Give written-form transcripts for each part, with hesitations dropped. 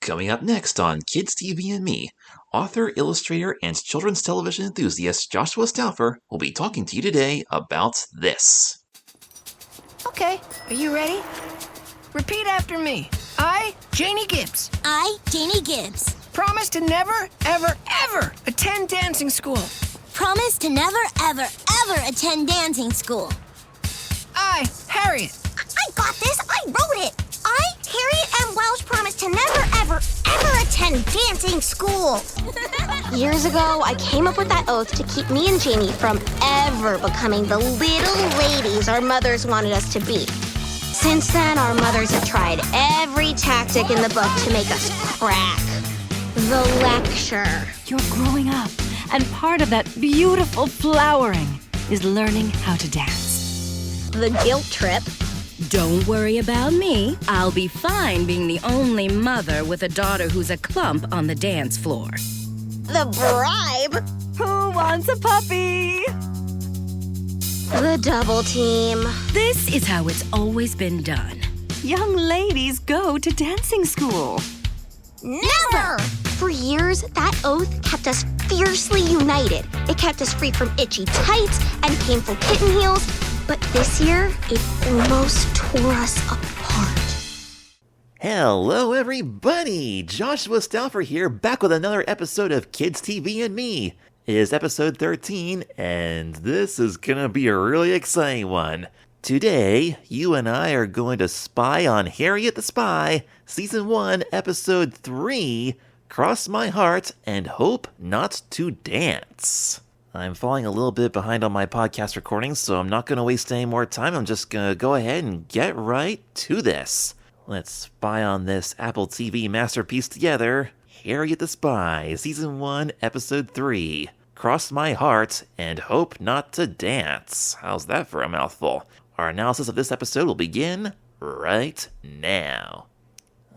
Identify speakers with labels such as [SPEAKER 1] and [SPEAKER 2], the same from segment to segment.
[SPEAKER 1] Coming up next on Kids TV and Me, author, illustrator, and children's television enthusiast Joshua Stauffer will be talking to you today about this.
[SPEAKER 2] Okay, are you ready? Repeat after me. I, Janie Gibbs.
[SPEAKER 3] I, Janie Gibbs.
[SPEAKER 2] Promise to never, ever, ever attend dancing school.
[SPEAKER 3] Promise to never, ever, ever attend dancing school.
[SPEAKER 2] I, Harriet.
[SPEAKER 3] I got this. I wrote it. I, Harriet M. Welsh, promise to never, ever, ever attend dancing school.
[SPEAKER 4] Years ago, I came up with that oath to keep me and Janie from ever becoming the little ladies our mothers wanted us to be. Since then, our mothers have tried every tactic in the book to make us crack. The lecture.
[SPEAKER 5] You're growing up, and part of that beautiful flowering is learning how to dance.
[SPEAKER 4] The guilt trip.
[SPEAKER 5] Don't worry about me. I'll be fine being the only mother with a daughter who's a clump on the dance floor.
[SPEAKER 4] The bribe.
[SPEAKER 5] Who wants a puppy?
[SPEAKER 4] The double team.
[SPEAKER 5] This is how it's always been done. Young ladies go to dancing school.
[SPEAKER 3] Never!
[SPEAKER 4] For years, that oath kept us fiercely united. It kept us free from itchy tights and painful kitten heels. But this year, it almost tore us apart.
[SPEAKER 1] Hello everybody! Joshua Stauffer here, back with another episode of Kids TV and Me. It is episode 13, and this is gonna be a really exciting one. Today, you and I are going to spy on Harriet the Spy, Season 1, Episode 3, Cross My Heart and Hope Not to Dance. I'm falling a little bit behind on my podcast recordings, so I'm not going to waste any more time. I'm just going to go ahead and get right to this. Let's spy on this Apple TV masterpiece together. Harriet the Spy, Season 1, Episode 3. Cross My Heart and Hope Not to Dance. How's that for a mouthful? Our analysis of this episode will begin right now.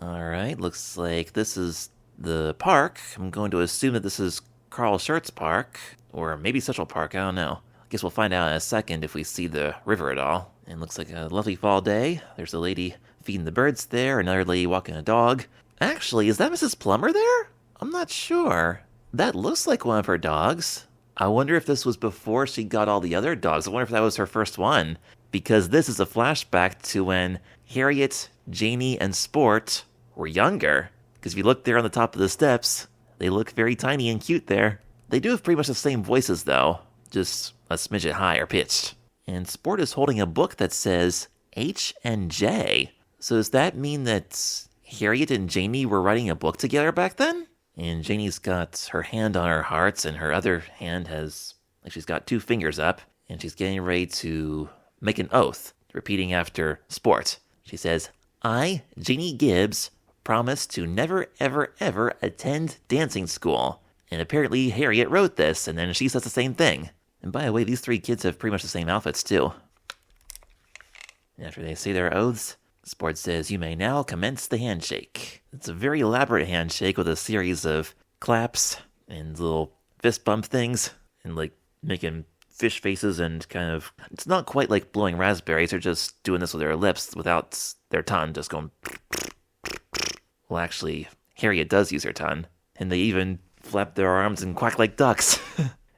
[SPEAKER 1] Alright, looks like this is the park. I'm going to assume that this is Carl Schurz Park. Or maybe Central Park, I don't know. I guess we'll find out in a second if we see the river at all. And looks like a lovely fall day. There's a lady feeding the birds there, another lady walking a dog. Actually, is that Mrs. Plummer there? I'm not sure. That looks like one of her dogs. I wonder if this was before she got all the other dogs. I wonder if that was her first one. Because this is a flashback to when Harriet, Janie, and Sport were younger. Because if you look there on the top of the steps, they look very tiny and cute there. They do have pretty much the same voices, though, just a smidget higher pitched. And Sport is holding a book that says H and J. So does that mean that Harriet and Janie were writing a book together back then? And Janie's got her hand on her heart, and her other hand has, like she's got two fingers up, and she's getting ready to make an oath, repeating after Sport. She says, I, Janie Gibbs, promise to never, ever, ever attend dancing school. And apparently Harriet wrote this, and then she says the same thing. And by the way, these three kids have pretty much the same outfits, too. After they say their oaths, Sport says, you may now commence the handshake. It's a very elaborate handshake with a series of claps and little fist bump things, and like making fish faces and kind of... It's not quite like blowing raspberries, they're just doing this with their lips without their tongue, just going... Well, actually, Harriet does use her tongue, and they even flap their arms and quack like ducks,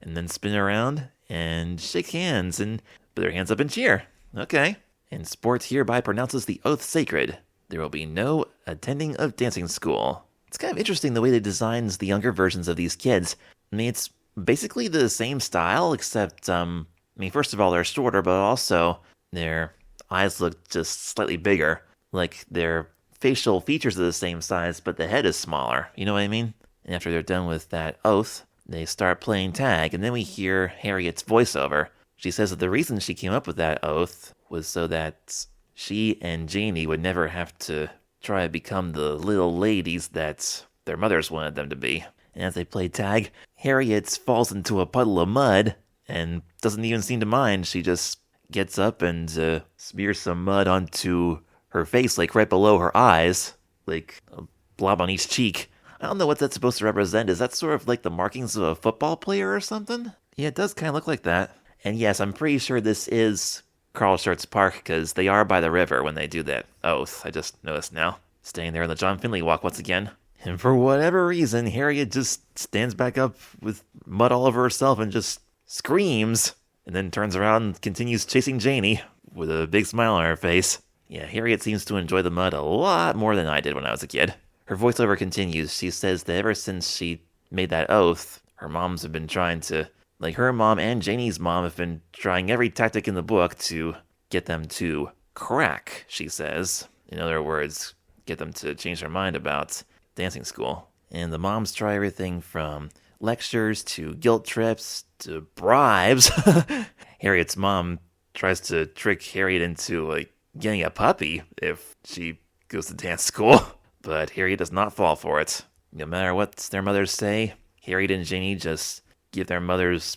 [SPEAKER 1] and then spin around and shake hands and put their hands up and cheer. Okay. And Sport hereby pronounces the oath sacred. There will be no attending of dancing school. It's kind of interesting the way they designs the younger versions of these kids. I mean, it's basically the same style, except, first of all, they're shorter, but also their eyes look just slightly bigger. Like their facial features are the same size, but the head is smaller. You know what I mean? And after they're done with that oath, they start playing tag, and then we hear Harriet's voiceover. She says that the reason she came up with that oath was so that she and Janie would never have to try to become the little ladies that their mothers wanted them to be. And as they play tag, Harriet falls into a puddle of mud and doesn't even seem to mind. She just gets up and smears some mud onto her face, like right below her eyes, like a blob on each cheek. I don't know what that's supposed to represent. Is that sort of like the markings of a football player or something? Yeah, it does kind of look like that. And yes, I'm pretty sure this is Carl Schurz Park, because they are by the river when they do that oath. I just noticed now. Staying there on the John Finley walk once again. And for whatever reason, Harriet just stands back up with mud all over herself and just screams, and then turns around and continues chasing Janie with a big smile on her face. Yeah, Harriet seems to enjoy the mud a lot more than I did when I was a kid. Her voiceover continues. She says that ever since she made that oath, her moms have been trying to, like her mom and Janie's mom have been trying every tactic in the book to get them to crack, she says. In other words, get them to change their mind about dancing school. And the moms try everything from lectures to guilt trips to bribes. Harriet's mom tries to trick Harriet into, like, getting a puppy if she goes to dance school. But Harriet does not fall for it. No matter what their mothers say, Harriet and Janie just give their mothers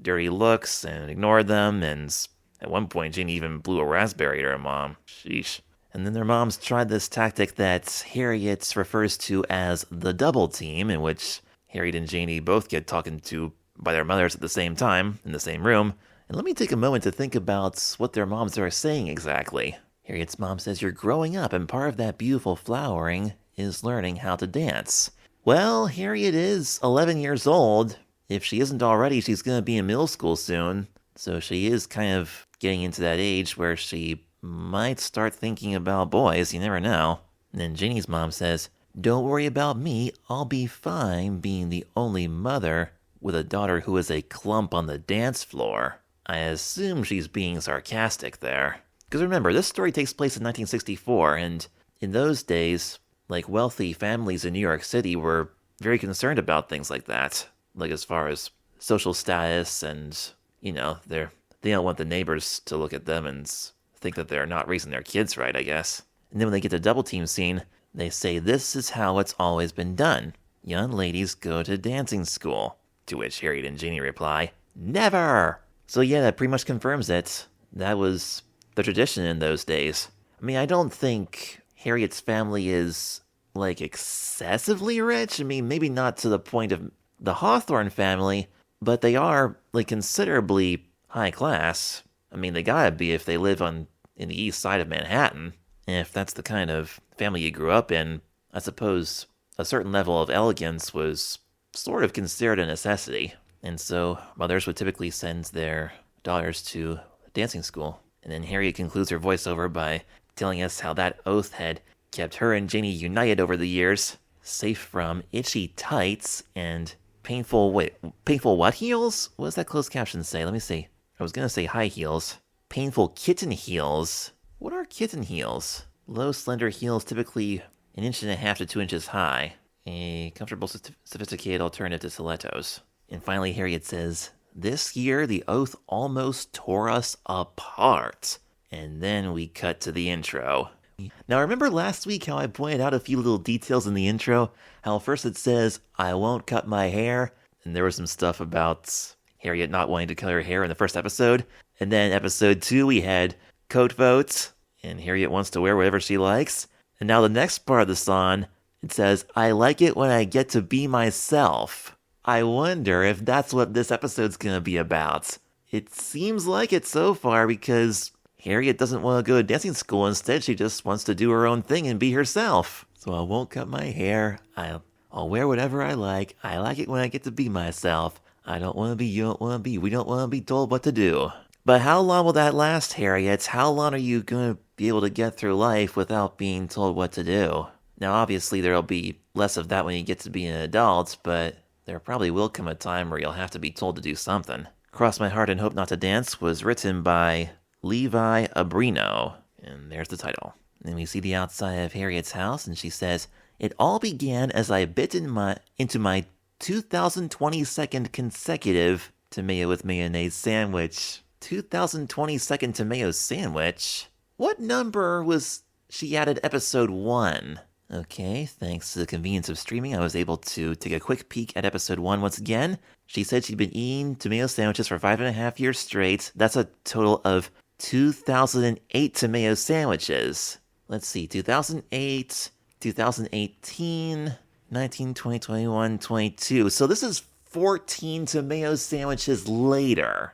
[SPEAKER 1] dirty looks and ignore them, and at one point Janie even blew a raspberry at her mom. Sheesh. And then their moms tried this tactic that Harriet refers to as the double team, in which Harriet and Janie both get talking to by their mothers at the same time, in the same room. And let me take a moment to think about what their moms are saying exactly. Harriet's mom says, "You're growing up, and part of that beautiful flowering is learning how to dance." Well, Harriet is 11 years old. If she isn't already, she's going to be in middle school soon. So she is kind of getting into that age where she might start thinking about boys. You never know. And then Janie's mom says, "Don't worry about me. I'll be fine being the only mother with a daughter who is a clump on the dance floor." I assume she's being sarcastic there. Because remember, this story takes place in 1964, and in those days, like, wealthy families in New York City were very concerned about things like that. Like, as far as social status and, you know, they don't want the neighbors to look at them and think that they're not raising their kids right, I guess. And then when they get to the double team scene, they say, "This is how it's always been done. Young ladies go to dancing school." To which Harriet and Janie reply, "Never!" So yeah, that pretty much confirms it. That was the tradition in those days. I mean, I don't think Harriet's family is, like, excessively rich. I mean, maybe not to the point of the Hawthorne family, but they are, like, considerably high class. I mean, they gotta be if they live in the east side of Manhattan. And if that's the kind of family you grew up in, I suppose a certain level of elegance was sort of considered a necessity. And so mothers would typically send their daughters to dancing school. And then Harriet concludes her voiceover by telling us how that oath had kept her and Janie united over the years, safe from itchy tights and painful what heels? What does that closed caption say? Let me see. I was going to say high heels. Painful kitten heels. What are kitten heels? Low, slender heels, typically 1.5 inches to 2 inches high. A comfortable, sophisticated alternative to stilettos. And finally, Harriet says, "This year, the oath almost tore us apart." And then we cut to the intro. Now, remember last week how I pointed out a few little details in the intro? How first it says, "I won't cut my hair," and there was some stuff about Harriet not wanting to cut her hair in the first episode. And then episode 2, we had coat votes, and Harriet wants to wear whatever she likes. And now the next part of the song, it says, "I like it when I get to be myself." I wonder if that's what this episode's gonna be about. It seems like it so far, because Harriet doesn't want to go to dancing school. Instead, she just wants to do her own thing and be herself. "So I won't cut my hair. I'll wear whatever I like. I like it when I get to be myself. I don't want to be, you don't want to be. We don't want to be told what to do." But how long will that last, Harriet? How long are you going to be able to get through life without being told what to do? Now, obviously, there'll be less of that when you get to be an adult, but there probably will come a time where you'll have to be told to do something. "Cross My Heart and Hope Not to Dance" was written by Levi Abrino, and there's the title. Then we see the outside of Harriet's house, and she says, "It all began as I bit into my 2022nd consecutive tomato with mayonnaise sandwich." 2022nd tomato sandwich? What number was she at episode 1? Okay, thanks to the convenience of streaming, I was able to take a quick peek at episode 1 once again. She said she'd been eating tomato sandwiches for 5.5 years straight. That's a total of 2008 tomato sandwiches. Let's see, 2008, 2018, 19, 20, 21, 22. So this is 14 tomato sandwiches later.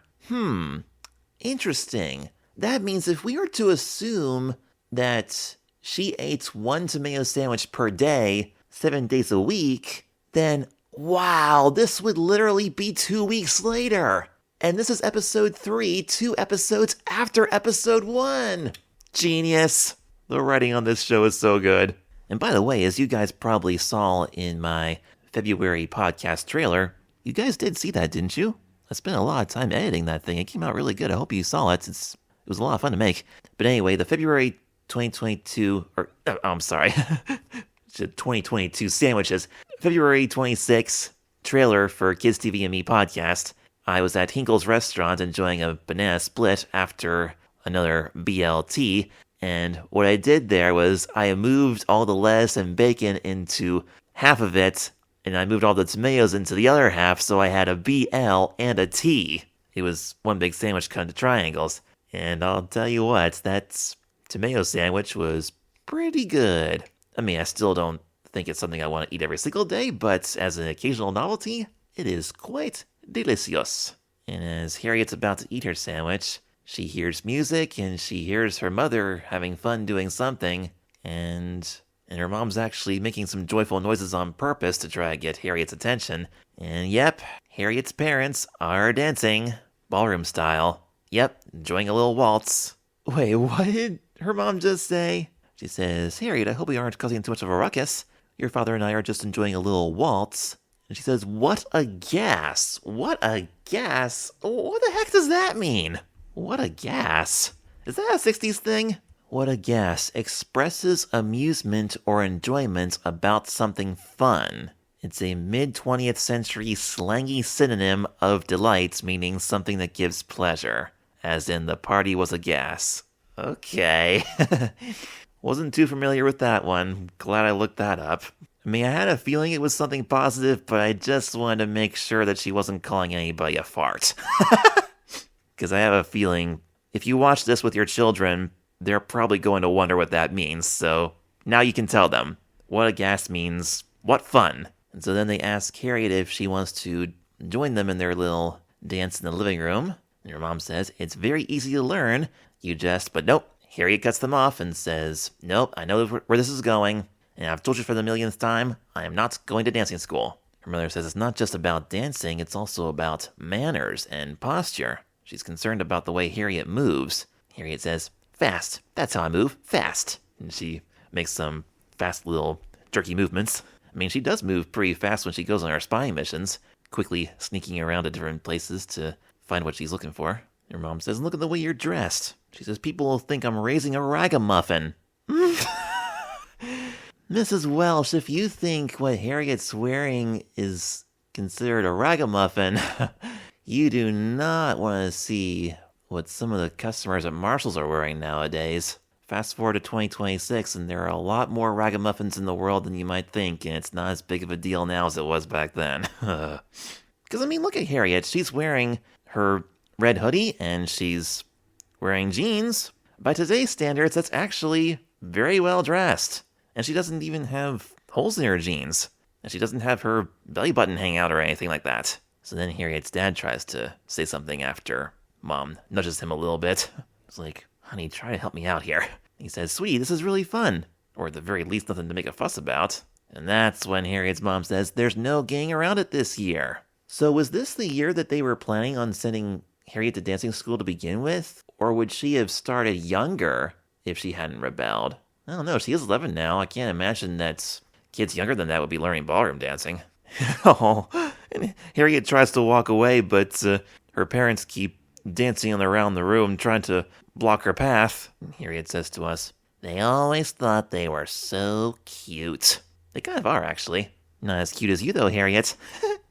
[SPEAKER 1] Interesting. That means if we were to assume that she ate one tomato sandwich per day, 7 days a week, then wow, this would literally be 2 weeks later. And this is episode 3, 2 episodes after episode 1. Genius. The writing on this show is so good. And by the way, as you guys probably saw in my February podcast trailer, you guys did see that, didn't you? I spent a lot of time editing that thing. It came out really good. I hope you saw it. It was a lot of fun to make. But anyway, the February 2022, 2022 sandwiches, February 26th trailer for Kids TV and Me podcast. I was at Hinkle's restaurant enjoying a banana split after another BLT. And what I did there was I moved all the lettuce and bacon into half of it, and I moved all the tomatoes into the other half, so I had a BL and a T. It was one big sandwich cut into triangles. And I'll tell you what, that tomato sandwich was pretty good. I mean, I still don't think it's something I want to eat every single day, but as an occasional novelty, it is quite delicious. And as Harriet's about to eat her sandwich, she hears music, and she hears her mother having fun doing something, and her mom's actually making some joyful noises on purpose to try to get Harriet's attention. And yep, Harriet's parents are dancing, ballroom style. Yep, enjoying a little waltz. Wait, what did her mom just say? She says, Harriet, I hope we aren't causing too much of a ruckus. Your father and I are just enjoying a little waltz. And she says, what a gas. What a gas. What the heck does that mean? What a gas. Is that a 60s thing? What a gas expresses amusement or enjoyment about something fun. It's a mid-20th century slangy synonym of delight, meaning something that gives pleasure. As in, the party was a gas. Okay. Wasn't too familiar with that one. Glad I looked that up. I mean, I had a feeling it was something positive, but I just wanted to make sure that she wasn't calling anybody a fart. Because I have a feeling if you watch this with your children, they're probably going to wonder what that means. So now you can tell them. What a gas means, what fun. And so then they ask Harriet if she wants to join them in their little dance in the living room. And her mom says, it's very easy to learn. But nope. Harriet cuts them off and says, nope, I know where this is going. And I've told you for the millionth time, I am not going to dancing school. Her mother says it's not just about dancing, it's also about manners and posture. She's concerned about the way Harriet moves. Harriet says, fast. That's how I move. Fast. And she makes some fast little jerky movements. I mean, she does move pretty fast when she goes on her spying missions, quickly sneaking around to different places to find what she's looking for. Her mom says, look at the way you're dressed. She says, people will think I'm raising a ragamuffin. Mrs. Welsh, if you think what Harriet's wearing is considered a ragamuffin, you do not want to see what some of the customers at Marshall's are wearing nowadays. Fast forward to 2026, and there are a lot more ragamuffins in the world than you might think, and it's not as big of a deal now as it was back then. Because, I mean, look at Harriet. She's wearing her red hoodie, and she's wearing jeans. By today's standards, that's actually very well dressed. And she doesn't even have holes in her jeans. And she doesn't have her belly button hang out or anything like that. So then Harriet's dad tries to say something after Mom nudges him a little bit. It's like, honey, try to help me out here. He says, sweetie, this is really fun. Or at the very least, nothing to make a fuss about. And that's when Harriet's mom says, there's no getting around it this year. So was this the year that they were planning on sending Harriet to dancing school to begin with? Or would she have started younger if she hadn't rebelled? I don't know, she is 11 now. I can't imagine that kids younger than that would be learning ballroom dancing. Oh, and Harriet tries to walk away, but her parents keep dancing around the room, trying to block her path. Harriet says to us, they always thought they were so cute. They kind of are, actually. Not as cute as you, though, Harriet.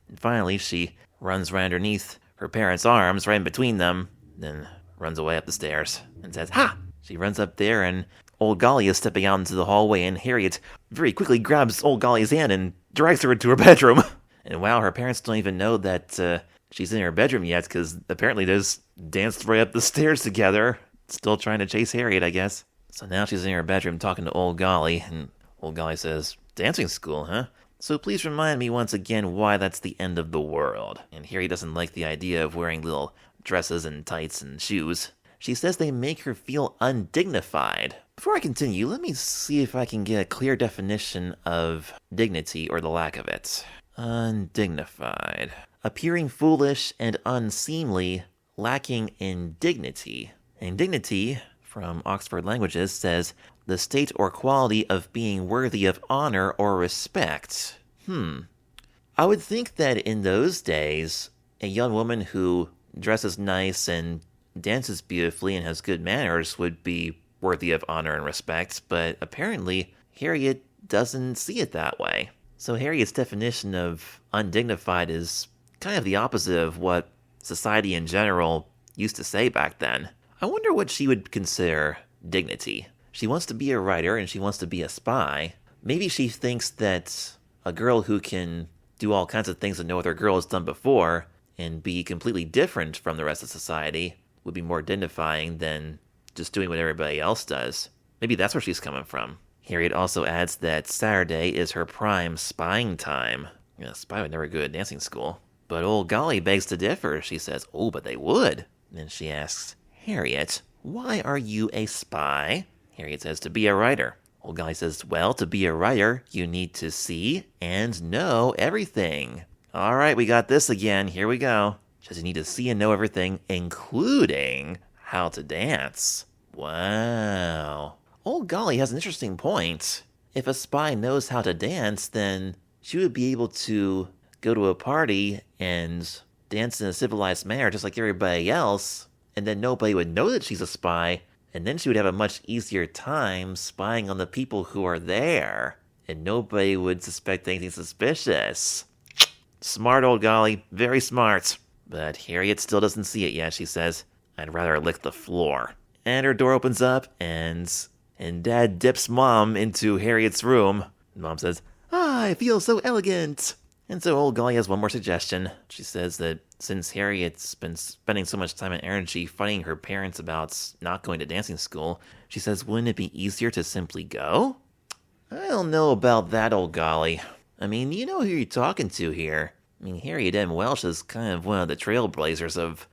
[SPEAKER 1] And finally, she runs right underneath her parents' arms, right in between them, then runs away up the stairs and says, ha! She runs up there, and Ole Golly is stepping out into the hallway, and Harriet very quickly grabs Ole Golly's hand and drags her into her bedroom. And wow, her parents don't even know that she's in her bedroom yet, because apparently they just danced right up the stairs together, still trying to chase Harriet, I guess. So now she's in her bedroom talking to Ole Golly, and Ole Golly says, dancing school, huh? So please remind me once again why that's the end of the world. And Harriet doesn't like the idea of wearing little dresses and tights and shoes. She says they make her feel undignified, Before I continue, let me see if I can get a clear definition of dignity or the lack of it. Undignified. Appearing foolish and unseemly, lacking in dignity. And dignity, from Oxford Languages, says the state or quality of being worthy of honor or respect. I would think that in those days, a young woman who dresses nice and dances beautifully and has good manners would be worthy of honor and respect, but apparently Harriet doesn't see it that way. So Harriet's definition of undignified is kind of the opposite of what society in general used to say back then. I wonder what she would consider dignity. She wants to be a writer and she wants to be a spy. Maybe she thinks that a girl who can do all kinds of things that no other girl has done before and be completely different from the rest of society would be more dignifying than just doing what everybody else does. Maybe that's where she's coming from. Harriet also adds that Saturday is her prime spying time. A spy would never go to dancing school. But Ole Golly begs to differ. She says, oh, but they would. Then she asks, Harriet, why are you a spy? Harriet says, to be a writer. Ole Golly says, well, to be a writer, you need to see and know everything. All right, we got this again. Here we go. She says you need to see and know everything, including how to dance. Wow. Ole Golly has an interesting point. If a spy knows how to dance, then she would be able to go to a party and dance in a civilized manner just like everybody else, and then nobody would know that she's a spy, and then she would have a much easier time spying on the people who are there, and nobody would suspect anything suspicious. Smart Ole Golly, very smart. But Harriet still doesn't see it yet. She says, I'd rather lick the floor. And her door opens up, and Dad dips Mom into Harriet's room. Mom says, I feel so elegant. And so Ole Golly has one more suggestion. She says that since Harriet's been spending so much time and energy fighting her parents about not going to dancing school, she says, wouldn't it be easier to simply go? I don't know about that, Ole Golly. I mean, you know who you're talking to here. I mean, Harriet M. Welsh is kind of one of the trailblazers of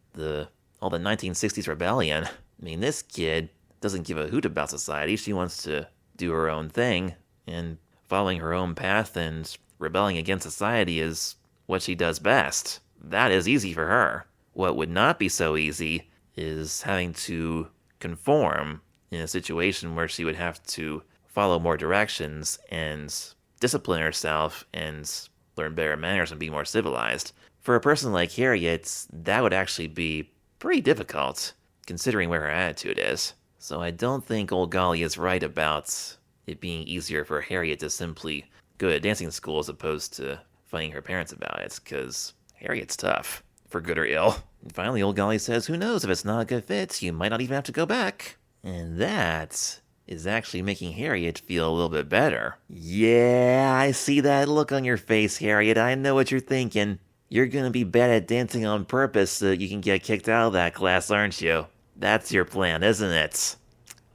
[SPEAKER 1] all the 1960s rebellion. I mean, this kid doesn't give a hoot about society. She wants to do her own thing, and following her own path and rebelling against society is what she does best. That is easy for her. What would not be so easy is having to conform in a situation where she would have to follow more directions and discipline herself and learn better manners and be more civilized. For a person like Harriet, that would actually be pretty difficult, considering where her attitude is. So I don't think Ole Golly is right about it being easier for Harriet to simply go to dancing school as opposed to fighting her parents about it, because Harriet's tough, for good or ill. And finally, Ole Golly says, who knows, if it's not a good fit, you might not even have to go back. And that is actually making Harriet feel a little bit better. Yeah, I see that look on your face, Harriet. I know what you're thinking. You're gonna be bad at dancing on purpose so that you can get kicked out of that class, aren't you? That's your plan, isn't it?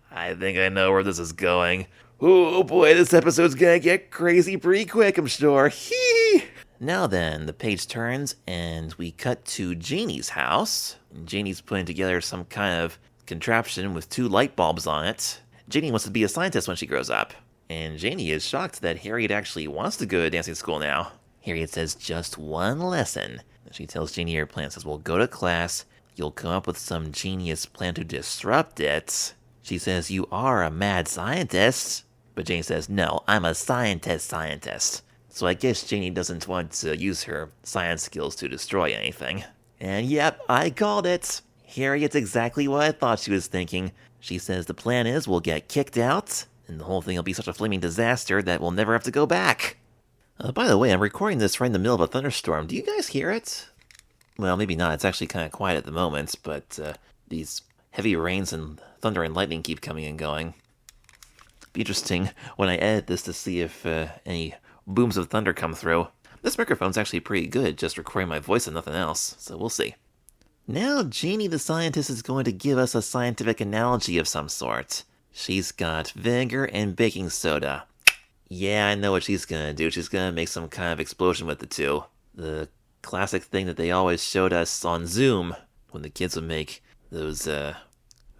[SPEAKER 1] I think I know where this is going. Oh boy, this episode's gonna get crazy pretty quick, I'm sure. Hee! Now then, the page turns and we cut to Janie's house. Janie's putting together some kind of contraption with 2 light bulbs on it. Janie wants to be a scientist when she grows up. And Janie is shocked that Harriet actually wants to go to dancing school now. Harriet says just 1 lesson. She tells Janie her plan, says, we'll go to class, you'll come up with some genius plan to disrupt it. She says, you are a mad scientist. But Janie says, no, I'm a scientist. So I guess Janie doesn't want to use her science skills to destroy anything. And yep, I called it. Harriet's exactly what I thought she was thinking. She says the plan is we'll get kicked out, and the whole thing will be such a flaming disaster that we'll never have to go back. By the way, I'm recording this right in the middle of a thunderstorm. Do you guys hear it? Well, maybe not. It's actually kind of quiet at the moment, but these heavy rains and thunder and lightning keep coming and going. It'll be interesting when I edit this to see if any booms of thunder come through. This microphone's actually pretty good, just recording my voice and nothing else, so we'll see. Now Janie the scientist is going to give us a scientific analogy of some sort. She's got vinegar and baking soda. Yeah, I know what she's gonna do. She's gonna make some kind of explosion with the two. The classic thing that they always showed us on Zoom when the kids would make those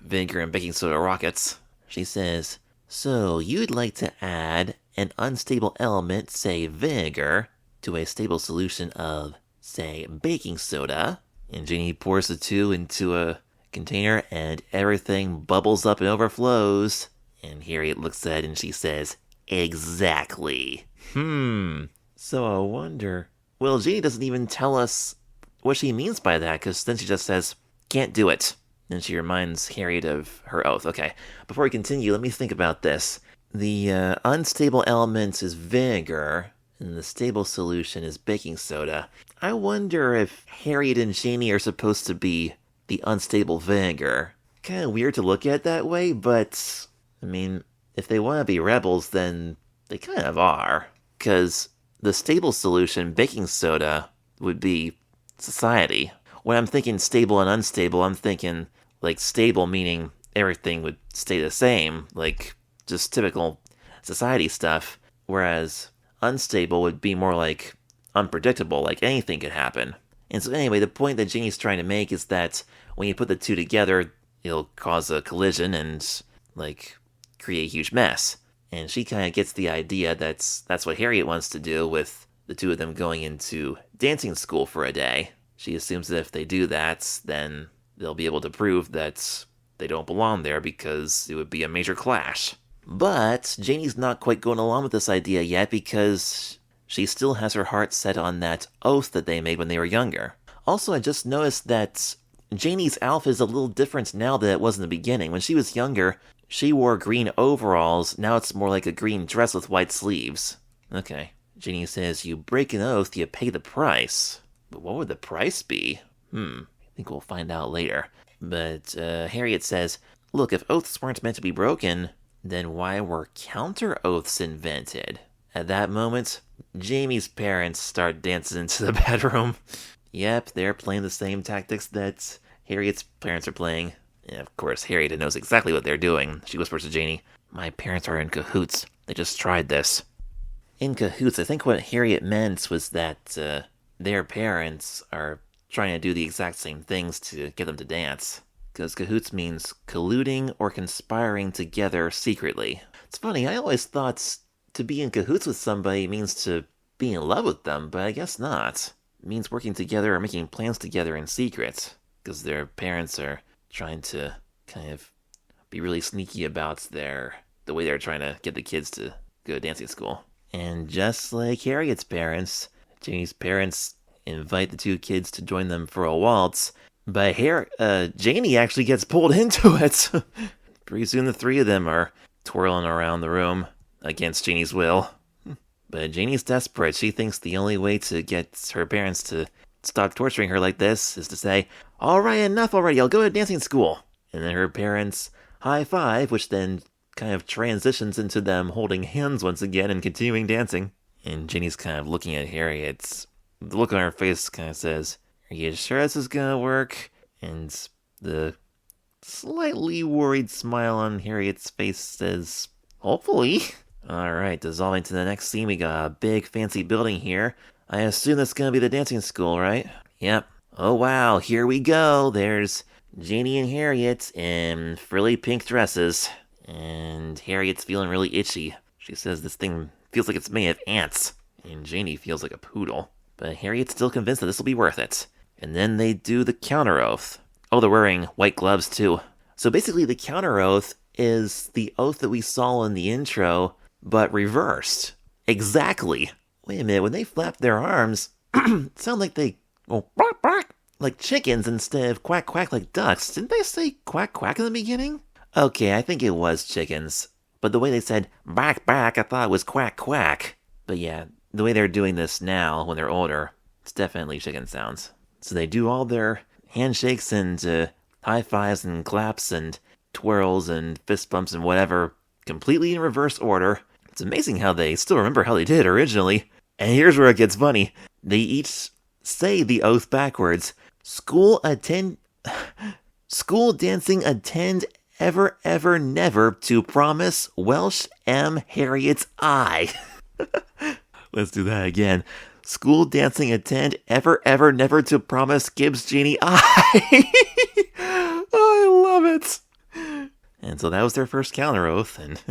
[SPEAKER 1] vinegar and baking soda rockets. She says, so you'd like to add an unstable element, say vinegar, to a stable solution of, say, baking soda. And Janie pours the two into a container and everything bubbles up and overflows. And Harriet looks at it and she says, exactly. So I wonder... Well, Janie doesn't even tell us what she means by that, because then she just says, can't do it. Then she reminds Harriet of her oath. Okay, before we continue, let me think about this. The unstable element is vinegar, and the stable solution is baking soda. I wonder if Harriet and Janie are supposed to be the unstable vinegar. Kind of weird to look at it that way, but, I mean, if they want to be rebels, then they kind of are. Because the stable solution, baking soda, would be society. When I'm thinking stable and unstable, I'm thinking, like, stable meaning everything would stay the same, like, just typical society stuff, whereas unstable would be more like unpredictable, like anything could happen. And so anyway, the point that Janie's trying to make is that when you put the two together, it'll cause a collision and, like, create a huge mess. And she kind of gets the idea that's what Harriet wants to do with the two of them going into dancing school for a day. She assumes that if they do that, then they'll be able to prove that they don't belong there because it would be a major clash. But Janie's not quite going along with this idea yet because she still has her heart set on that oath that they made when they were younger. Also, I just noticed that Janie's outfit is a little different now than it was in the beginning. When she was younger, she wore green overalls. Now it's more like a green dress with white sleeves. Okay. Janie says, you break an oath, you pay the price. But what would the price be? I think we'll find out later. But Harriet says, look, if oaths weren't meant to be broken, then why were counter oaths invented? At that moment, Jamie's parents start dancing into the bedroom. Yep, they're playing the same tactics that Harriet's parents are playing. And of course, Harriet knows exactly what they're doing. She whispers to Janie, my parents are in cahoots. They just tried this. In cahoots, I think what Harriet meant was that their parents are trying to do the exact same things to get them to dance. Because cahoots means colluding or conspiring together secretly. It's funny, I always thought to be in cahoots with somebody means to be in love with them, but I guess not. It means working together or making plans together in secret. Because their parents are trying to kind of be really sneaky about the way they're trying to get the kids to go to dancing school. And just like Harriet's parents, Janie's parents invite the two kids to join them for a waltz, but Janie actually gets pulled into it. Pretty soon the three of them are twirling around the room against Janie's will. But Janie's desperate. She thinks the only way to get her parents to stop torturing her like this is to say, all right, enough already, I'll go to dancing school. And then her parents high five, which then kind of transitions into them holding hands once again and continuing dancing. And Janie's kind of looking at Harriet. The look on her face kind of says, are you sure this is gonna work? And the slightly worried smile on Harriet's face says, hopefully. Alright, dissolving to the next scene, we got a big fancy building here. I assume that's gonna be the dancing school, right? Yep. Oh wow, here we go. There's Janie and Harriet in frilly pink dresses. And Harriet's feeling really itchy. She says this thing feels like it's made of ants. And Janie feels like a poodle. But Harriet's still convinced that this will be worth it. And then they do the counter oath. Oh, they're wearing white gloves too. So basically the counter oath is the oath that we saw in the intro, but reversed. Exactly. Wait a minute, when they flap their arms, it sound like they go bark bark like chickens instead of quack quack like ducks. Didn't they say quack quack in the beginning? Okay, I think it was chickens. But the way they said bark bark, I thought it was quack quack. But yeah, the way they're doing this now, when they're older, it's definitely chicken sounds. So they do all their handshakes and high fives and claps and twirls and fist bumps and whatever, completely in reverse order. It's amazing how they still remember how they did it originally. And here's where it gets funny. They each say the oath backwards. School dancing attend ever, ever, never to promise Welsh M. Harriet's eye. Let's do that again. School dancing attend ever, ever, never to promise Gibbs Janie eye. Oh, I love it. And so that was their first counter oath, and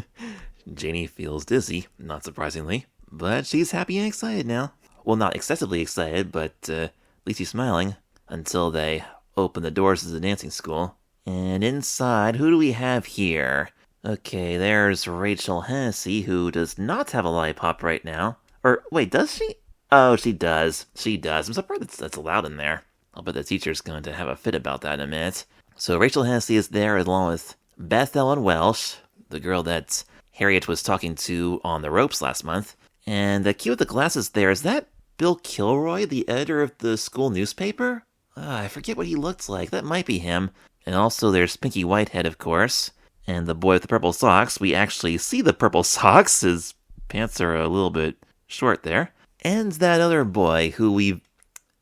[SPEAKER 1] Janie feels dizzy, not surprisingly. But she's happy and excited now. Well, not excessively excited, but at least she's smiling. Until they open the doors to the dancing school. And inside, who do we have here? Okay, there's Rachel Hennessy, who does not have a lollipop right now. Or, wait, does she? Oh, she does. She does. I'm surprised that's allowed in there. I'll bet the teacher's going to have a fit about that in a minute. So Rachel Hennessy is there along with Beth Ellen Welsh, the girl that Harriet was talking to on the ropes last month. And the kid with the glasses there, is that Bill Kilroy, the editor of the school newspaper? I forget what he looks like. That might be him. And also there's Pinky Whitehead, of course. And the boy with the purple socks. We actually see the purple socks. His pants are a little bit short there. And that other boy who we've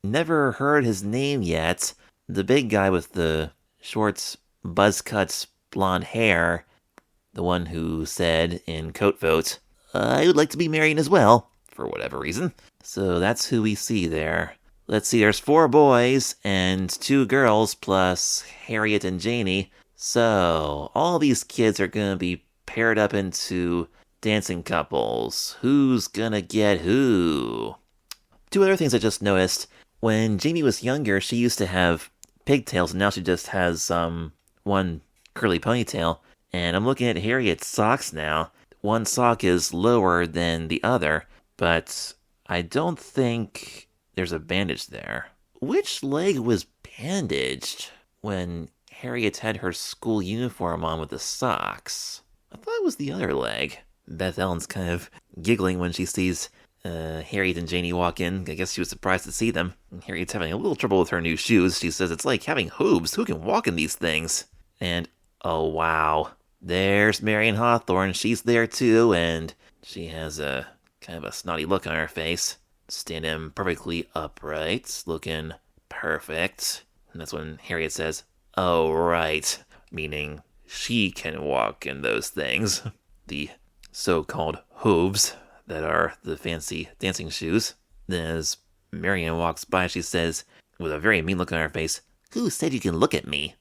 [SPEAKER 1] never heard his name yet. The big guy with the short buzz cuts blonde hair. The one who said in Coat Vote, I would like to be Marion as well, for whatever reason. So that's who we see there. Let's see, there's 4 boys and 2 girls plus Harriet and Janie. So all these kids are going to be paired up into dancing couples. Who's going to get who? 2 other things I just noticed. When Jamie was younger, she used to have pigtails, and now she just has one curly ponytail. And I'm looking at Harriet's socks now. One sock is lower than the other, but I don't think there's a bandage there. Which leg was bandaged when Harriet had her school uniform on with the socks? I thought it was the other leg. Beth Ellen's kind of giggling when she sees Harriet and Janie walk in. I guess she was surprised to see them. Harriet's having a little trouble with her new shoes. She says it's like having hooves. Who can walk in these things? And, oh wow, there's Marion Hawthorne. She's there too, and she has a kind of a snotty look on her face. Standing perfectly upright, looking perfect. And that's when Harriet says, oh right, meaning she can walk in those things. The so-called hooves that are the fancy dancing shoes. Then as Marion walks by, she says, with a very mean look on her face, who said you can look at me?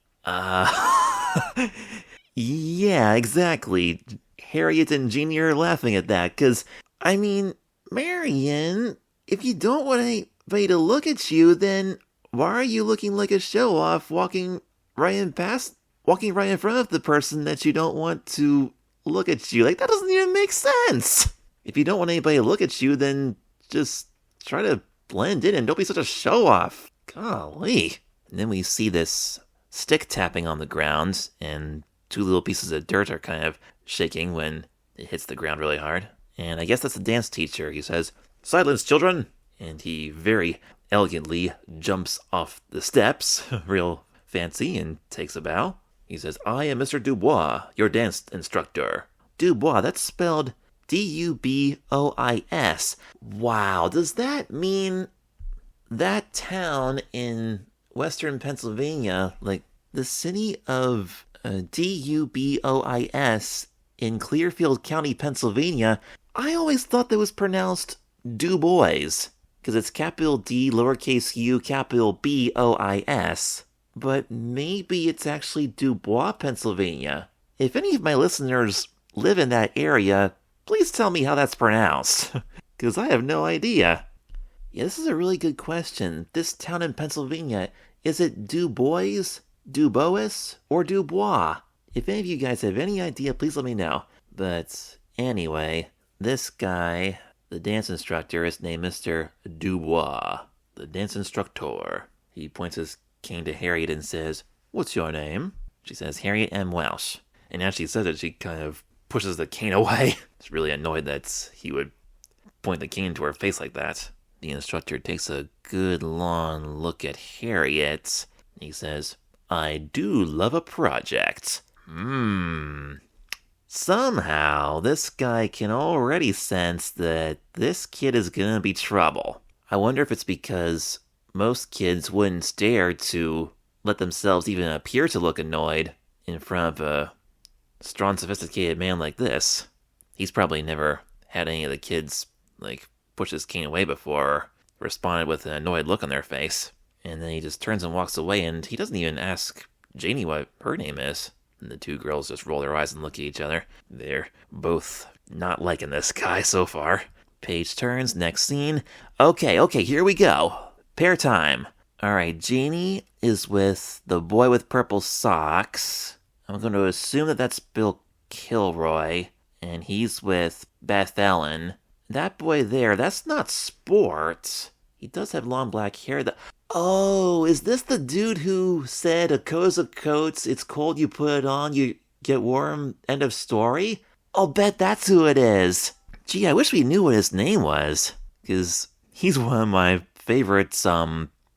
[SPEAKER 1] Yeah, exactly. Harriet and Janie are laughing at that, because, I mean, Marion, if you don't want anybody to look at you, then why are you looking like a show-off walking right in front of the person that you don't want to look at you? Like, that doesn't even make sense! If you don't want anybody to look at you, then just try to blend in and don't be such a show-off. Golly. And then we see this stick tapping on the ground, and 2 little pieces of dirt are kind of shaking when it hits the ground really hard. And I guess that's the dance teacher. He says, silence, children! And he very elegantly jumps off the steps, real fancy, and takes a bow. He says, I am Mr. Dubois, your dance instructor. Dubois, that's spelled D-U-B-O-I-S. Wow, does that mean that town in western Pennsylvania, like the city of D-U-B-O-I-S in Clearfield County, Pennsylvania, I always thought that was pronounced Dubois, because it's capital D, lowercase u, capital B-O-I-S. But maybe it's actually Dubois, Pennsylvania. If any of my listeners live in that area, please tell me how that's pronounced, because I have no idea. Yeah, this is a really good question. This town in Pennsylvania, is it Dubois, Dubois, or Dubois? If any of you guys have any idea, please let me know. But anyway, this guy, the dance instructor, is named Mr. Dubois, the dance instructor. He points his cane to Harriet and says, what's your name? She says, Harriet M. Welsh. And as she says it, she kind of pushes the cane away. She's really annoyed that he would point the cane to her face like that. The instructor takes a good long look at Harriet. He says, I do love a project. Somehow, this guy can already sense that this kid is gonna be trouble. I wonder if it's because most kids wouldn't dare to let themselves even appear to look annoyed in front of a strong, sophisticated man like this. He's probably never had any of the kids, push his cane away before, or responded with an annoyed look on their face. And then he just turns and walks away, and he doesn't even ask Janie what her name is. And the two girls just roll their eyes and look at each other. They're both not liking this guy so far. Page turns, next scene. Okay, here we go. Pair time. Alright, Janie is with the boy with purple socks. I'm going to assume that that's Bill Kilroy. And he's with Beth Ellen. That boy there, that's not Sport. He does have long black hair. Oh, is this the dude who said a coat's a coat, it's cold, you put it on, you get warm, end of story? I'll bet that's who it is. Gee, I wish we knew what his name was, because he's one of my favorite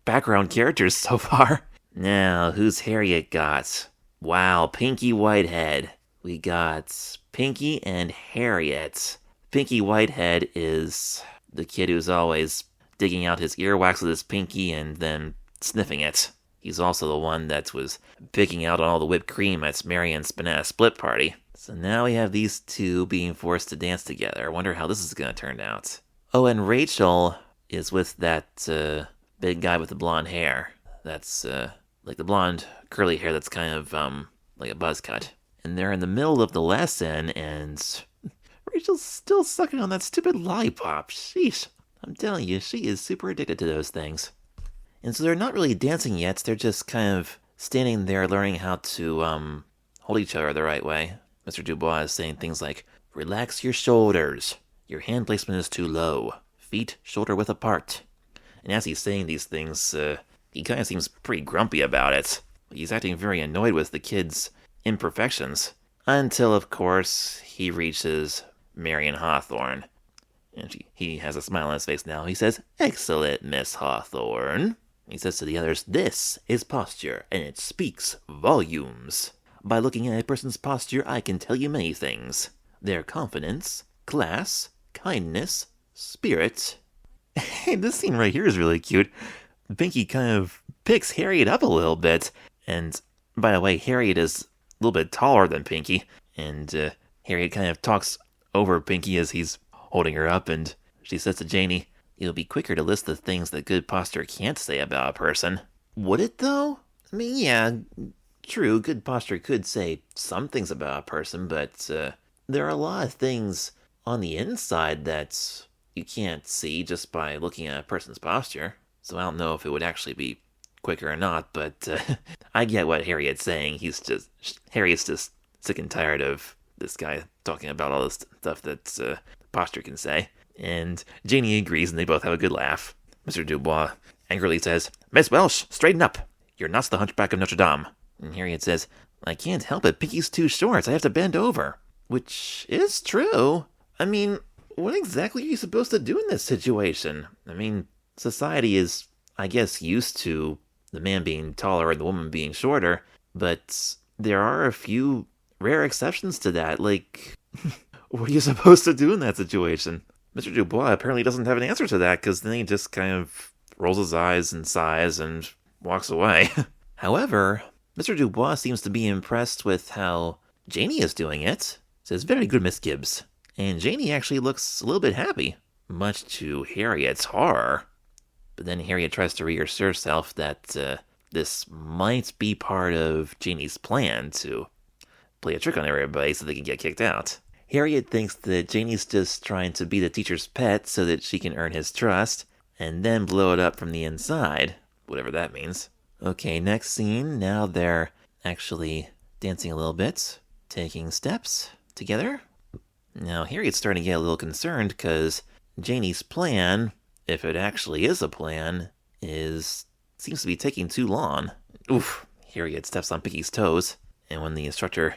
[SPEAKER 1] background characters so far. Now, who's Harriet got? Wow, Pinky Whitehead. We got Pinky and Harriet. Pinky Whitehead is the kid who's always digging out his earwax with his pinky and then sniffing it. He's also the one that was picking out all the whipped cream at Marian's banana split party. So now we have these two being forced to dance together. I wonder how this is going to turn out. Oh, and Rachel is with that big guy with the blonde hair. That's like the blonde curly hair that's kind of like a buzz cut. And they're in the middle of the lesson, and Rachel's still sucking on that stupid lollipop. Sheesh. I'm telling you, she is super addicted to those things. And so they're not really dancing yet, they're just kind of standing there learning how to hold each other the right way. Mr. Dubois is saying things like, relax your shoulders, your hand placement is too low, feet shoulder width apart. And as he's saying these things, he kind of seems pretty grumpy about it. He's acting very annoyed with the kids' imperfections. Until, of course, he reaches Marian Hawthorne. And he has a smile on his face now. He says, excellent, Miss Hawthorne. He says to the others, this is posture, and it speaks volumes. By looking at a person's posture, I can tell you many things. Their confidence, class, kindness, spirit. Hey, this scene right here is really cute. Pinky kind of picks Harriet up a little bit. And, by the way, Harriet is a little bit taller than Pinky. And Harriet kind of talks over Pinky as he's holding her up, and she says to Janie, it'll be quicker to list the things that good posture can't say about a person. Would it, though? I mean, yeah, true, good posture could say some things about a person, but there are a lot of things on the inside that you can't see just by looking at a person's posture. So I don't know if it would actually be quicker or not, but I get what Harriet's saying. Harriet's just sick and tired of this guy talking about all this stuff that posture can say. And Janie agrees, and they both have a good laugh. Mr. Dubois angrily says, Miss Welsh, straighten up. You're not the hunchback of Notre Dame. And Harriet says, I can't help it. Pinky's too short. I have to bend over. Which is true. I mean, what exactly are you supposed to do in this situation? I mean, society is, I guess, used to the man being taller and the woman being shorter, but there are a few rare exceptions to that. Like, what are you supposed to do in that situation? Mr. Dubois apparently doesn't have an answer to that, because then he just kind of rolls his eyes and sighs and walks away. However, Mr. Dubois seems to be impressed with how Janie is doing it. Says, very good, Miss Gibbs. And Janie actually looks a little bit happy, much to Harriet's horror. But then Harriet tries to reassure herself that this might be part of Janie's plan to play a trick on everybody so they can get kicked out. Harriet thinks that Janie's just trying to be the teacher's pet so that she can earn his trust, and then blow it up from the inside, whatever that means. Okay, next scene, now they're actually dancing a little bit, taking steps together. Now Harriet's starting to get a little concerned because Janie's plan, if it actually is a plan, seems to be taking too long. Oof, Harriet steps on Pinky's toes, and when the instructor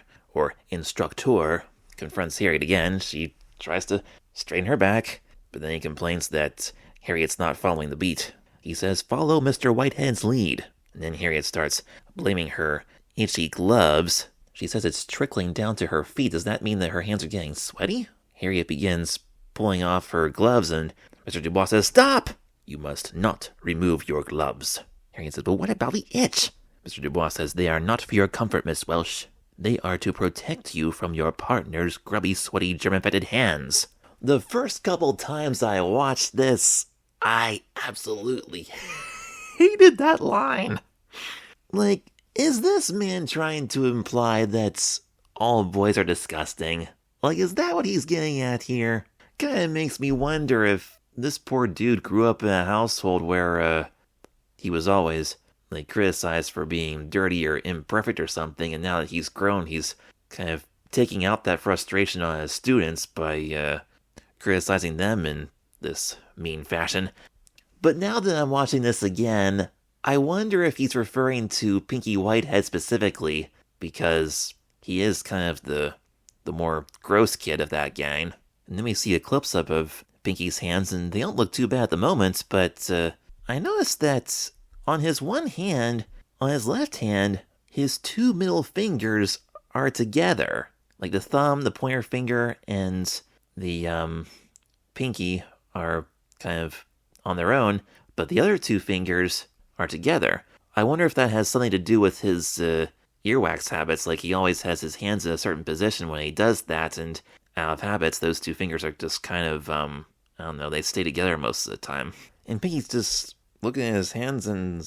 [SPEAKER 1] confronts Harriet again, she tries to straighten her back, but then he complains that Harriet's not following the beat. He says, follow Mr. Whitehead's lead. And then Harriet starts blaming her itchy gloves. She says it's trickling down to her feet. Does that mean that her hands are getting sweaty? Harriet begins pulling off her gloves, and Mr. Dubois says, stop! You must not remove your gloves. Harriet says, but what about the itch? Mr. Dubois says, they are not for your comfort, Miss Welsh. They are to protect you from your partner's grubby, sweaty, germ-infected hands. The first couple times I watched this, I absolutely hated that line. Like, Is this man trying to imply that all boys are disgusting? Like, is that what he's getting at here? Kinda makes me wonder if this poor dude grew up in a household where, he was always, like, criticized for being dirty or imperfect or something, and now that he's grown, he's kind of taking out that frustration on his students by, criticizing them in this mean fashion. But now that I'm watching this again, I wonder if he's referring to Pinky Whitehead specifically, because he is kind of the more gross kid of that gang. And then we see a close-up of Pinky's hands, and they don't look too bad at the moment, but I noticed that on his one hand, on his left hand, his two middle fingers are together. Like the thumb, the pointer finger, and the pinky are kind of on their own, but the other two fingers are together. I wonder if that has something to do with his earwax habits. Like, he always has his hands in a certain position when he does that, and out of habits, those two fingers are just kind of, I don't know, they stay together most of the time. And Pinky's just looking at his hands, and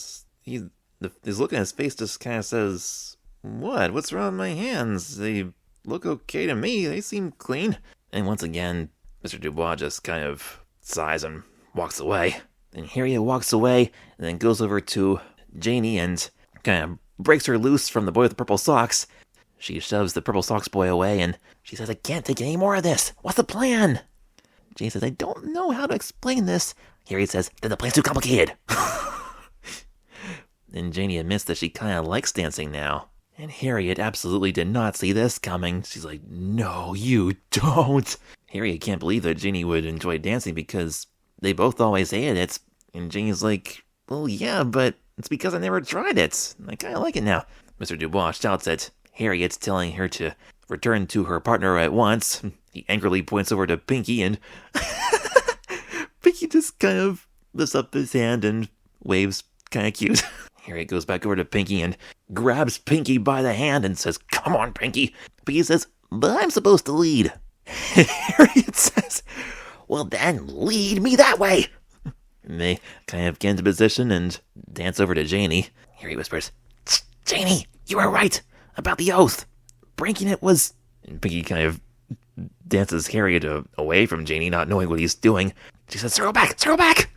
[SPEAKER 1] his look at his face just kind of says, What's wrong with my hands? They look okay to me. They seem clean. And once again, Mr. Dubois just kind of sighs and walks away. Then Harriet walks away and then goes over to Janie and kind of breaks her loose from the boy with the purple socks. She shoves the purple socks boy away and she says, I can't take any more of this. What's the plan? Janie says, I don't know how to explain this. Harriet says, then the plan's too complicated. Then Janie admits that she kind of likes dancing now. And Harriet absolutely did not see this coming. She's like, no, you don't. Harriet can't believe that Janie would enjoy dancing because they both always hated it. And Janie's like, well, yeah, but it's because I never tried it. I kind of like it now. Mr. Dubois shouts at Harriet, telling her to return to her partner at once. He angrily points over to Pinky, and Pinky just kind of lifts up his hand and waves kind of cute. Harriet goes back over to Pinky and grabs Pinky by the hand and says, come on, Pinky. Pinky says, but I'm supposed to lead. Harriet says, well then, lead me that way. And they kind of get into position and dance over to Janie. Harriet whispers, Janie, you were right about the oath. Breaking it was... And Pinky kind of dances Harriet away from Janie, not knowing what he's doing. She says, circle back, circle back.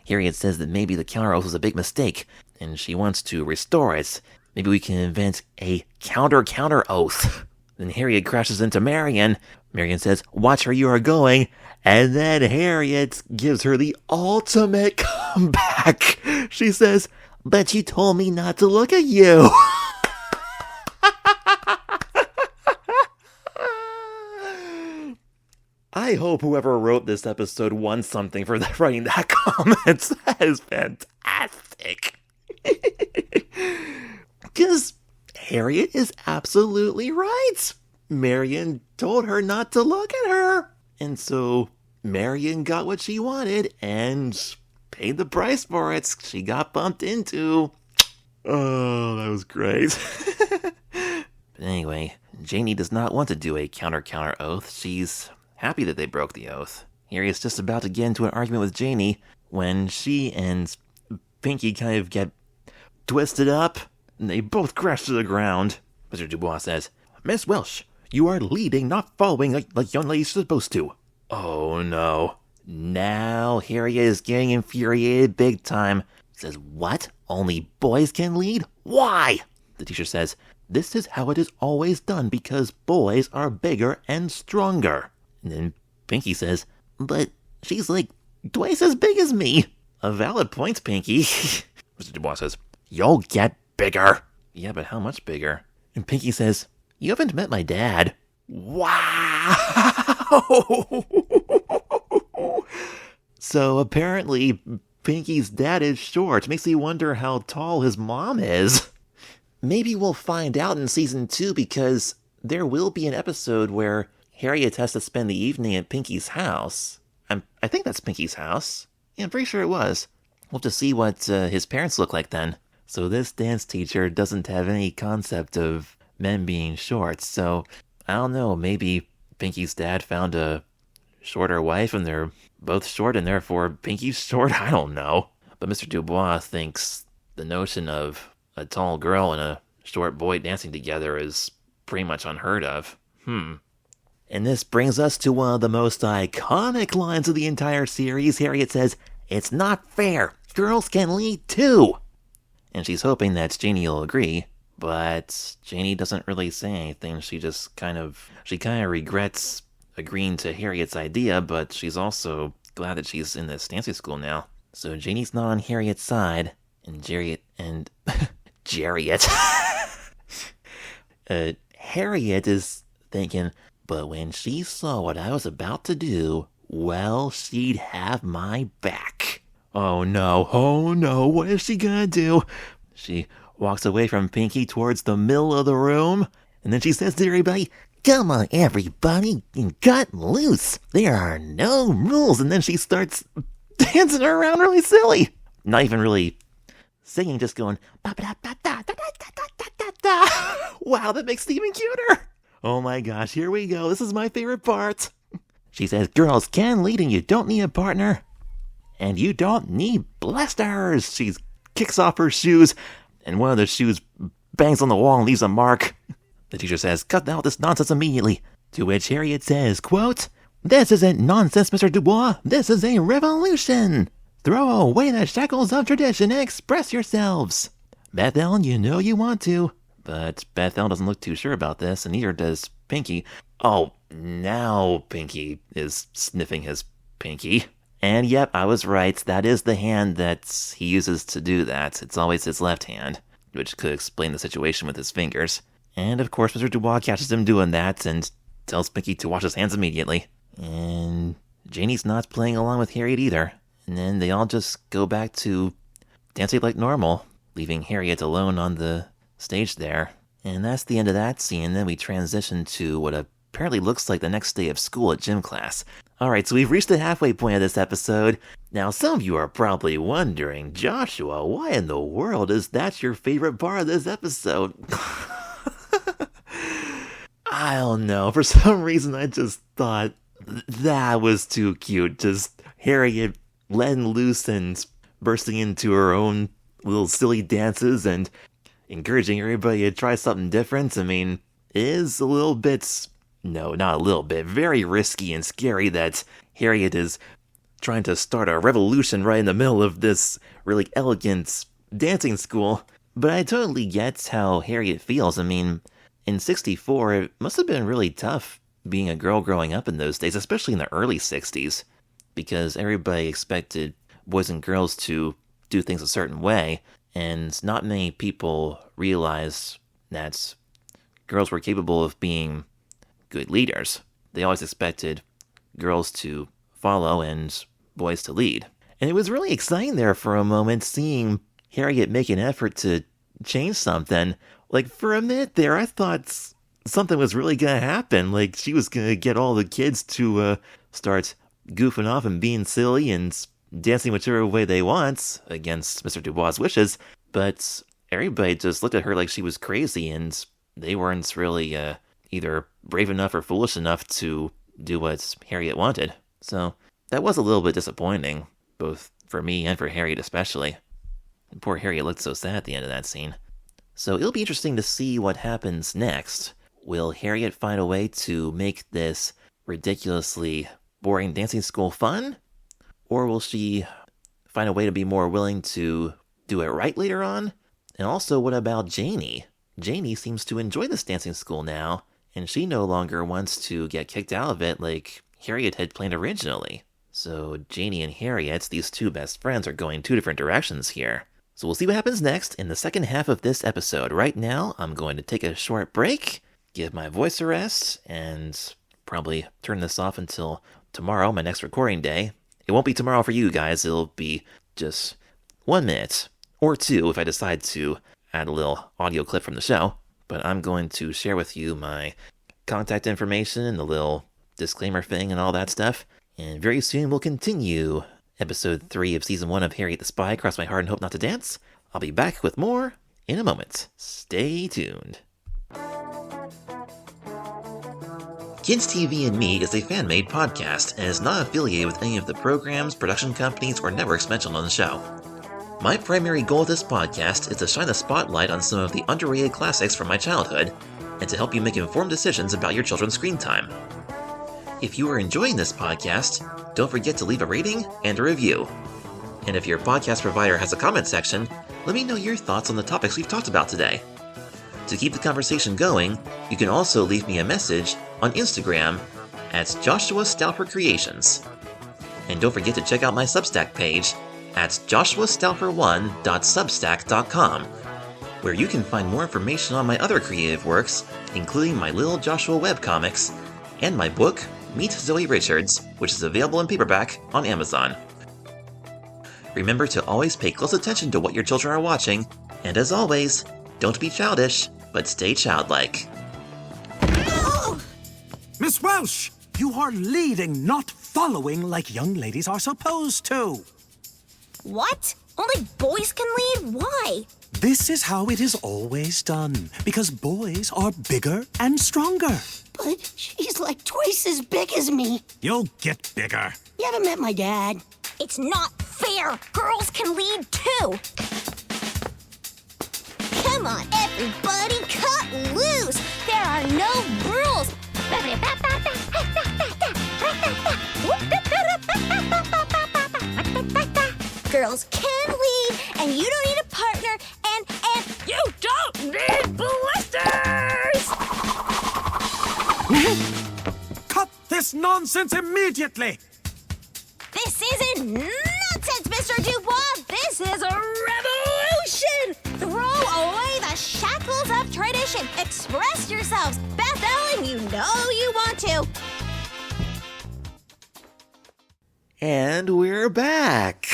[SPEAKER 1] Harriet says that maybe the counter oath was a big mistake, and she wants to restore it. Maybe we can invent a counter oath. Then Harriet crashes into Marion. Marion says, watch where you are going. And then Harriet gives her the ultimate comeback. She says, but you told me not to look at you. I hope whoever wrote this episode won something for writing that comment. That is fantastic. Because Harriet is absolutely right. Marion told her not to look at her. And so Marion got what she wanted and paid the price for it. She got bumped into. Oh, that was great. But anyway, Janie does not want to do a counter oath. She's happy that they broke the oath. Harriet's just about to get into an argument with Janie when she and Pinky kind of get twisted up, and they both crash to the ground. Mr. Dubois says, Miss Welsh, you are leading, not following like young ladies are supposed to. Oh no. Now Harriet is getting infuriated big time. Says, what? Only boys can lead? Why? The teacher says, this is how it is always done because boys are bigger and stronger. And then Pinky says, but she's like twice as big as me. A valid point, Pinky. Mr. Dubois says, you'll get bigger. Yeah, but how much bigger? And Pinky says, you haven't met my dad. Wow! So apparently Pinky's dad is short. Makes me wonder how tall his mom is. Maybe we'll find out in season 2 because there will be an episode where Harriet has to spend the evening at Pinky's house. I think that's Pinky's house. Yeah, I'm pretty sure it was. We'll have to see what his parents look like then. So this dance teacher doesn't have any concept of men being short. So, I don't know, maybe Pinky's dad found a shorter wife and they're both short and therefore Pinky's short? I don't know. But Mr. Dubois thinks the notion of a tall girl and a short boy dancing together is pretty much unheard of. And this brings us to one of the most iconic lines of the entire series. Harriet says, "It's not fair. Girls can lead too." And she's hoping that Janie will agree, but Janie doesn't really say anything. She kind of regrets agreeing to Harriet's idea, but she's also glad that she's in this dancing school now. So Janie's not on Harriet's side, and Harriet is thinking, but when she saw what I was about to do, well, she'd have my back. Oh no, what is she gonna do? She walks away from Pinky towards the middle of the room, and then she says to everybody, "Come on, everybody, and cut loose. There are no rules." And then she starts dancing around really silly. Not even really singing, just going, ba-ba-da-ba-da-da-da-da-da-da. Wow, that makes it even cuter. Oh my gosh, here we go. This is my favorite part. She says, "Girls can lead and you don't need a partner. And you don't need blasters." She kicks off her shoes, and one of the shoes bangs on the wall and leaves a mark. The teacher says, "Cut out this nonsense immediately." To which Harriet says, quote, "This isn't nonsense, Mr. Dubois. This is a revolution. Throw away the shackles of tradition and express yourselves. Bethel, you know you want to." But Bethel doesn't look too sure about this, and neither does Pinky. Oh, now Pinky is sniffing his pinky. And yep, I was right. That is the hand that he uses to do that. It's always his left hand, which could explain the situation with his fingers. And of course, Mr. Dubois catches him doing that and tells Pinky to wash his hands immediately. And Janie's not playing along with Harriet either. And then they all just go back to dancing like normal, leaving Harriet alone on the stage there. And that's the end of that scene. And then we transition to what apparently looks like the next day of school at gym class. Alright, so we've reached the halfway point of this episode. Now, some of you are probably wondering, Joshua, why in the world is that your favorite part of this episode? I don't know. For some reason, I just thought that was too cute. Just Harriet letting loose and bursting into her own little silly dances and encouraging everybody to try something different. I mean, it is a little bit... No, not a little bit. Very risky and scary that Harriet is trying to start a revolution right in the middle of this really elegant dancing school. But I totally get how Harriet feels. I mean, in '64, it must have been really tough being a girl growing up in those days, especially in the early 60s, because everybody expected boys and girls to do things a certain way, and not many people realized that girls were capable of being good leaders. They always expected girls to follow and boys to lead. And it was really exciting there for a moment seeing Harriet make an effort to change something. Like, for a minute there, I thought something was really gonna happen. Like, she was gonna get all the kids to start goofing off and being silly and dancing whichever way they want against Mr. Dubois' wishes. But everybody just looked at her like she was crazy, and they weren't really either brave enough or foolish enough to do what Harriet wanted. So that was a little bit disappointing, both for me and for Harriet especially. And poor Harriet looked so sad at the end of that scene. So it'll be interesting to see what happens next. Will Harriet find a way to make this ridiculously boring dancing school fun? Or will she find a way to be more willing to do it right later on? And also, what about Janie? Janie seems to enjoy this dancing school now, and she no longer wants to get kicked out of it like Harriet had planned originally. So Janie and Harriet, these two best friends, are going two different directions here. So we'll see what happens next in the second half of this episode. Right now, I'm going to take a short break, give my voice a rest, and probably turn this off until tomorrow, my next recording day. It won't be tomorrow for you guys, it'll be just 1 minute, or 2 if I decide to add a little audio clip from the show. But I'm going to share with you my contact information and the little disclaimer thing and all that stuff. And very soon we'll continue episode 3 of season 1 of Harriet the Spy, Cross My Heart and Hope Not to Dance. I'll be back with more in a moment. Stay tuned. Kids TV and Me is a fan-made podcast and is not affiliated with any of the programs, production companies, or networks mentioned on the show. My primary goal of this podcast is to shine a spotlight on some of the underrated classics from my childhood, and to help you make informed decisions about your children's screen time. If you are enjoying this podcast, don't forget to leave a rating and a review. And if your podcast provider has a comment section, let me know your thoughts on the topics we've talked about today. To keep the conversation going, you can also leave me a message on Instagram at Joshua Stauffer Creations. And don't forget to check out my Substack page at joshuastauffer1.substack.com, where you can find more information on my other creative works, including my Little Joshua webcomics, and my book, Meet Zoe Richards, which is available in paperback on Amazon. Remember to always pay close attention to what your children are watching, and as always, don't be childish, but stay childlike.
[SPEAKER 6] Miss Welsh, you are leading, not following like young ladies are supposed to.
[SPEAKER 3] What? Only boys can lead? Why?
[SPEAKER 6] This is how it is always done, because boys are bigger and stronger.
[SPEAKER 7] But she's like twice as big as me.
[SPEAKER 6] You'll get bigger.
[SPEAKER 7] You haven't met my dad.
[SPEAKER 3] It's not fair. Girls can lead too. Come on, everybody, cut loose. There are no rules. Girls can lead, and you don't need a partner, and you don't need blisters!
[SPEAKER 6] Cut this nonsense immediately!
[SPEAKER 3] This isn't nonsense, Mr. Dubois! This is a revolution! Throw away the shackles of tradition! Express yourselves! Beth Ellen, you know you want to!
[SPEAKER 1] And we're back!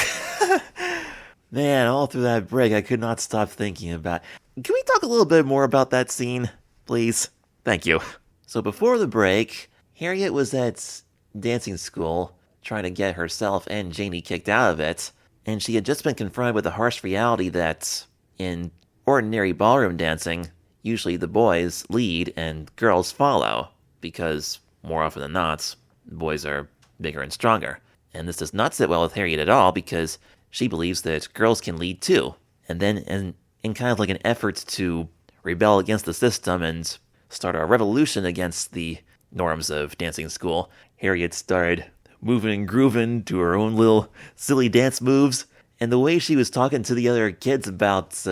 [SPEAKER 1] Man, all through that break, I could not stop thinking about... Can we talk a little bit more about that scene, please? Thank you. So before the break, Harriet was at dancing school, trying to get herself and Janie kicked out of it, and she had just been confronted with the harsh reality that in ordinary ballroom dancing, usually the boys lead and girls follow, because more often than not, boys are bigger and stronger. And this does not sit well with Harriet at all, because she believes that girls can lead too. And then in kind of like an effort to rebel against the system and start a revolution against the norms of dancing school, Harriet started moving and grooving to her own little silly dance moves. And the way she was talking to the other kids about,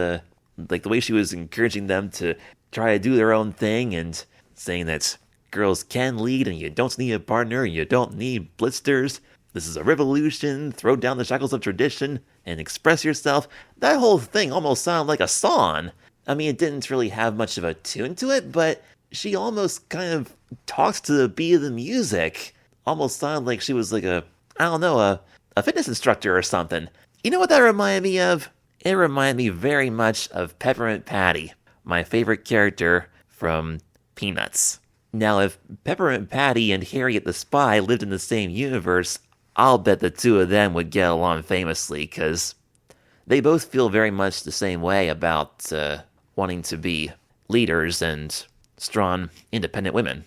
[SPEAKER 1] like the way she was encouraging them to try to do their own thing and saying that girls can lead and you don't need a partner and you don't need blisters. This is a revolution, throw down the shackles of tradition, and express yourself. That whole thing almost sounded like a song. I mean, it didn't really have much of a tune to it, but she almost kind of talks to the beat of the music. Almost sounded like she was like a fitness instructor or something. You know what that reminded me of? It reminded me very much of Peppermint Patty, my favorite character from Peanuts. Now, if Peppermint Patty and Harriet the Spy lived in the same universe, I'll bet the two of them would get along famously, because they both feel very much the same way about wanting to be leaders and strong, independent women.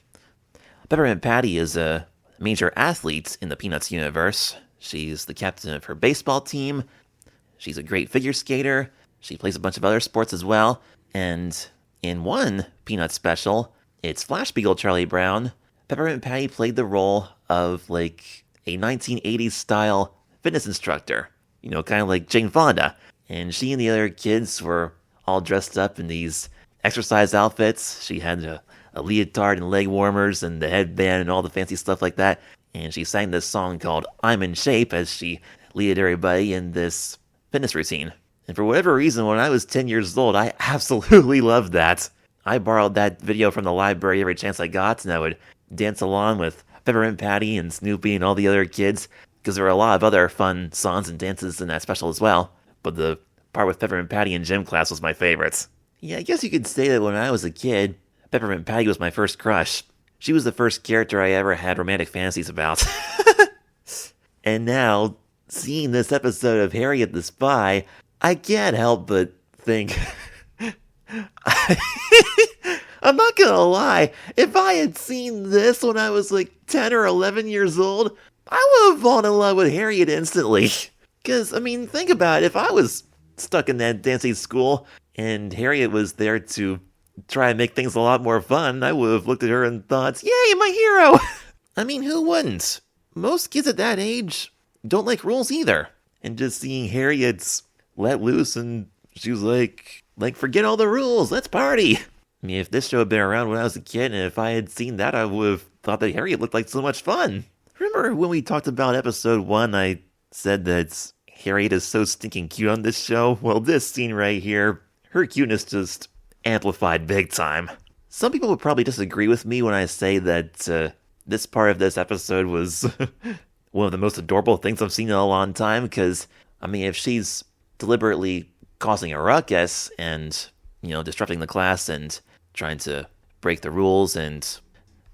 [SPEAKER 1] Peppermint Patty is a major athlete in the Peanuts universe. She's the captain of her baseball team. She's a great figure skater. She plays a bunch of other sports as well. And in one Peanuts special, it's Flash Beagle Charlie Brown, Peppermint Patty played the role of, like, a 1980s style fitness instructor, you know, kind of like Jane Fonda. And she and the other kids were all dressed up in these exercise outfits. She had a leotard and leg warmers and the headband and all the fancy stuff like that. And she sang this song called I'm in Shape as she leaded everybody in this fitness routine. And for whatever reason, when I was 10 years old, I absolutely loved that. I borrowed that video from the library every chance I got, and I would dance along with Peppermint Patty and Snoopy and all the other kids, because there were a lot of other fun songs and dances in that special as well. But the part with Peppermint Patty in gym class was my favorite. Yeah, I guess you could say that when I was a kid, Peppermint Patty was my first crush. She was the first character I ever had romantic fantasies about. And now, seeing this episode of Harriet the Spy, I can't help but think... I'm not gonna lie, if I had seen this when I was like 10 or 11 years old, I would have fallen in love with Harriet instantly. Because, I mean, think about it, if I was stuck in that dancing school, and Harriet was there to try and make things a lot more fun, I would have looked at her and thought, yay, my hero! I mean, who wouldn't? Most kids at that age don't like rules either. And just seeing Harriet's let loose, and she was like, forget all the rules, let's party! I mean, if this show had been around when I was a kid, and if I had seen that, I would have thought that Harriet looked like so much fun. Remember when we talked about episode 1, I said that Harriet is so stinking cute on this show? Well, this scene right here, her cuteness just amplified big time. Some people would probably disagree with me when I say that this part of this episode was one of the most adorable things I've seen in a long time, because, I mean, if she's deliberately causing a ruckus and, disrupting the class and trying to break the rules and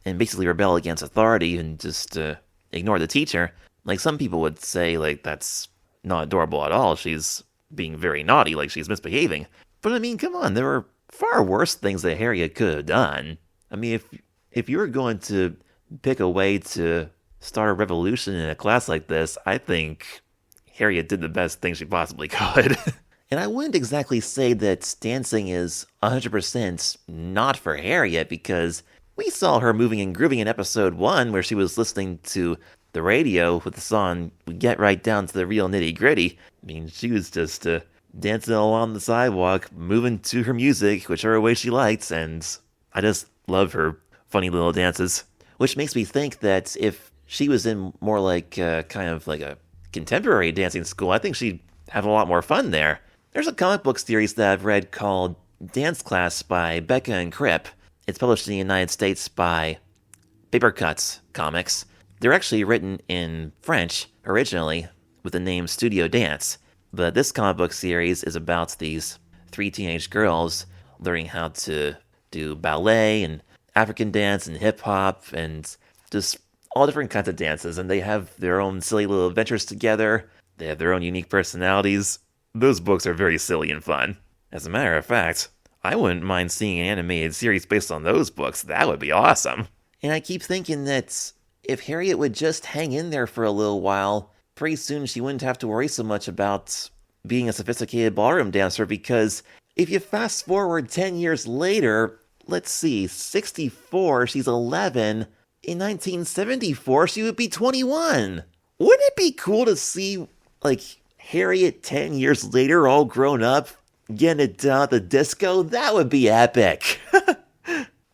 [SPEAKER 1] basically rebel against authority and just ignore the teacher, like, some people would say, like, that's not adorable at all. She's being very naughty, like she's misbehaving. But, I mean, come on, there were far worse things that Harriet could have done. I mean, if you were going to pick a way to start a revolution in a class like this, I think Harriet did the best thing she possibly could. And I wouldn't exactly say that dancing is 100% not for Harriet, because we saw her moving and grooving in episode 1, where she was listening to the radio with the song "We Get Right Down to the Real Nitty Gritty." I mean, she was just dancing along the sidewalk, moving to her music, whichever way she liked, and I just love her funny little dances. Which makes me think that if she was in more like kind of like a contemporary dancing school, I think she'd have a lot more fun there. There's a comic book series that I've read called Dance Class by Becca and Kripp. It's published in the United States by Paper Cuts Comics. They're actually written in French originally with the name Studio Dance. But this comic book series is about these 3 teenage girls learning how to do ballet and African dance and hip-hop and just all different kinds of dances. And they have their own silly little adventures together. They have their own unique personalities. Those books are very silly and fun. As a matter of fact, I wouldn't mind seeing an animated series based on those books. That would be awesome. And I keep thinking that if Harriet would just hang in there for a little while, pretty soon she wouldn't have to worry so much about being a sophisticated ballroom dancer, because if you fast forward 10 years later, let's see, 64, she's 11. In 1974, she would be 21. Wouldn't it be cool to see, like, Harriet 10 years later, all grown up, getting it down at the disco? That would be epic.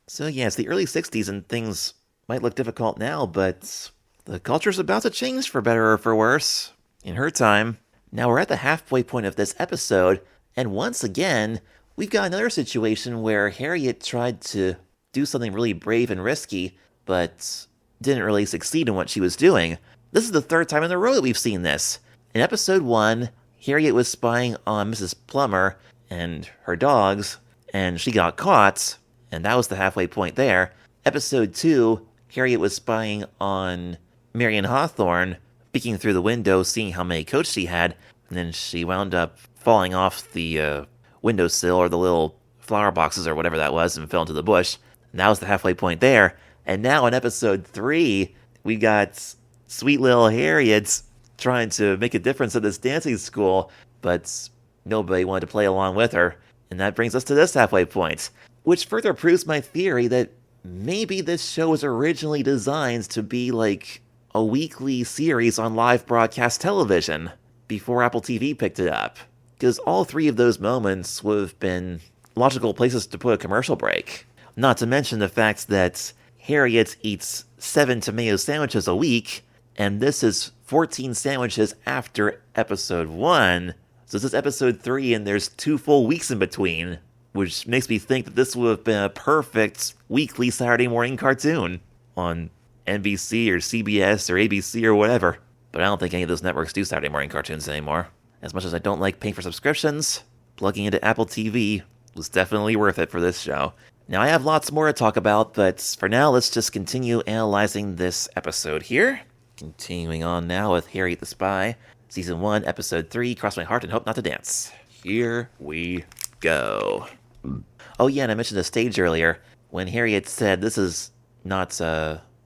[SPEAKER 1] So yeah, it's the early 60s and things might look difficult now, but the culture's about to change for better or for worse. In her time. Now we're at the halfway point of this episode, and once again, we've got another situation where Harriet tried to do something really brave and risky, but didn't really succeed in what she was doing. This is the 3rd time in a row that we've seen this. In episode 1, Harriet was spying on Mrs. Plummer and her dogs, and she got caught, and that was the halfway point there. Episode 2, Harriet was spying on Marion Hawthorne, peeking through the window, seeing how many coats she had, and then she wound up falling off the windowsill or the little flower boxes or whatever that was and fell into the bush. And that was the halfway point there. And now in episode 3, we got sweet little Harriet trying to make a difference at this dancing school, but nobody wanted to play along with her. And that brings us to this halfway point, which further proves my theory that maybe this show was originally designed to be like a weekly series on live broadcast television before Apple TV picked it up. Because all 3 of those moments would have been logical places to put a commercial break. Not to mention the fact that Harriet eats 7 tomato sandwiches a week, and this is 14 sandwiches after episode 1. So this is episode 3, and there's 2 full weeks in between, which makes me think that this would have been a perfect weekly Saturday morning cartoon on NBC or CBS or ABC or whatever. But I don't think any of those networks do Saturday morning cartoons anymore. As much as I don't like paying for subscriptions, plugging into Apple TV was definitely worth it for this show. Now I have lots more to talk about, but for now let's just continue analyzing this episode here. Continuing on now with Harriet the Spy, Season 1, Episode 3, Cross My Heart and Hope Not to Dance. Here we go. Oh yeah, and I mentioned the stage earlier. When Harriet said this is not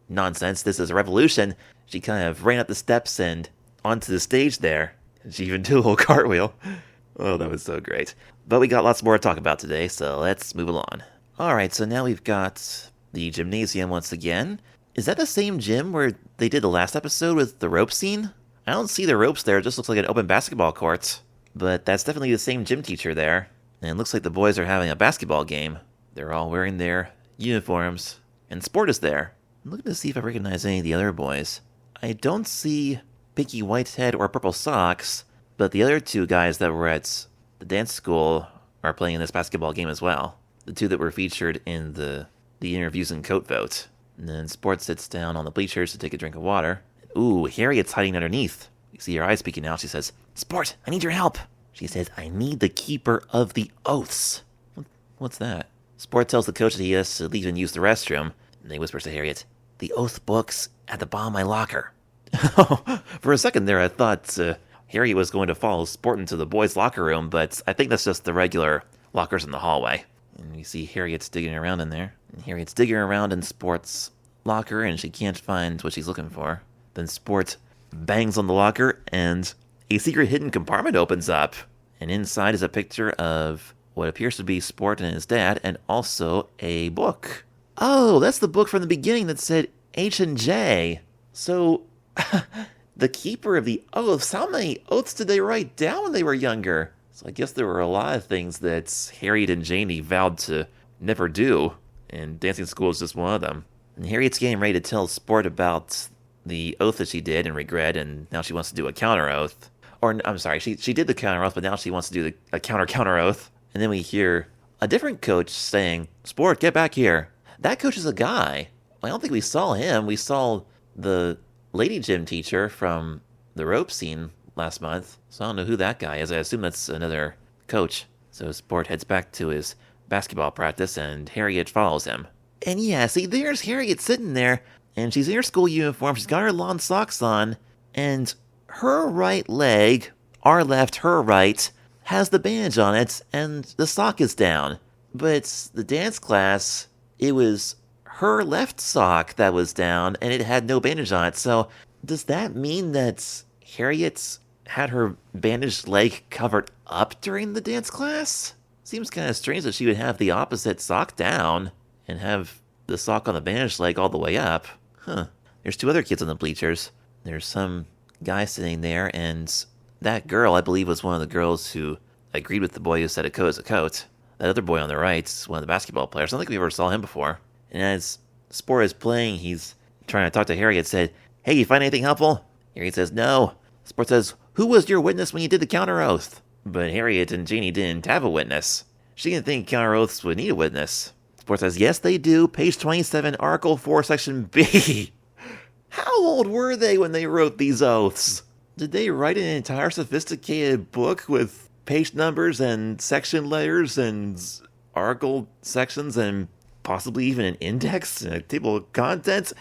[SPEAKER 1] nonsense, this is a revolution, she kind of ran up the steps and onto the stage there. And she even did a little cartwheel. Oh, that was so great. But we got lots more to talk about today, so let's move along. Alright, so now we've got the gymnasium once again. Is that the same gym where they did the last episode with the rope scene? I don't see the ropes there, it just looks like an open basketball court. But that's definitely the same gym teacher there. And it looks like the boys are having a basketball game. They're all wearing their uniforms, and Sport is there. I'm looking to see if I recognize any of the other boys. I don't see Pinky Whitehead or Purple Socks, but the other two guys that were at the dance school are playing in this basketball game as well. The two that were featured in the interviews and coat vote. And then Sport sits down on the bleachers to take a drink of water. Ooh, Harriet's hiding underneath. You see her eyes peeking out. She says, "Sport, I need your help." She says, "I need the keeper of the oaths." What's that? Sport tells the coach that he has to leave and use the restroom. And he whispers to Harriet, "The oath book's at the bottom of my locker." For a second there, I thought Harriet was going to follow Sport into the boys' locker room, but I think that's just the regular lockers in the hallway. And you see Harriet's digging around in there. And Harriet's digging around in Sport's locker, and she can't find what she's looking for. Then Sport bangs on the locker, and a secret hidden compartment opens up. And inside is a picture of what appears to be Sport and his dad, and also a book. Oh, that's the book from the beginning that said H&J. So, the keeper of the oaths, how many oaths did they write down when they were younger? So I guess there were a lot of things that Harriet and Janie vowed to never do, and dancing school is just one of them. And Harriet's getting ready to tell Sport about the oath that she did and regret, and now she wants to do a counter oath. Or, I'm sorry, she did the counter oath, but now she wants to do a counter oath. And then we hear a different coach saying, "Sport, get back here." That coach is a guy. I don't think we saw him. We saw the lady gym teacher from the rope scene last month. So I don't know who that guy is. I assume that's another coach. So Sport heads back to his basketball practice, and Harriet follows him. And yeah, see, there's Harriet sitting there, and she's in her school uniform. She's got her lawn socks on, and her right leg, our left, her right, has the bandage on it, and the sock is down. But the dance class, it was her left sock that was down, and it had no bandage on it. So does that mean that Harriet's had her bandaged leg covered up during the dance class? Seems kind of strange that she would have the opposite sock down and have the sock on the bandaged leg all the way up. Huh. There's two other kids on the bleachers. There's some guy sitting there, and that girl, I believe, was one of the girls who agreed with the boy who said a coat is a coat. That other boy on the right is one of the basketball players. I don't think we ever saw him before. And as Sport is playing, he's trying to talk to Harriet, said, "Hey, you find anything helpful?" Harriet says, "No." Sport says, "Who was your witness when you did the counter oath?" But Harriet and Janie didn't have a witness. She didn't think counter oaths would need a witness. Sport says, "Yes, they do. Page 27, Article 4, Section B." How old were they when they wrote these oaths? Did they write an entire sophisticated book with page numbers and section letters and article sections and possibly even an index and a table of contents?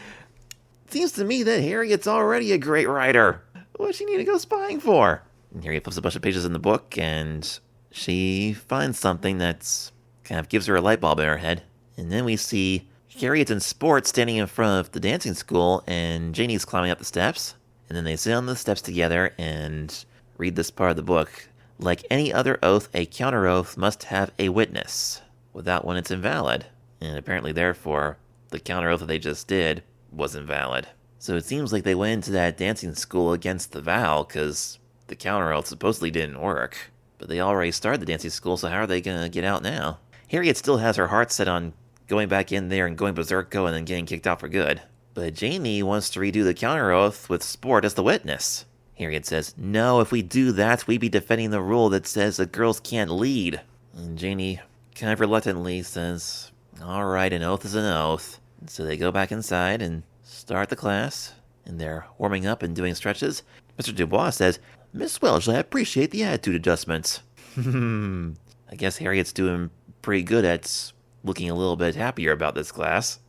[SPEAKER 1] Seems to me that Harriet's already a great writer. What does she need to go spying for? And Harriet flips a bunch of pages in the book, and she finds something that's kind of gives her a light bulb in her head. And then we see Harriet and Sport standing in front of the dancing school, and Janie's climbing up the steps. And then they sit on the steps together and read this part of the book. Like any other oath, a counter oath must have a witness. Without one, it's invalid. And apparently, therefore, the counter oath that they just did was invalid. So it seems like they went into that dancing school against the vow, because the counter oath supposedly didn't work. But they already started the dancing school, so how are they going to get out now? Harriet still has her heart set on going back in there and going berserko and then getting kicked out for good. But Janie wants to redo the counter oath with Sport as the witness. Harriet says, "No, if we do that, we'd be defending the rule that says that girls can't lead." And Janie kind of reluctantly says, "All right, an oath is an oath." And so they go back inside and start the class, and they're warming up and doing stretches. Mr. Dubois says, "Miss Welch, I appreciate the attitude adjustments." I guess Harriet's doing pretty good at looking a little bit happier about this class.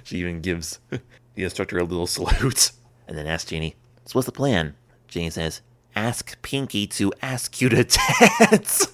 [SPEAKER 1] She even gives the instructor a little salute. And then asks Janie, "So what's the plan?" Janie says, "Ask Pinky to ask you to dance."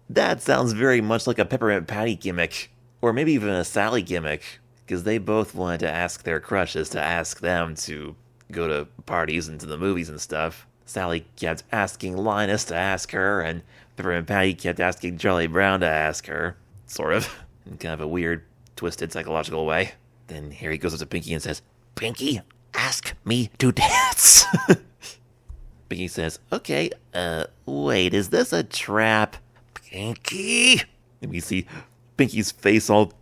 [SPEAKER 1] That sounds very much like a Peppermint Patty gimmick. Or maybe even a Sally gimmick. Because they both wanted to ask their crushes to ask them to go to parties and to the movies and stuff. Sally kept asking Linus to ask her, and Peppermint Patty kept asking Charlie Brown to ask her. Sort of. In kind of a weird, twisted, psychological way. Then Harry goes up to Pinky and says, Pinky, ask me to dance. Pinky says, okay, wait, is this a trap? Pinky! And we see Pinky's face all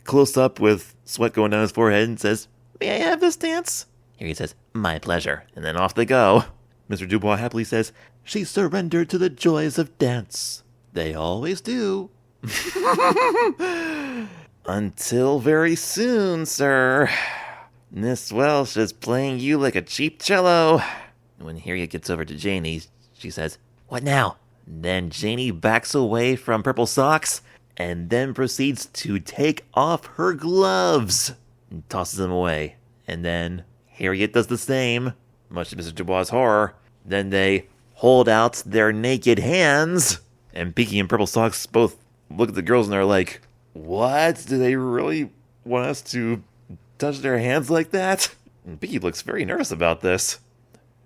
[SPEAKER 1] close up with sweat going down his forehead and says, may I have this dance? Harry says, my pleasure. And then off they go. Mr. Dubois happily says, she surrendered to the joys of dance. They always do. Until very soon, sir. Miss Welsh is playing you like a cheap cello. When Harriet gets over to Janie, she says, what now? Then Janie backs away from Purple Socks and then proceeds to take off her gloves and tosses them away. And then Harriet does the same, much to Mr. Dubois' horror. Then they hold out their naked hands, and Pinky and Purple Socks both look at the girls and they're like, what? Do they really want us to touch their hands like that? And Pinky looks very nervous about this.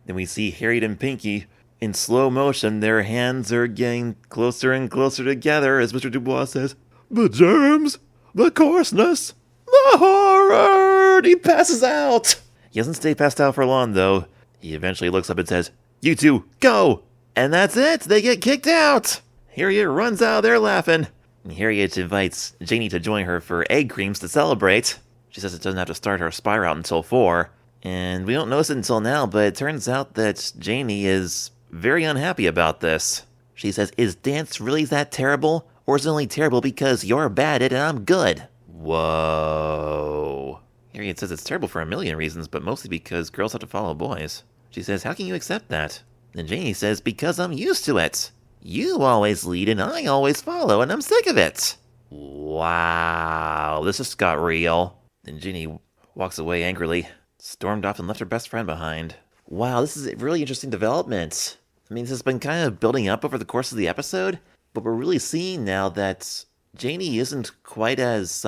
[SPEAKER 1] Then we see Harriet and Pinky in slow motion. Their hands are getting closer and closer together as Mr. Dubois says, the germs, the coarseness, the horror. And he passes out. He doesn't stay passed out for long, though. He eventually looks up and says, you two, go. And that's it. They get kicked out. Harriet runs out of there laughing. And Harriet invites Janie to join her for egg creams to celebrate. She says it doesn't have to start her spy route until 4. And we don't notice it until now, but it turns out that Janie is very unhappy about this. She says, is dance really that terrible? Or is it only terrible because you're bad at it and I'm good? Whoa. Harriet says it's terrible for a million reasons, but mostly because girls have to follow boys. She says, how can you accept that? And Janie says, because I'm used to it. You always lead and I always follow, and I'm sick of it. Wow, this just got real. Then Janie walks away angrily, stormed off and left her best friend behind. Wow, this is a really interesting development. I mean, this has been kind of building up over the course of the episode, but we're really seeing now that Janie isn't quite as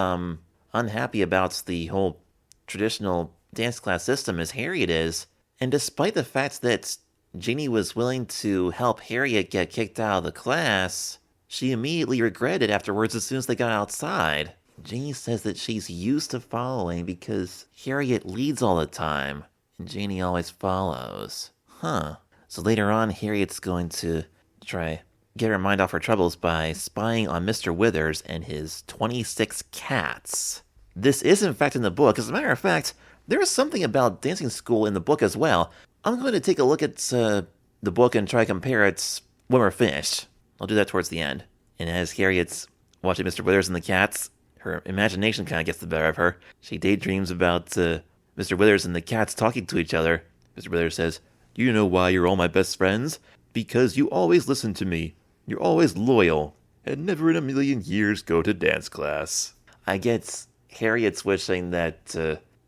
[SPEAKER 1] unhappy about the whole traditional dance class system as Harriet is. And despite the fact that Janie was willing to help Harriet get kicked out of the class, she immediately regretted afterwards as soon as they got outside. Janie says that she's used to following because Harriet leads all the time, and Janie always follows. Huh. So later on, Harriet's going to try get her mind off her troubles by spying on Mr. Withers and his 26 cats. This is in fact in the book. As a matter of fact, there is something about dancing school in the book as well. I'm going to take a look at the book and try to compare it when we're finished. I'll do that towards the end. And as Harriet's watching Mr. Withers and the cats, her imagination kind of gets the better of her. She daydreams about Mr. Withers and the cats talking to each other. Mr. Withers says, do you know why you're all my best friends? Because you always listen to me. You're always loyal. And never in a million years go to dance class. I get Harriet's wishing that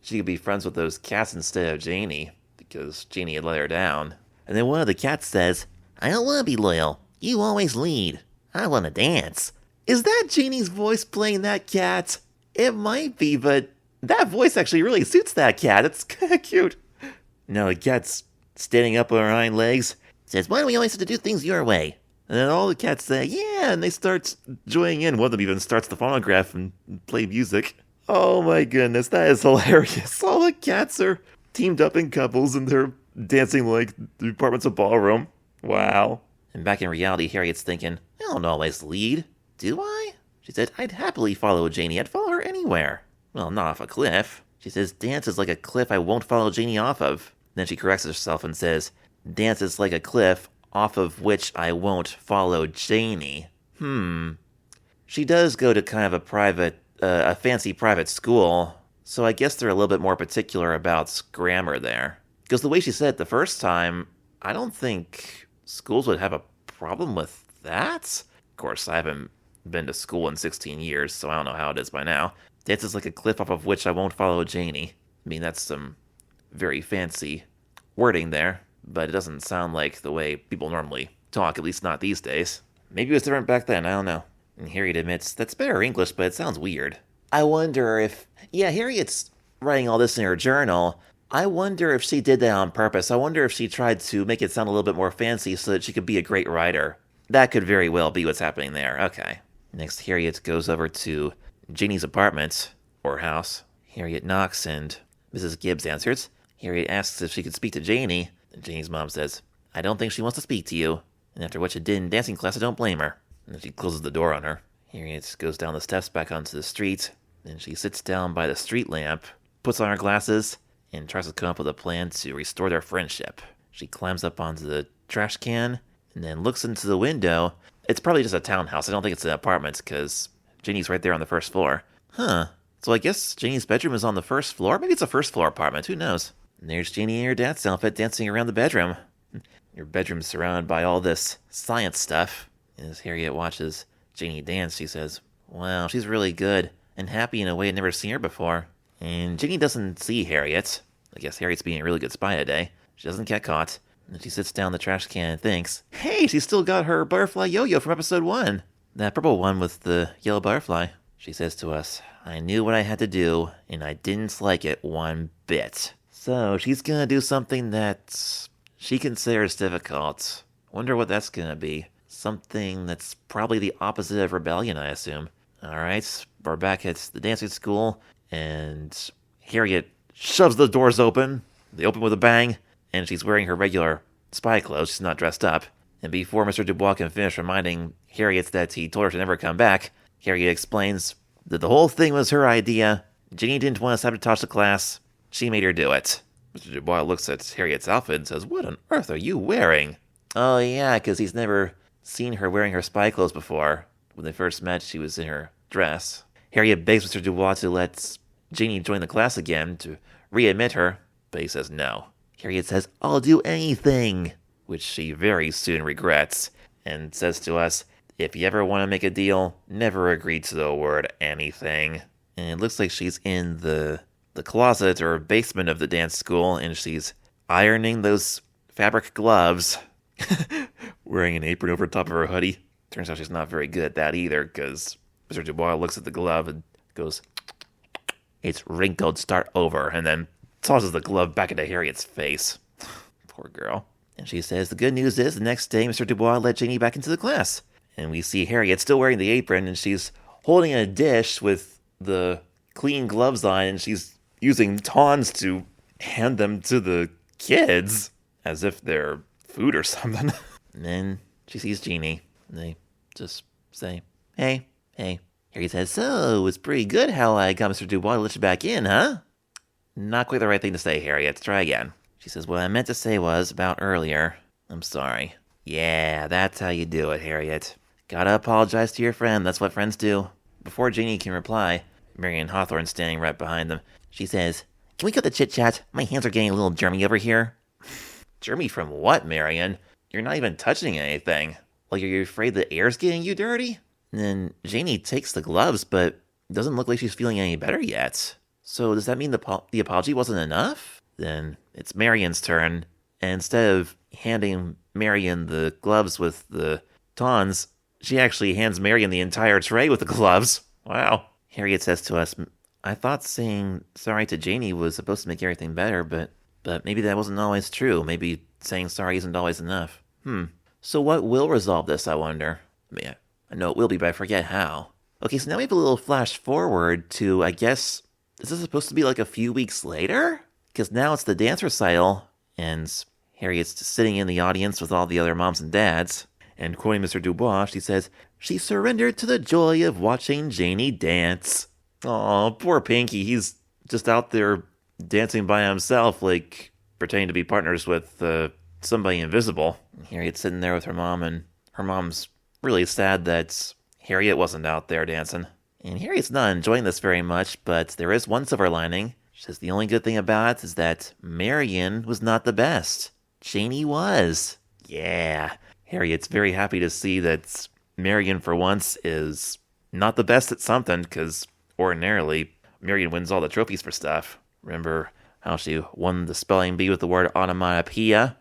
[SPEAKER 1] she could be friends with those cats instead of Janie, because Janie had let her down. And then one of the cats says, I don't want to be loyal. You always lead. I want to dance. Is that Janie's voice playing that cat? It might be, but that voice actually really suits that cat. It's kind of cute. Now the cat's standing up on her hind legs, says, why do we always have to do things your way? And then all the cats say, yeah, and they start joining in. One of them even starts the phonograph and play music. Oh my goodness, that is hilarious. All the cats are teamed up in couples and they're dancing like the apartments of ballroom. Wow. And back in reality, Harriet's thinking, I don't always lead. Do I? She said, I'd happily follow Janie. I'd follow her anywhere. Well, not off a cliff. She says, dance is like a cliff I won't follow Janie off of. Then she corrects herself and says, dance is like a cliff off of which I won't follow Janie. She does go to kind of a fancy private school, so I guess they're a little bit more particular about grammar there. Because the way she said it the first time, I don't think schools would have a problem with that. Of course, I haven't been to school in 16 years, so I don't know how it is by now. Dance is like a cliff off of which I won't follow Janie. I mean, that's some very fancy wording there, but it doesn't sound like the way people normally talk, at least not these days. Maybe it was different back then, I don't know. And Harriet admits, that's better English, but it sounds weird. I wonder if... Yeah, Harriet's writing all this in her journal, I wonder if she did that on purpose. I wonder if she tried to make it sound a little bit more fancy so that she could be a great writer. That could very well be what's happening there. Okay. Next, Harriet goes over to Janie's apartment, or house. Harriet knocks and Mrs. Gibbs answers. Harriet asks if she could speak to Janie, and Janie's mom says, I don't think she wants to speak to you, and after what you did in dancing class, I don't blame her. And then she closes the door on her. Harriet goes down the steps back onto the street, and she sits down by the street lamp, puts on her glasses, and tries to come up with a plan to restore their friendship. She climbs up onto the trash can, and then looks into the window. It's probably just a townhouse. I don't think it's an apartment, because Janie's right there on the first floor. Huh. So I guess Janie's bedroom is on the first floor? Maybe it's a first floor apartment. Who knows? And there's Janie in her dance outfit dancing around the bedroom. Your bedroom's surrounded by all this science stuff. As Harriet watches Janie dance, she says, wow, she's really good and happy in a way I've never seen her before. And Janie doesn't see Harriet. I guess Harriet's being a really good spy today. She doesn't get caught. And she sits down the trash can and thinks, hey, she's still got her butterfly yo-yo from episode 1. That purple one with the yellow butterfly. She says to us, I knew what I had to do, and I didn't like it one bit. So she's gonna do something that she considers difficult. Wonder what that's gonna be. Something that's probably the opposite of rebellion, I assume. Alright, we're back at the dancing school, and Harriet shoves the doors open. They open with a bang, and she's wearing her regular spy clothes. She's not dressed up. And before Mr. Dubois can finish reminding Harriet that he told her to never come back, Harriet explains that the whole thing was her idea. Janie didn't want to sabotage the class. She made her do it. Mr. Dubois looks at Harriet's outfit and says, what on earth are you wearing? Oh yeah, because he's never seen her wearing her spy clothes before. When they first met, she was in her dress. Harriet begs Mr. Dubois to let Janie join the class again, to readmit her, but he says no. Harriet says, I'll do anything, which she very soon regrets, and says to us, if you ever want to make a deal, never agree to the word anything. And it looks like she's in the closet or basement of the dance school, and she's ironing those fabric gloves, wearing an apron over top of her hoodie. Turns out she's not very good at that either, because Mr. Dubois looks at the glove and goes, it's wrinkled, start over, and then tosses the glove back into Harriet's face. Poor girl. And she says the good news is the next day Mr. Dubois let Janie back into the class. And we see Harriet still wearing the apron, and she's holding a dish with the clean gloves on, and she's using tongs to hand them to the kids as if they're food or something. And then she sees Janie, and they just say, hey. Harriet says, so, it's pretty good how I got Mr. Dubois to let you back in, huh? Not quite the right thing to say, Harriet. Try again. She says, what I meant to say was about earlier. I'm sorry. Yeah, that's how you do it, Harriet. Gotta apologize to your friend. That's what friends do. Before Janie can reply, Marion Hawthorne's standing right behind them. She says, can we cut the chit-chat? My hands are getting a little germy over here. Germy from what, Marion? You're not even touching anything. Like, are you afraid the air's getting you dirty? And then Janie takes the gloves, but doesn't look like she's feeling any better yet. So does that mean the apology wasn't enough? Then it's Marion's turn, and instead of handing Marion the gloves with the tongs, she actually hands Marion the entire tray with the gloves. Wow. Harriet says to us, I thought saying sorry to Janie was supposed to make everything better, but maybe that wasn't always true. Maybe saying sorry isn't always enough. So what will resolve this, I wonder? I know it will be, but I forget how. Okay, so now we have a little flash forward to, I guess, is this supposed to be like a few weeks later? Because now it's the dance recital, and Harriet's sitting in the audience with all the other moms and dads. And quoting Mr. Dubois, she says, she surrendered to the joy of watching Janie dance. Aw, poor Pinky. He's just out there dancing by himself, like pretending to be partners with somebody invisible. And Harriet's sitting there with her mom, and her mom's really sad that Harriet wasn't out there dancing. And Harriet's not enjoying this very much, but there is one silver lining. She says the only good thing about it is that Marion was not the best. Janie was. Yeah. Harriet's very happy to see that Marion, for once, is not the best at something, because ordinarily, Marion wins all the trophies for stuff. Remember how she won the spelling bee with the word onomatopoeia?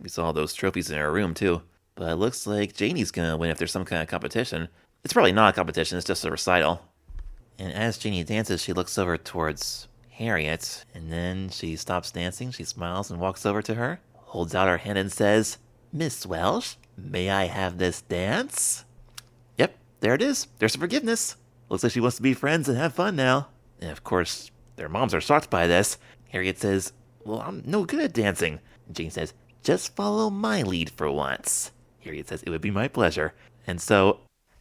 [SPEAKER 1] We saw those trophies in her room, too. But it looks like Janie's gonna win if there's some kind of competition. It's probably not a competition, it's just a recital. And as Janie dances, she looks over towards Harriet, and then she stops dancing, she smiles and walks over to her, holds out her hand and says, "Miss Welsh, may I have this dance?" Yep, there it is. There's some forgiveness. Looks like she wants to be friends and have fun now. And of course, their moms are shocked by this. Harriet says, "Well, I'm no good at dancing." And Jane says, "Just follow my lead for once." Harriet says, "It would be my pleasure." And so,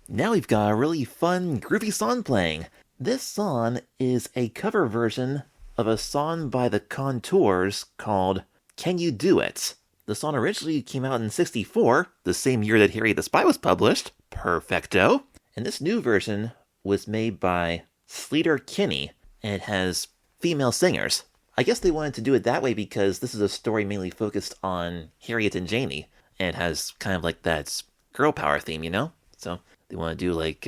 [SPEAKER 1] now we've got a really fun, groovy song playing. This song is a cover version of a song by the Contours called "Can You Do It?" The song originally came out in '64, the same year that Harriet the Spy was published. Perfecto. And this new version was made by Sleater Kinney, and it has female singers. I guess they wanted to do it that way because this is a story mainly focused on Harriet and Janie, and it has kind of like that girl power theme, you know? So they want to do like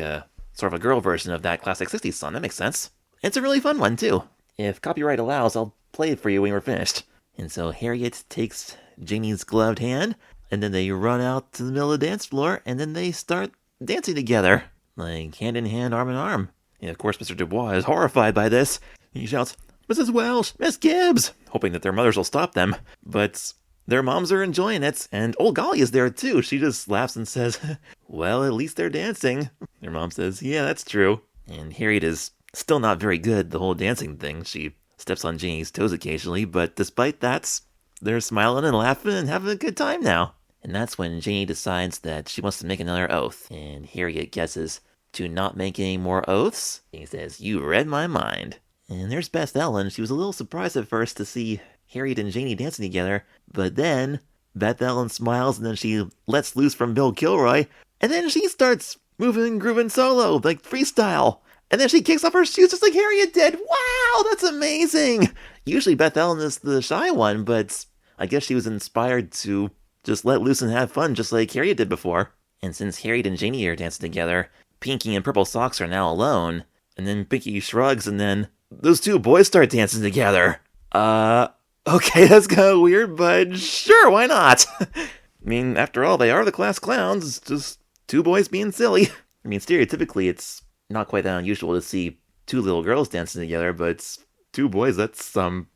[SPEAKER 1] sort of a girl version of that classic 60s song. That makes sense. It's a really fun one, too. If copyright allows, I'll play it for you when we're finished. And so Harriet takes Janie's gloved hand, and then they run out to the middle of the dance floor, and then they start dancing together, like hand in hand, arm in arm. And of course, Mr. Dubois is horrified by this. He shouts, "Mrs. Welsh, Miss Gibbs," hoping that their mothers will stop them. But their moms are enjoying it, and Ole Golly is there too. She just laughs and says, "Well, at least they're dancing." Their mom says, "Yeah, that's true." And Harriet is still not very good at the whole dancing thing. She steps on Janie's toes occasionally, but despite that, they're smiling and laughing and having a good time now. And that's when Janie decides that she wants to make another oath, and Harriet guesses to not make any more oaths. He says, "You read my mind." And there's Beth Ellen. She was a little surprised at first to see Harriet and Janie dancing together, but then Beth Ellen smiles and then she lets loose from Bill Kilroy, and then she starts moving and grooving solo, like freestyle. And then she kicks off her shoes just like Harriet did. Wow, that's amazing! Usually Beth Ellen is the shy one, but I guess she was inspired to just let loose and have fun just like Harriet did before. And since Harriet and Janie are dancing together, Pinky and Purple Socks are now alone, and then Pinky shrugs, and then those two boys start dancing together. Okay, that's kind of weird, but sure, why not? I mean, after all, they are the class clowns. It's just two boys being silly. I mean, stereotypically, it's not quite that unusual to see two little girls dancing together, but two boys, that's, kind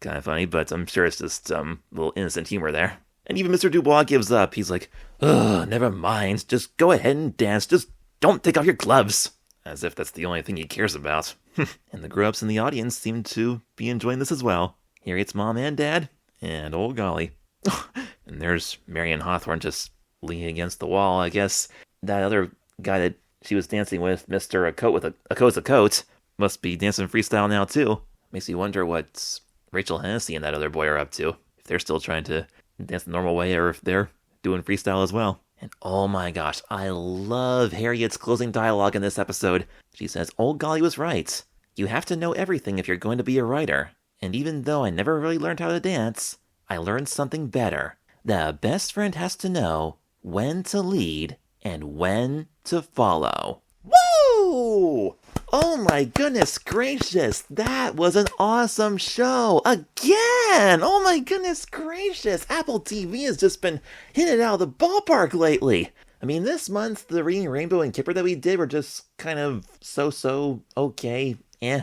[SPEAKER 1] of funny, but I'm sure it's just, little innocent humor there. And even Mr. Dubois gives up. He's like, "Ugh, never mind. Just go ahead and dance. Just don't take off your gloves." As if that's the only thing he cares about. And the grown-ups in the audience seem to be enjoying this as well. Harriet's mom and dad, and Ole Golly. And there's Marion Hawthorne just leaning against the wall. I guess that other guy that she was dancing with, Mr. A Coat with a Coat's a Coat, must be dancing freestyle now too. Makes you wonder what Rachel Hennessy and that other boy are up to. If they're still trying to dance the normal way, or if they're doing freestyle as well. And oh my gosh, I love Harriet's closing dialogue in this episode. She says, "Ole Golly was right. You have to know everything if you're going to be a writer. And even though I never really learned how to dance, I learned something better. That a best friend has to know when to lead and when to follow." Woo! Oh my goodness gracious, that was an awesome show! Again! Oh my goodness gracious, Apple TV has just been hitting it out of the ballpark lately. I mean, this month, the Reading Rainbow and Kipper that we did were just kind of so, okay,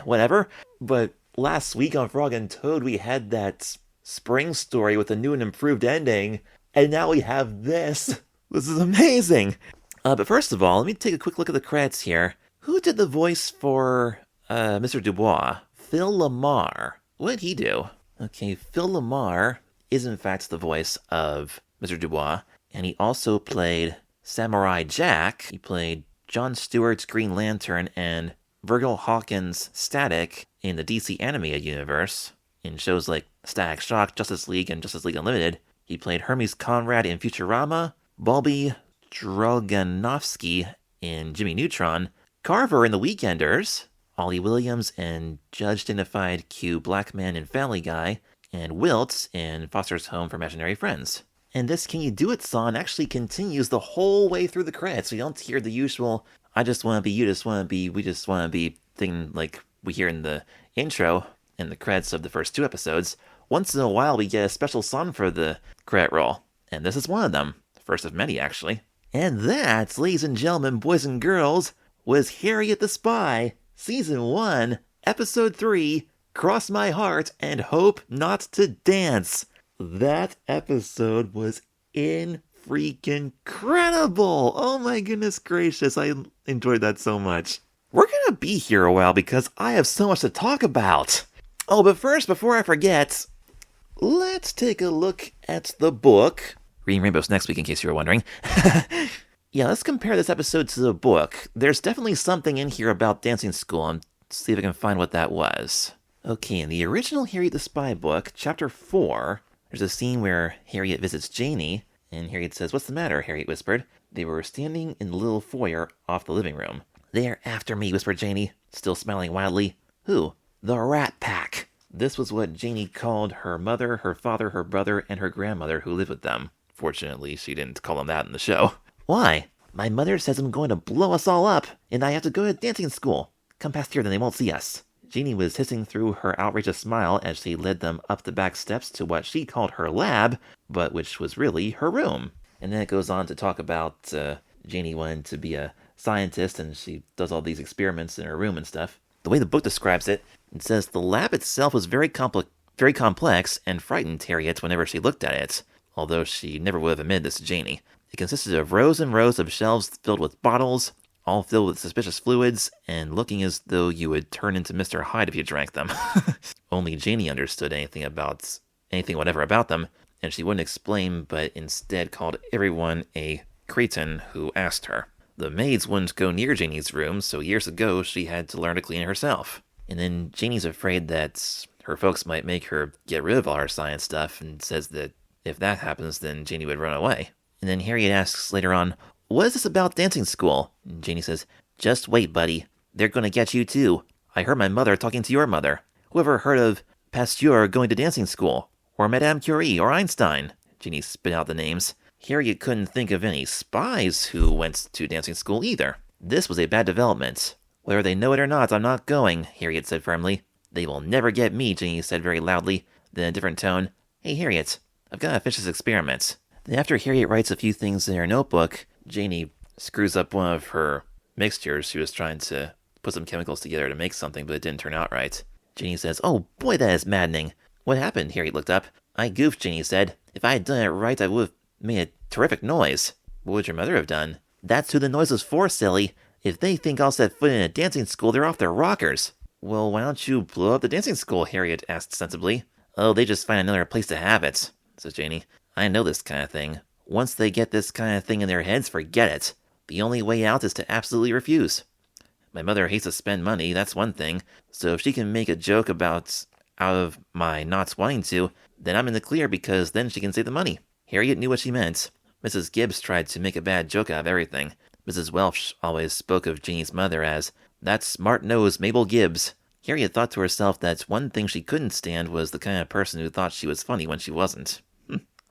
[SPEAKER 1] whatever. But last week on Frog and Toad, we had that spring story with a new and improved ending, and now we have this. This is amazing! But first of all, let me take a quick look at the credits here. Who did the voice for Mr. Dubois? Phil Lamar. What did he do? Okay, Phil Lamar is in fact the voice of Mr. Dubois, and he also played Samurai Jack. He played Jon Stewart's Green Lantern and Virgil Hawkins' Static in the DC animated universe. In shows like Static Shock, Justice League, and Justice League Unlimited. He played Hermes Conrad in Futurama, Balby Stroganovsky in Jimmy Neutron, Carver in The Weekenders, Ollie Williams in Judge Dignified Q Blackman in Family Guy, and Wilt in Foster's Home for Imaginary Friends. And this Can You Do It song actually continues the whole way through the credits, so you don't hear the usual, "I just want to be, you just want to be, we just want to be" thing like we hear in the intro and the credits of the first two episodes. Once in a while we get a special song for the credit roll, and this is one of them. The first of many, actually. And that, ladies and gentlemen, boys and girls, was Harriet the Spy, Season 1, Episode 3, cross my heart, and hope not to dance. That episode was freaking-credible. Oh my goodness gracious, I enjoyed that so much. We're gonna be here a while because I have so much to talk about. Oh, but first, before I forget, let's take a look at the book. Reading Rainbows next week, in case you were wondering. Yeah, let's compare this episode to the book. There's definitely something in here about dancing school, and see if I can find what that was. Okay, in the original Harriet the Spy book, chapter 4, there's a scene where Harriet visits Janie, and Harriet says, "What's the matter?" Harriet whispered. They were standing in the little foyer off the living room. "They're after me," whispered Janie, still smiling wildly. "Who?" "The Rat Pack." This was what Janie called her mother, her father, her brother, and her grandmother who lived with them. Fortunately, she didn't call them that in the show. "Why?" "My mother says I'm going to blow us all up, and I have to go to dancing school. Come past here, then they won't see us." Janie was hissing through her outrageous smile as she led them up the back steps to what she called her lab, but which was really her room. And then it goes on to talk about Janie wanting to be a scientist, and she does all these experiments in her room and stuff. The way the book describes it, it says the lab itself was very complex and frightened Harriet whenever she looked at it, although she never would have admitted this to Janie. It consisted of rows and rows of shelves filled with bottles, all filled with suspicious fluids, and looking as though you would turn into Mr. Hyde if you drank them. Only Janie understood anything whatever about them, and she wouldn't explain, but instead called everyone a cretin who asked her. The maids wouldn't go near Janie's room, so years ago she had to learn to clean it herself. And then Janie's afraid that her folks might make her get rid of all her science stuff, and says that if that happens, then Janie would run away. And then Harriet asks later on, "What is this about dancing school?" And Janie says, "Just wait, buddy. They're going to get you too. I heard my mother talking to your mother. Whoever heard of Pasteur going to dancing school? Or Madame Curie? Or Einstein?" Janie spit out the names. Harriet couldn't think of any spies who went to dancing school either. This was a bad development. "Whether they know it or not, I'm not going," Harriet said firmly. "They will never get me," Janie said very loudly. Then in a different tone, "Hey, Harriet, I've got to finish this experiment." Then after Harriet writes a few things in her notebook, Janie screws up one of her mixtures. She was trying to put some chemicals together to make something, but it didn't turn out right. Janie says, "Oh boy, that is maddening." "What happened?" Harriet looked up. "I goofed," Janie said. "If I had done it right, I would have made a terrific noise." "What would your mother have done?" "That's who the noise was for, silly. If they think I'll set foot in a dancing school, they're off their rockers." "Well, why don't you blow up the dancing school?" Harriet asked sensibly. "Oh, they just find another place to have it," says Janie. "I know this kind of thing. Once they get this kind of thing in their heads, forget it. The only way out is to absolutely refuse. My mother hates to spend money, that's one thing, so if she can make a joke out of my not wanting to, then I'm in the clear because then she can save the money." Harriet knew what she meant. Mrs. Gibbs tried to make a bad joke out of everything. Mrs. Welsh always spoke of Janie's mother as, "that smart-nosed Mabel Gibbs." Harriet thought to herself that one thing she couldn't stand was the kind of person who thought she was funny when she wasn't.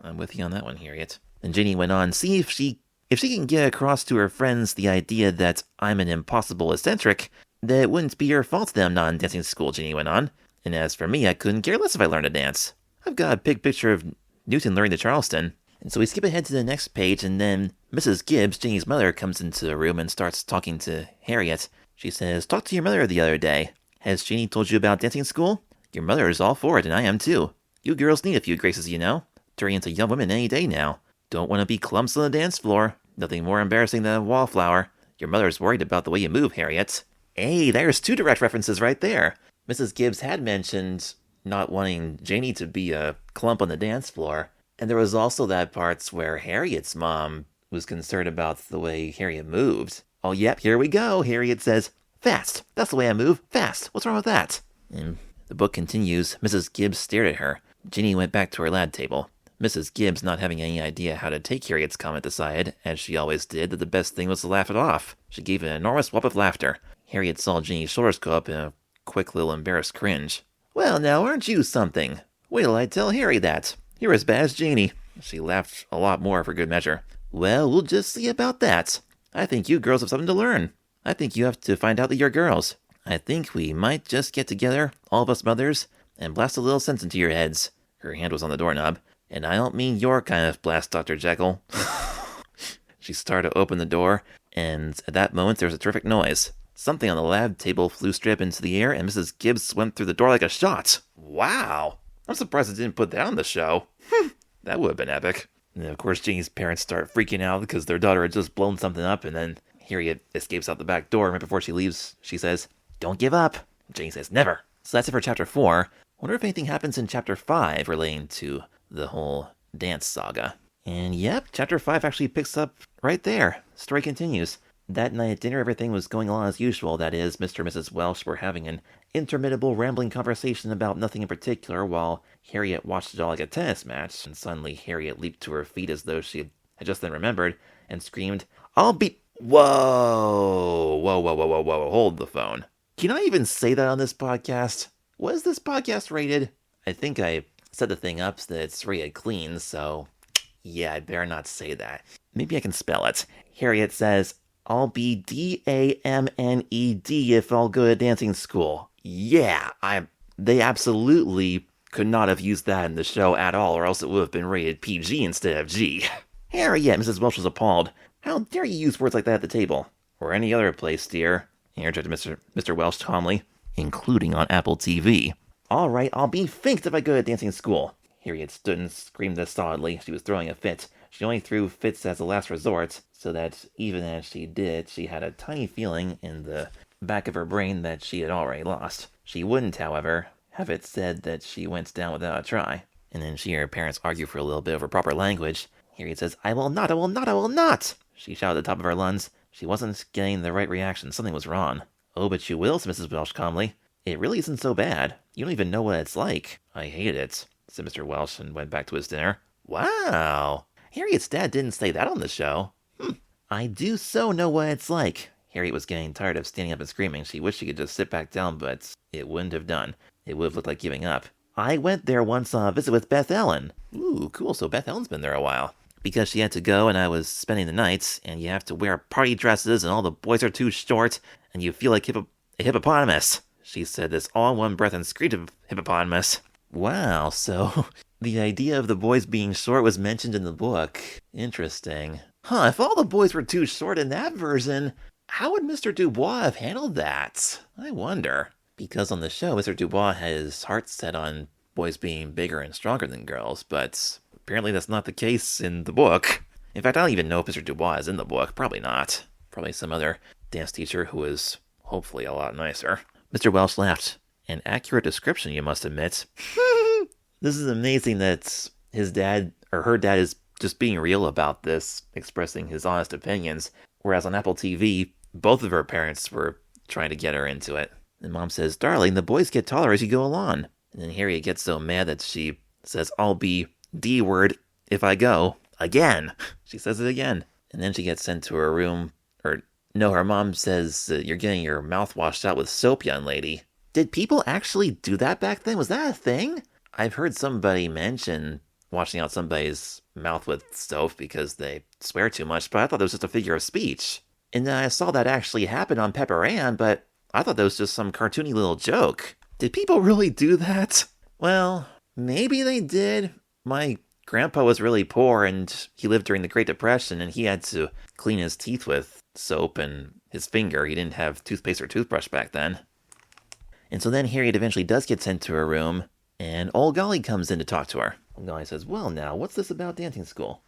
[SPEAKER 1] I'm with you on that one, Harriet. And Janie went on, "See if she can get across to her friends the idea that I'm an impossible eccentric, that it wouldn't be your fault that I'm not in dancing school," Janie went on. "And as for me, I couldn't care less if I learned to dance. I've got a big picture of Newton learning the Charleston." And so we skip ahead to the next page, and then Mrs. Gibbs, Janie's mother, comes into the room and starts talking to Harriet. She says, "Talked to your mother the other day. Has Janie told you about dancing school? Your mother is all for it, and I am too. You girls need a few graces, you know. Turning into young women any day now. Don't want to be clumps on the dance floor. Nothing more embarrassing than a wallflower. Your mother's worried about the way you move, Harriet." Hey, there's two direct references right there. Mrs. Gibbs had mentioned not wanting Janie to be a clump on the dance floor. And there was also that part where Harriet's mom was concerned about the way Harriet moved. "Oh, yep, here we go," Harriet says. "Fast. That's the way I move. Fast. What's wrong with that?" And the book continues. Mrs. Gibbs stared at her. Janie went back to her lab table. Mrs. Gibbs, not having any idea how to take Harriet's comment, decided, as she always did, that the best thing was to laugh it off. She gave an enormous whoop of laughter. Harriet saw Janie's shoulders go up in a quick little embarrassed cringe. "Well, now, aren't you something? Wait till I tell Harry that. You're as bad as Janie." She laughed a lot more for good measure. "Well, we'll just see about that. I think you girls have something to learn. I think you have to find out that you're girls. I think we might just get together, all of us mothers, and blast a little sense into your heads." Her hand was on the doorknob. "And I don't mean your kind of blast, Dr. Jekyll." She started to open the door, and at that moment there was a terrific noise. Something on the lab table flew straight up into the air, and Mrs. Gibbs went through the door like a shot. Wow! I'm surprised it didn't put that on the show. That would have been epic. And of course, Janie's parents start freaking out because their daughter had just blown something up, and then Harriet escapes out the back door. Right before she leaves, she says, "Don't give up." Janie says, "Never." So that's it for Chapter 4. Wonder if anything happens in Chapter 5 relating to the whole dance saga. And yep, Chapter 5 actually picks up right there. Story continues. That night at dinner, everything was going along as usual. That is, Mr. and Mrs. Welsh were having an interminable, rambling conversation about nothing in particular, while Harriet watched it all like a tennis match. And suddenly, Harriet leaped to her feet as though she had just then remembered, and screamed, "I'll be—" Whoa! Whoa, whoa, whoa, whoa, whoa, hold the phone. Can I even say that on this podcast? Was this podcast rated? I think I set the thing up so that it's rated clean, so yeah, I'd better not say that. Maybe I can spell it. Harriet says, "I'll be DAMNED if I'll go to dancing school." Yeah, they absolutely could not have used that in the show at all, or else it would have been rated PG instead of G. Harriet, Mrs. Welsh was appalled. "How dare you use words like that at the table? Or any other place, dear," interjected Mr. Welsh calmly, "including on Apple TV." "All right, I'll be finked if I go to dancing school." Harriet stood and screamed this solidly. She was throwing a fit. She only threw fits as a last resort, so that even as she did, she had a tiny feeling in the back of her brain that she had already lost. She wouldn't, however, have it said that she went down without a try. And then she and her parents argue for a little bit over proper language. Harriet says, "I will not, I will not, I will not!" She shouted at the top of her lungs. She wasn't getting the right reaction. Something was wrong. "Oh, but you will," said Mrs. Welsh calmly. "It really isn't so bad. You don't even know what it's like." "I hate it," said Mr. Welsh, and went back to his dinner. Wow. Harriet's dad didn't say that on the show. "I do so know what it's like." Harriet was getting tired of standing up and screaming. She wished she could just sit back down, but it wouldn't have done. It would have looked like giving up. "I went there once on a visit with Beth Ellen." Ooh, cool. So Beth Ellen's been there a while. "Because she had to go and I was spending the night, and you have to wear party dresses and all the boys are too short, and you feel like a hippopotamus." She said this all in one breath and screamed of hippopotamus. Wow, so the idea of the boys being short was mentioned in the book. Interesting. If all the boys were too short in that version, how would Mr. Dubois have handled that? I wonder. Because on the show, Mr. Dubois had his heart set on boys being bigger and stronger than girls, but apparently that's not the case in the book. In fact, I don't even know if Mr. Dubois is in the book. Probably not. Probably some other dance teacher who is hopefully a lot nicer. Mr. Welsh laughed. "An accurate description, you must admit." This is amazing that his dad, or her dad, is just being real about this, expressing his honest opinions, whereas on Apple TV, both of her parents were trying to get her into it. And Mom says, "Darling, the boys get taller as you go along." And then Harriet gets so mad that she says, "I'll be D-word if I go." Again. She says it again. And then she gets sent to her room, her mom says, "You're getting your mouth washed out with soap, young lady." Did people actually do that back then? Was that a thing? I've heard somebody mention washing out somebody's mouth with soap because they swear too much, but I thought that was just a figure of speech. And then I saw that actually happen on Pepper Ann, but I thought that was just some cartoony little joke. Did people really do that? Well, maybe they did. My grandpa was really poor, and he lived during the Great Depression, and he had to clean his teeth with soap and his finger. He didn't have toothpaste or toothbrush back then. And so then Harriet eventually does get sent to her room, and Ole Golly comes in to talk to her. Ole Golly says, "Well now, what's this about dancing school?"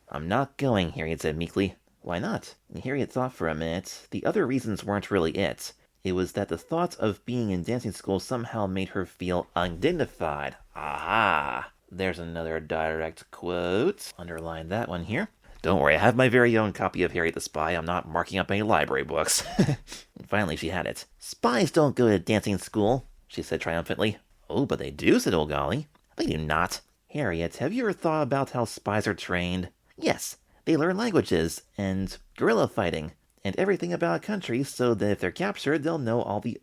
[SPEAKER 1] "I'm not going," Harriet said meekly. "Why not?" And Harriet thought for a minute. The other reasons weren't really it. It was that the thought of being in dancing school somehow made her feel undignified. Aha! There's another direct quote. Underline that one here. Don't worry, I have my very own copy of Harriet the Spy. I'm not marking up any library books. And finally she had it. "Spies don't go to dancing school," she said triumphantly. "Oh, but they do," said Ole Golly. "They do not. Harriet, have you ever thought about how spies are trained? Yes, they learn languages, and guerrilla fighting, and everything about a country, so that if they're captured, they'll know all the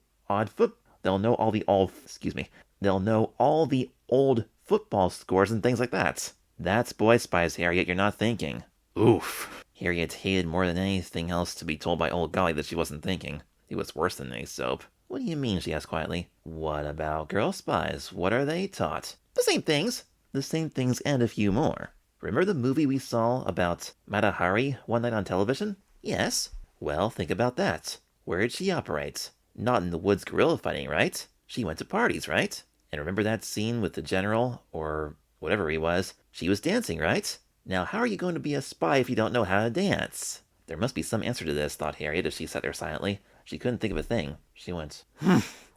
[SPEAKER 1] old football scores and things like that. That's boy spies, Harriet, you're not thinking." Oof. Harriet hated more than anything else to be told by Ole Golly that she wasn't thinking. It was worse than any soap. "What do you mean?" she asked quietly. "What about girl spies? What are they taught?" "The same things." "The same things and a few more. Remember the movie we saw about Mata Hari one night on television?" "Yes." Well, think about that. Where did she operate? Not in the woods guerrilla fighting, right? She went to parties, right? And remember that scene with the general, or whatever he was? She was dancing, right? Now, how are you going to be a spy if you don't know how to dance? There must be some answer to this, thought Harriet as she sat there silently. She couldn't think of a thing. She went,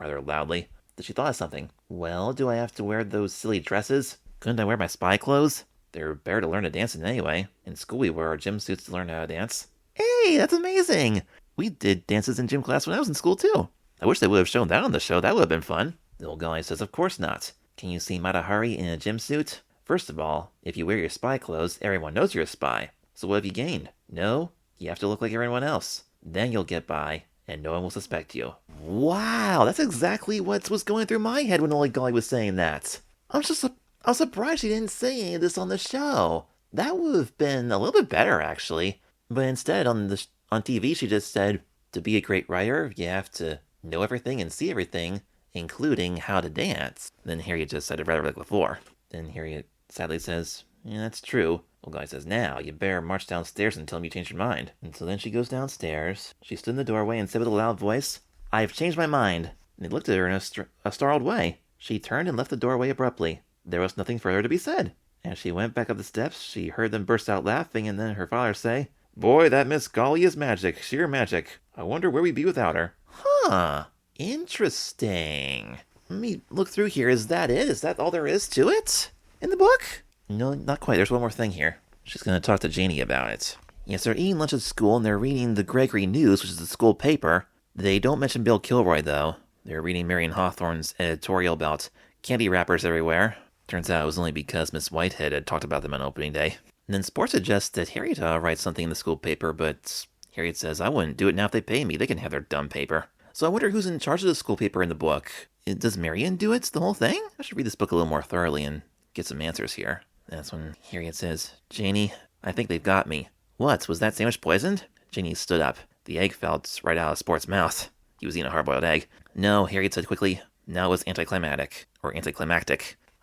[SPEAKER 1] rather loudly. Then she thought of something. Well, do I have to wear those silly dresses? Couldn't I wear my spy clothes? They're better to learn to dance in anyway. In school we wear our gym suits to learn how to dance. Hey, that's amazing! We did dances in gym class when I was in school too. I wish they would have shown that on the show. That would have been fun. The old guy says, of course not. Can you see Mata Hari in a gym suit? First of all, if you wear your spy clothes, everyone knows you're a spy. So what have you gained? No, you have to look like everyone else. Then you'll get by, and no one will suspect you. Wow, that's exactly what was going through my head when Ole Golly was saying that. I was surprised she didn't say any of this on the show. That would have been a little bit better, actually. But instead, on TV, she just said, to be a great writer, you have to know everything and see everything, including how to dance. Then Harriet just said it rather like before. Then Harriet sadly says, yeah, that's true. Old guy says, now, you better march downstairs and tell him you changed your mind. And so then she goes downstairs. She stood in the doorway and said with a loud voice, I've changed my mind. And he looked at her in a startled way. She turned and left the doorway abruptly. There was nothing further to be said. As she went back up the steps, she heard them burst out laughing, and then her father say, boy, that Miss Golly is magic, sheer magic. I wonder where we'd be without her. Huh, interesting. Let me look through here. Is that it? Is that all there is to it? In the book? No, not quite. There's one more thing here. She's going to talk to Janie about it. Yes, they're eating lunch at school, and they're reading the Gregory News, which is the school paper. They don't mention Bill Kilroy, though. They're reading Marion Hawthorne's editorial about candy wrappers everywhere. Turns out it was only because Miss Whitehead had talked about them on opening day. And then Sport suggests that Harriet writes something in the school paper, but Harriet says, I wouldn't do it now if they pay me. They can have their dumb paper. So I wonder who's in charge of the school paper in the book. Does Marion do it, the whole thing? I should read this book a little more thoroughly and get some answers here. That's when Harriet says, Janie, I think they've got me. What, was that sandwich poisoned? Janie stood up. The egg fell right out of Sport's mouth. He was eating a hard-boiled egg. No, Harriet said quickly. Now it was anticlimactic.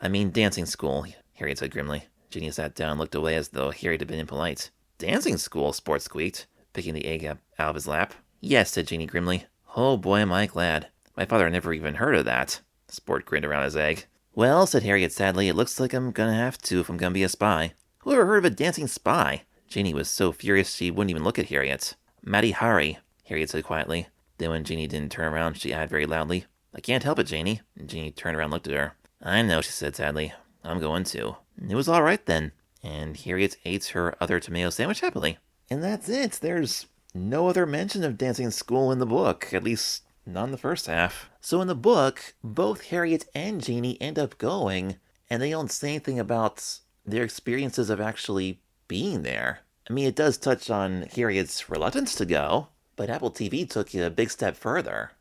[SPEAKER 1] I mean dancing school, Harriet said grimly. Janie sat down and looked away as though Harriet had been impolite. Dancing school, Sport squeaked, picking the egg up out of his lap. Yes, said Janie grimly. Oh boy, am I glad. My father never even heard of that. Sport grinned around his egg. Well, said Harriet sadly, it looks like I'm gonna have to if I'm gonna be a spy. Who ever heard of a dancing spy? Janie was so furious she wouldn't even look at Harriet. Matty Hari, Harriet said quietly. Then when Janie didn't turn around, she added very loudly, I can't help it, Janie. And Janie turned around and looked at her. I know, she said sadly. I'm going to. It was all right then. And Harriet ate her other tomato sandwich happily. And that's it. There's no other mention of dancing school in the book, at least not in the first half. So in the book, both Harriet and Janie end up going, and they don't say anything about their experiences of actually being there. I mean, it does touch on Harriet's reluctance to go, but Apple TV took it a big step further.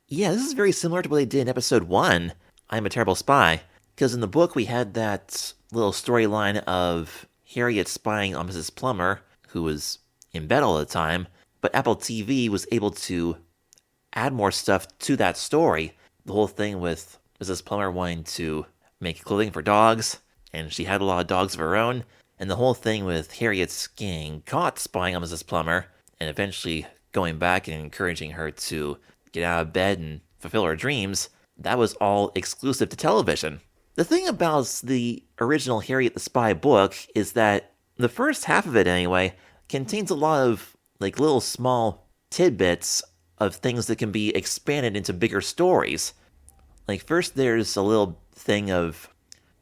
[SPEAKER 1] Yeah, this is very similar to what they did in episode 1, I'm a Terrible Spy, because in the book we had that little storyline of Harriet spying on Mrs. Plummer, who was in bed all the time, but Apple TV was able to add more stuff to that story. The whole thing with Mrs. Plummer wanting to make clothing for dogs, and she had a lot of dogs of her own, and the whole thing with Harriet getting caught spying on Mrs. Plummer, and eventually going back and encouraging her to get out of bed and fulfill her dreams, that was all exclusive to television. The thing about the original Harriet the Spy book is that the first half of it, anyway, contains a lot of little small tidbits of things that can be expanded into bigger stories. First there's a little thing of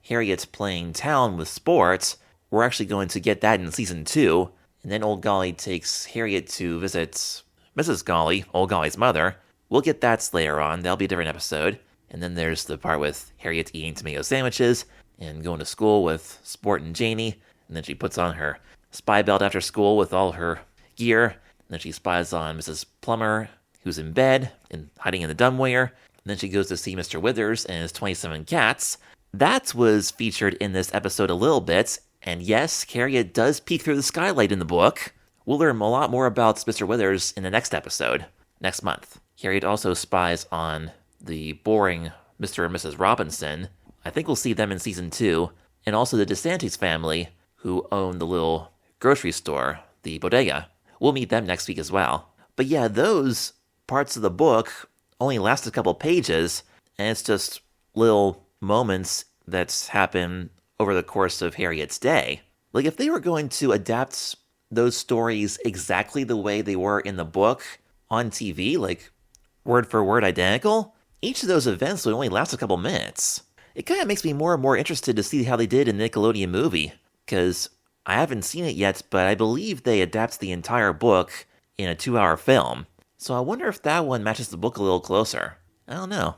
[SPEAKER 1] Harriet playing town with Sport. We're actually going to get that in season 2. And then Ole Golly takes Harriet to visit Mrs. Golly, Ole Golly's mother. We'll get that later on. That'll be a different episode. And then there's the part with Harriet eating tomato sandwiches and going to school with Sport and Janie. And then she puts on her spy belt after school with all her gear. And then she spies on Mrs. Plummer, who's in bed and hiding in the dumbwaiter. And then she goes to see Mr. Withers and his 27 cats. That was featured in this episode a little bit. And yes, Harriet does peek through the skylight in the book. We'll learn a lot more about Mr. Withers in the next episode, next month. Harriet also spies on the boring Mr. and Mrs. Robinson. I think we'll see them in season 2. And also the DeSantis family, who own the little grocery store, the bodega. We'll meet them next week as well. But yeah, those parts of the book only last a couple pages, and it's just little moments that happen over the course of Harriet's day. Like, if they were going to adapt those stories exactly the way they were in the book on TV, like word for word identical, each of those events would only last a couple minutes. It kind of makes me more and more interested to see how they did in the Nickelodeon movie, because I haven't seen it yet, but I believe they adapt the entire book in a 2-hour film. So I wonder if that one matches the book a little closer. I don't know.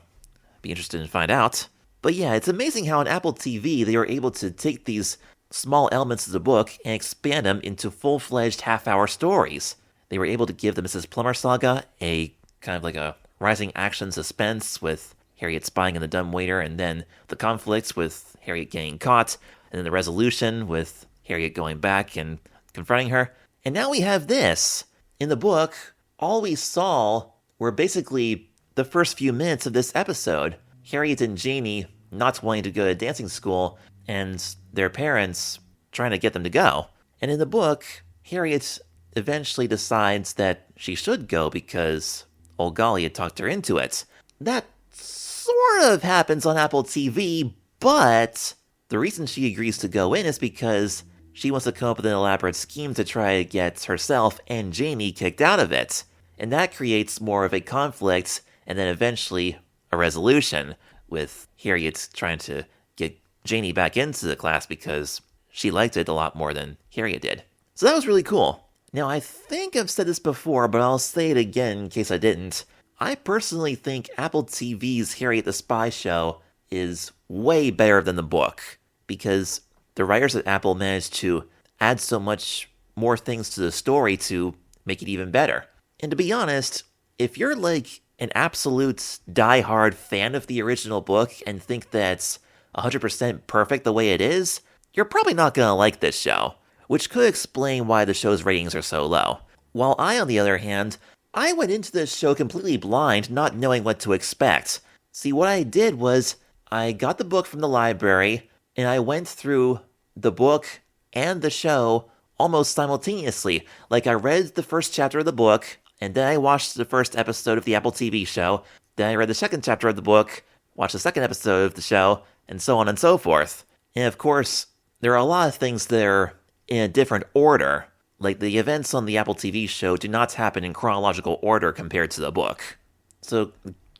[SPEAKER 1] Be interested to find out. But yeah, it's amazing how on Apple TV they were able to take these small elements of the book and expand them into full-fledged half-hour stories. They were able to give the Mrs. Plummer saga a kind of like a rising action suspense with Harriet spying on the dumbwaiter, and then the conflicts with Harriet getting caught, and then the resolution with Harriet going back and confronting her. And now we have this. In the book, all we saw were basically the first few minutes of this episode. Harriet and Janie not wanting to go to dancing school, and their parents trying to get them to go. And in the book, Harriet eventually decides that she should go because Ole Golly had talked her into it. That sort of happens on Apple TV, but the reason she agrees to go in is because she wants to come up with an elaborate scheme to try to get herself and Janie kicked out of it. And that creates more of a conflict and then eventually a resolution, with Harriet trying to get Janie back into the class because she liked it a lot more than Harriet did. So that was really cool. Now, I think I've said this before, but I'll say it again in case I didn't. I personally think Apple TV's Harriet the Spy show is way better than the book, because the writers at Apple managed to add so much more things to the story to make it even better. And to be honest, if you're like an absolute die-hard fan of the original book and think that's 100% perfect the way it is, you're probably not going to like this show, which could explain why the show's ratings are so low. While I, on the other hand, I went into this show completely blind, not knowing what to expect. See, what I did was, I got the book from the library, and I went through the book and the show almost simultaneously. Like, I read the first chapter of the book, and then I watched the first episode of the Apple TV show, then I read the second chapter of the book, watched the second episode of the show, and so on and so forth. And of course, there are a lot of things that are in a different order. Like, the events on the Apple TV show do not happen in chronological order compared to the book. So,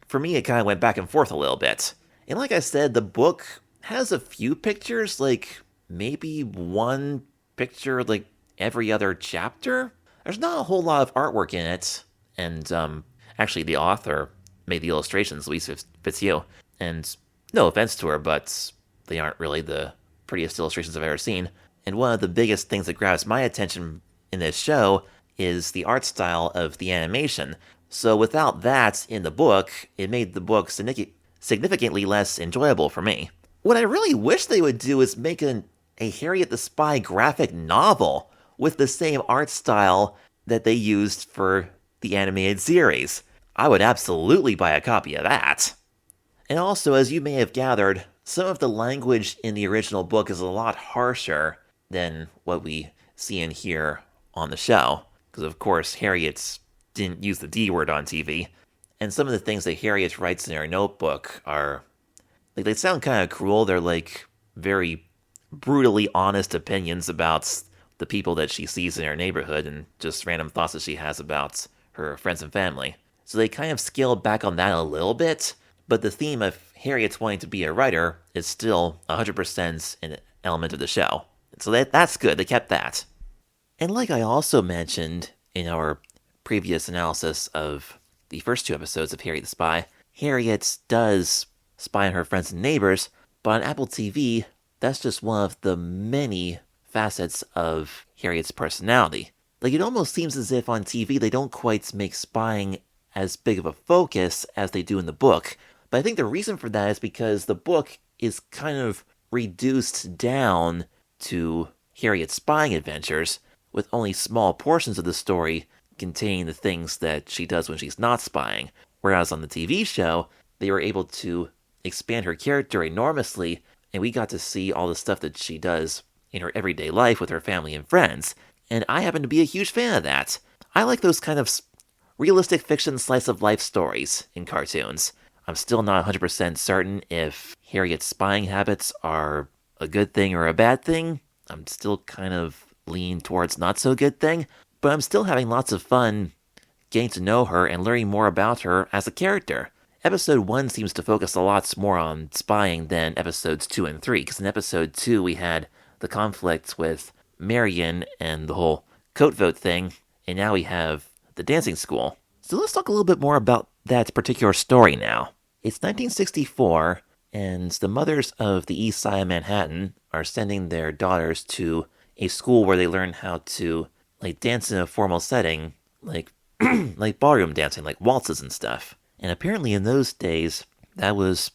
[SPEAKER 1] for me, it kind of went back and forth a little bit. And like I said, the book has a few pictures, like maybe one picture like every other chapter. There's not a whole lot of artwork in it, and actually the author made the illustrations, Louise Fitzhugh, and no offense to her, but they aren't really the prettiest illustrations I've ever seen. And one of the biggest things that grabs my attention in this show is the art style of the animation. So without that in the book, it made the book significantly less enjoyable for me. What I really wish they would do is make a Harriet the Spy graphic novel with the same art style that they used for the animated series. I would absolutely buy a copy of that. And also, as you may have gathered, some of the language in the original book is a lot harsher than what we see and hear on the show. Because of course, Harriet didn't use the D word on TV. And some of the things that Harriet writes in her notebook are, like, they sound kind of cruel. They're like very brutally honest opinions about the people that she sees in her neighborhood and just random thoughts that she has about her friends and family. So they kind of scaled back on that a little bit, but the theme of Harriet wanting to be a writer is still 100% an element of the show. So that's good, they kept that. And like I also mentioned in our previous analysis of the first 2 episodes of Harriet the Spy, Harriet does spy on her friends and neighbors, but on Apple TV, that's just one of the many facets of Harriet's personality. Like, it almost seems as if on TV they don't quite make spying as big of a focus as they do in the book. But I think the reason for that is because the book is kind of reduced down to Harriet's spying adventures, with only small portions of the story containing the things that she does when she's not spying. Whereas on the TV show, they were able to expand her character enormously, and we got to see all the stuff that she does in her everyday life with her family and friends. And I happen to be a huge fan of that. I like those kind of realistic fiction slice of life stories in cartoons. I'm still not 100% certain if Harriet's spying habits are a good thing or a bad thing. I'm still kind of leaning towards not so good thing, but I'm still having lots of fun getting to know her and learning more about her as a character. Episode 1 seems to focus a lot more on spying than episodes 2 and 3, because in episode 2 we had the conflict with Marion and the whole coat vote thing, and now we have the dancing school. So let's talk a little bit more about that particular story now. It's 1964, and the mothers of the east side of Manhattan are sending their daughters to a school where they learn how to dance in a formal setting, like ballroom dancing, like waltzes and stuff. And apparently in those days, that was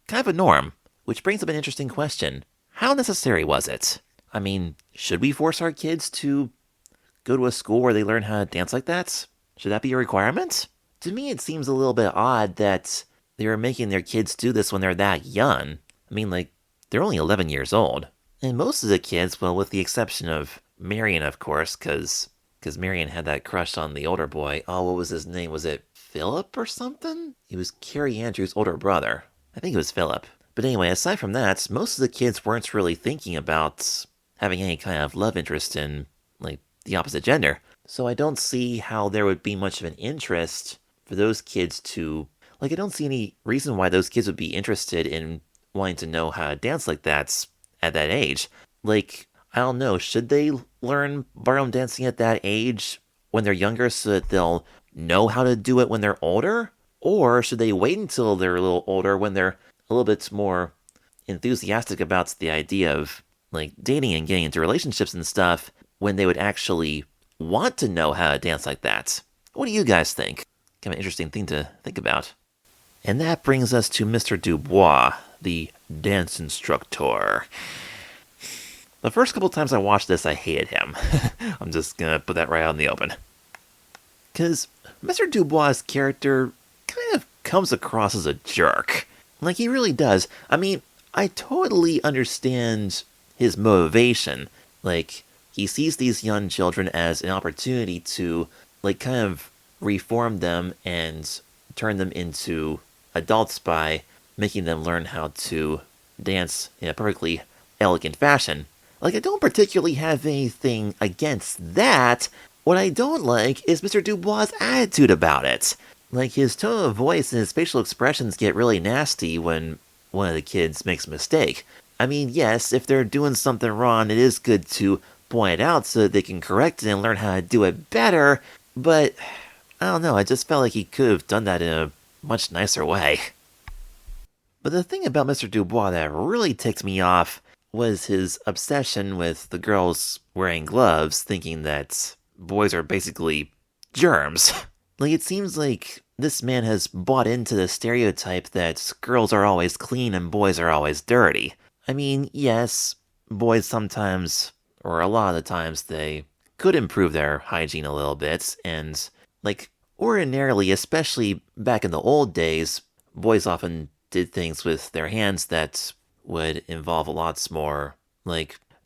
[SPEAKER 1] kind of a norm, which brings up an interesting question. How necessary was it? I mean, should we force our kids to go to a school where they learn how to dance like that? Should that be a requirement? To me, it seems a little bit odd that they were making their kids do this when they're that young. I mean, they're only 11 years old. And most of the kids, well, with the exception of Marion, of course, because Marion had that crush on the older boy. Oh, what was his name? Was it Philip or something? He was Carrie Andrews' older brother. I think it was Philip. But anyway, aside from that, most of the kids weren't really thinking about having any kind of love interest in, the opposite gender. So I don't see how there would be much of an interest for those kids to... I don't see any reason why those kids would be interested in wanting to know how to dance like that at that age. I don't know, should they learn ballroom dancing at that age when they're younger so that they'll know how to do it when they're older? Or should they wait until they're a little older when they're a little bit more enthusiastic about the idea of, dating and getting into relationships and stuff when they would actually want to know how to dance like that? What do you guys think? Kind of an interesting thing to think about. And that brings us to Mr. Dubois, the dance instructor. The first couple times I watched this, I hated him. I'm just gonna put that right out in the open. Because Mr. Dubois' character kind of comes across as a jerk. He really does. I mean, I totally understand his motivation. He sees these young children as an opportunity to, kind of reform them and turn them into adults by making them learn how to dance in a perfectly elegant fashion. I don't particularly have anything against that. What I don't like is Mr. Dubois' attitude about it. His tone of voice and his facial expressions get really nasty when one of the kids makes a mistake. I mean, yes, if they're doing something wrong, it is good to point it out so that they can correct it and learn how to do it better, but I don't know, I just felt like he could have done that in a much nicer way. But the thing about Mr. Dubois that really ticked me off was his obsession with the girls wearing gloves, thinking that boys are basically germs. It seems like this man has bought into the stereotype that girls are always clean and boys are always dirty. I mean, yes, boys sometimes, or a lot of the times, they could improve their hygiene a little bit, and, ordinarily, especially back in the old days, boys often did things with their hands that would involve lots more,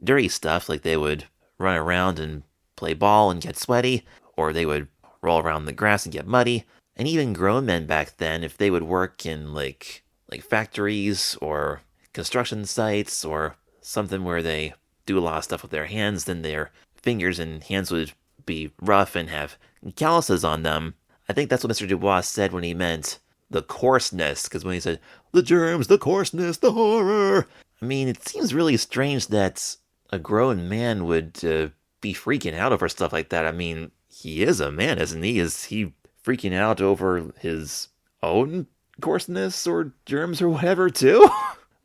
[SPEAKER 1] dirty stuff, they would run around and play ball and get sweaty, or they would roll around in the grass and get muddy. And even grown men back then, if they would work in, factories or construction sites or something where they do a lot of stuff with their hands, then their fingers and hands would be rough and have calluses on them. I think that's what Mr. Dubois said when he meant the coarseness, because when he said, the germs, the coarseness, the horror. I mean, it seems really strange that a grown man would be freaking out over stuff like that. I mean, he is a man, isn't he? Is he freaking out over his own coarseness or germs or whatever, too?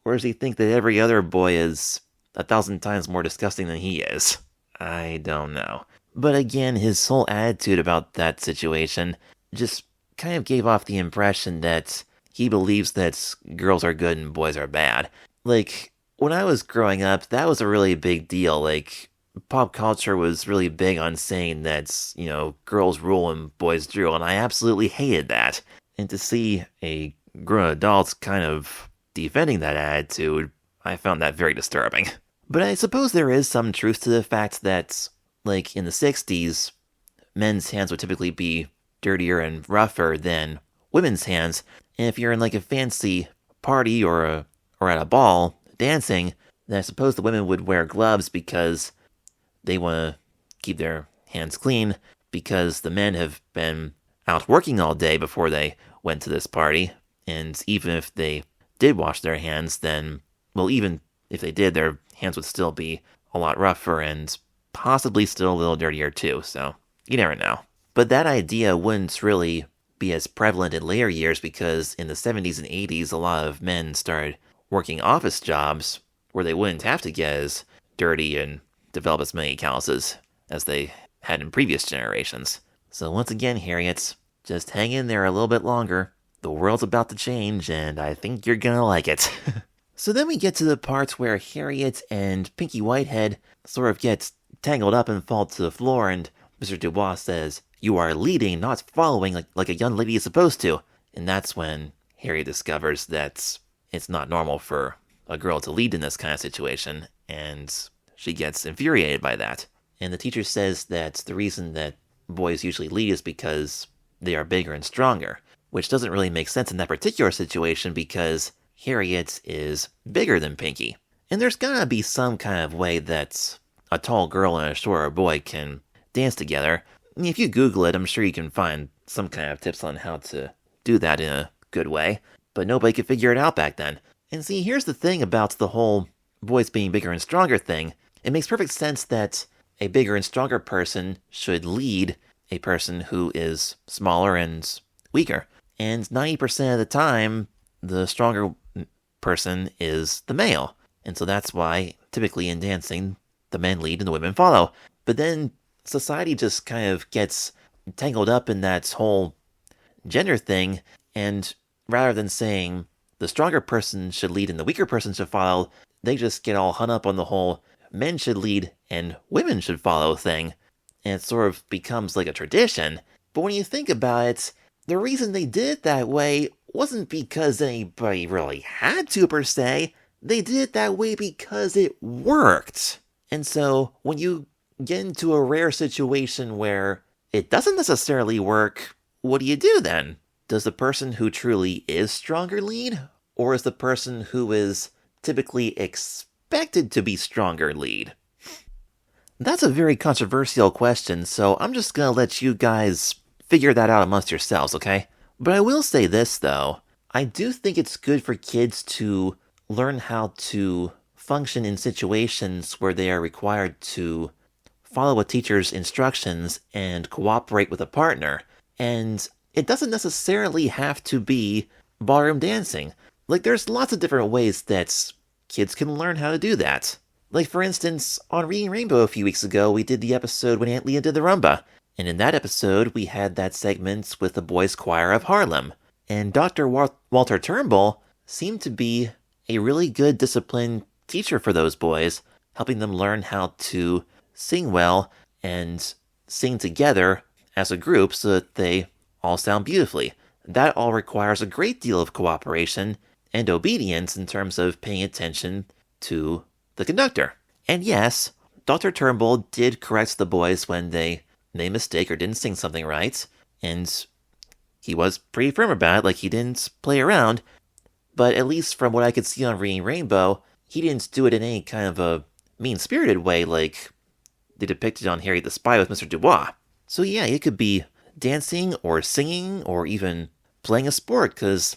[SPEAKER 1] Or does he think that every other boy is 1,000 times more disgusting than he is? I don't know. But again, his whole attitude about that situation just kind of gave off the impression that he believes that girls are good and boys are bad. When I was growing up, that was a really big deal. Pop culture was really big on saying that, girls rule and boys drool, and I absolutely hated that. And to see a grown adult kind of defending that attitude, I found that very disturbing. But I suppose there is some truth to the fact that, in the 60s, men's hands would typically be dirtier and rougher than women's hands. And if you're in like a fancy party or at a ball dancing, then I suppose the women would wear gloves because they want to keep their hands clean, because the men have been out working all day before they went to this party. And even if they did wash their hands, then, well, even if they did, their hands would still be a lot rougher and possibly still a little dirtier too, so you never know. But that idea wouldn't really be as prevalent in later years, because in the 70s and 80s, a lot of men started working office jobs where they wouldn't have to get as dirty and develop as many calluses as they had in previous generations. So once again, Harriet, just hang in there a little bit longer. The world's about to change, and I think you're gonna like it. So then we get to the part where Harriet and Pinky Whitehead sort of get tangled up and fall to the floor, and Mr. Dubois says, "You are leading, not following like a young lady is supposed to." And that's when Harriet discovers that it's not normal for a girl to lead in this kind of situation, and she gets infuriated by that. And the teacher says that the reason that boys usually lead is because they are bigger and stronger, which doesn't really make sense in that particular situation because Harriet is bigger than Pinky. And there's gotta be some kind of way that a tall girl and a shorter boy can dance together. I mean, if you Google it, I'm sure you can find some kind of tips on how to do that in a good way, but nobody could figure it out back then. And see, here's the thing about the whole boys being bigger and stronger thing. It makes perfect sense that a bigger and stronger person should lead a person who is smaller and weaker. And 90% of the time, the stronger person is the male. And so that's why, typically in dancing, the men lead and the women follow. But then society just kind of gets tangled up in that whole gender thing, and rather than saying the stronger person should lead and the weaker person should follow, they just get all hung up on the whole men should lead and women should follow thing. And it sort of becomes like a tradition. But when you think about it, the reason they did it that way wasn't because anybody really had to per se. They did it that way because it worked. And so when you get into a rare situation where it doesn't necessarily work, what do you do then? Does the person who truly is stronger lead? Or is the person who is typically expected to be stronger lead? That's a very controversial question, so I'm just gonna let you guys figure that out amongst yourselves, okay? But I will say this, though. I do think it's good for kids to learn how to function in situations where they are required to follow a teacher's instructions and cooperate with a partner. And it doesn't necessarily have to be ballroom dancing. Like, there's lots of different ways that kids can learn how to do that. Like, for instance, on Reading Rainbow a few weeks ago, we did the episode when Aunt Leah did the rumba. And in that episode, we had that segment with the Boys Choir of Harlem. And Dr. Walter Turnbull seemed to be a really good disciplined teacher for those boys, helping them learn how to sing well and sing together as a group so that they all sound beautifully. That all requires a great deal of cooperation and obedience in terms of paying attention to the conductor. And yes, Dr. Turnbull did correct the boys when they made a mistake or didn't sing something right, and he was pretty firm about it, like he didn't play around, but at least from what I could see on Reading Rainbow, he didn't do it in any kind of a mean-spirited way like they depicted on Harriet the Spy with Mr. Dubois. So yeah, it could be dancing or singing or even playing a sport, because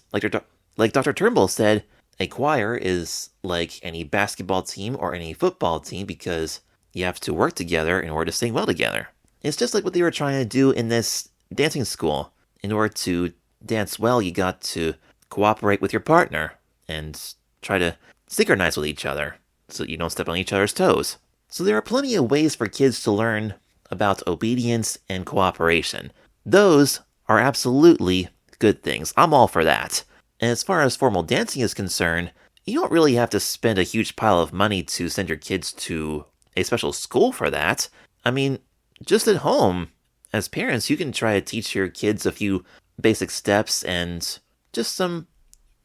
[SPEAKER 1] like Dr. Turnbull said, a choir is like any basketball team or any football team because you have to work together in order to sing well together. It's just like what they were trying to do in this dancing school. In order to dance well, you got to cooperate with your partner and try to synchronize with each other so you don't step on each other's toes. So there are plenty of ways for kids to learn about obedience and cooperation. Those are absolutely good things. I'm all for that. And as far as formal dancing is concerned, you don't really have to spend a huge pile of money to send your kids to a special school for that. I mean, just at home, as parents, you can try to teach your kids a few basic steps and just some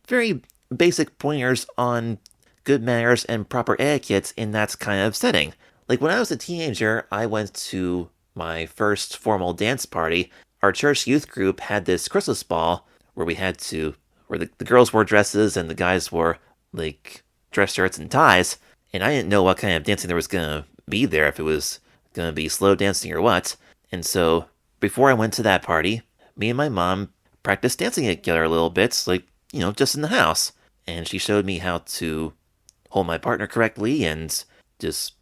[SPEAKER 1] very basic pointers on good manners and proper etiquette in that kind of setting. Like when I was a teenager, I went to my first formal dance party. our church youth group had this Christmas ball where where the girls wore dresses and the guys wore, like, dress shirts and ties, and I didn't know what kind of dancing there was gonna be there, if it was gonna be slow dancing or what. And so, before I went to that party, me and my mom practiced dancing together a little bit, like, just in the house. And she showed me how to hold my partner correctly and just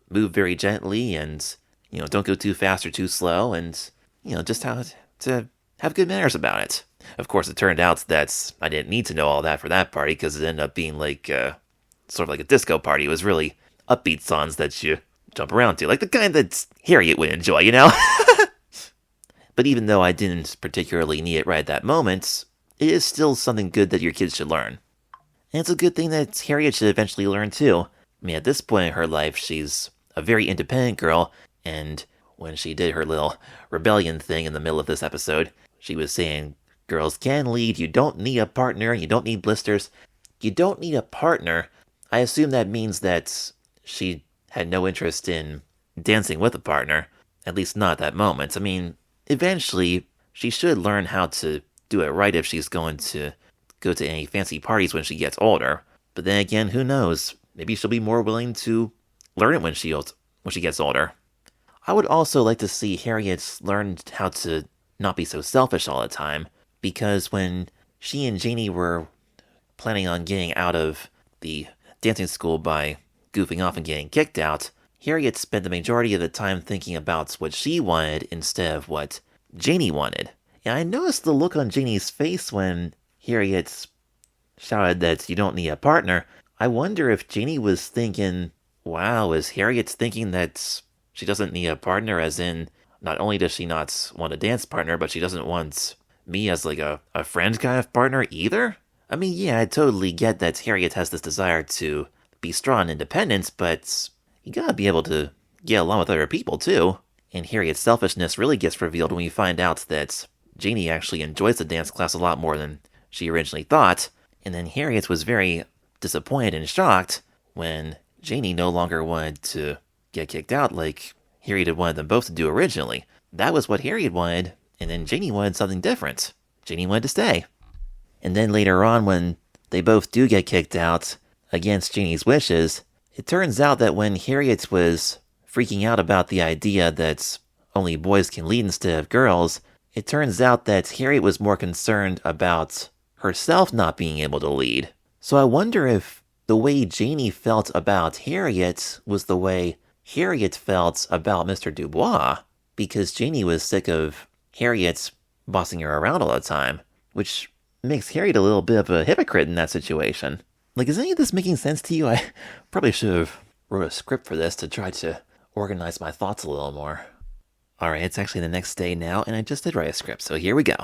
[SPEAKER 1] move very gently and, don't go too fast or too slow, and, just how to have good manners about it. Of course, it turned out that I didn't need to know all that for that party, because it ended up being like, sort of like a disco party. It was really upbeat songs that you jump around to, like the kind that Harriet would enjoy, But even though I didn't particularly need it right at that moment, it is still something good that your kids should learn. And it's a good thing that Harriet should eventually learn too. I mean, at this point in her life, she's a very independent girl, and when she did her little rebellion thing in the middle of this episode, she was saying, girls can lead, you don't need a partner, you don't need blisters. You don't need a partner. I assume that means that she had no interest in dancing with a partner, at least not at that moment. I mean, eventually, she should learn how to do it right if she's going to go to any fancy parties when she gets older. But then again, who knows? Maybe she'll be more willing to learn it when she gets older. I would also like to see Harriet learn how to not be so selfish all the time, because when she and Janie were planning on getting out of the dancing school by goofing off and getting kicked out, Harriet spent the majority of the time thinking about what she wanted instead of what Janie wanted. And I noticed the look on Janie's face when Harriet shouted that you don't need a partner. I wonder if Janie was thinking, wow, is Harriet thinking that she doesn't need a partner, as in, not only does she not want a dance partner, but she doesn't want me as like a friend kind of partner either? I mean, yeah, I totally get that Harriet has this desire to be strong and independent, but you gotta be able to get along with other people too. And Harriet's selfishness really gets revealed when we find out that Janie actually enjoys the dance class a lot more than she originally thought, and then Harriet was very disappointed and shocked when Janie no longer wanted to get kicked out like Harriet had wanted them both to do originally. That was what Harriet wanted, and then Janie wanted something different. Janie wanted to stay. And then later on, when they both do get kicked out against Janie's wishes, it turns out that when Harriet was freaking out about the idea that only boys can lead instead of girls, it turns out that Harriet was more concerned about herself not being able to lead. So I wonder if the way Janie felt about Harriet was the way Harriet felt about Mr. Dubois, because Janie was sick of Harriet bossing her around all the time, which makes Harriet a little bit of a hypocrite in that situation. Like, is any of this making sense to you? I probably should have wrote a script for this to try to organize my thoughts a little more. Alright, it's actually the next day now, and I just did write a script, so here we go.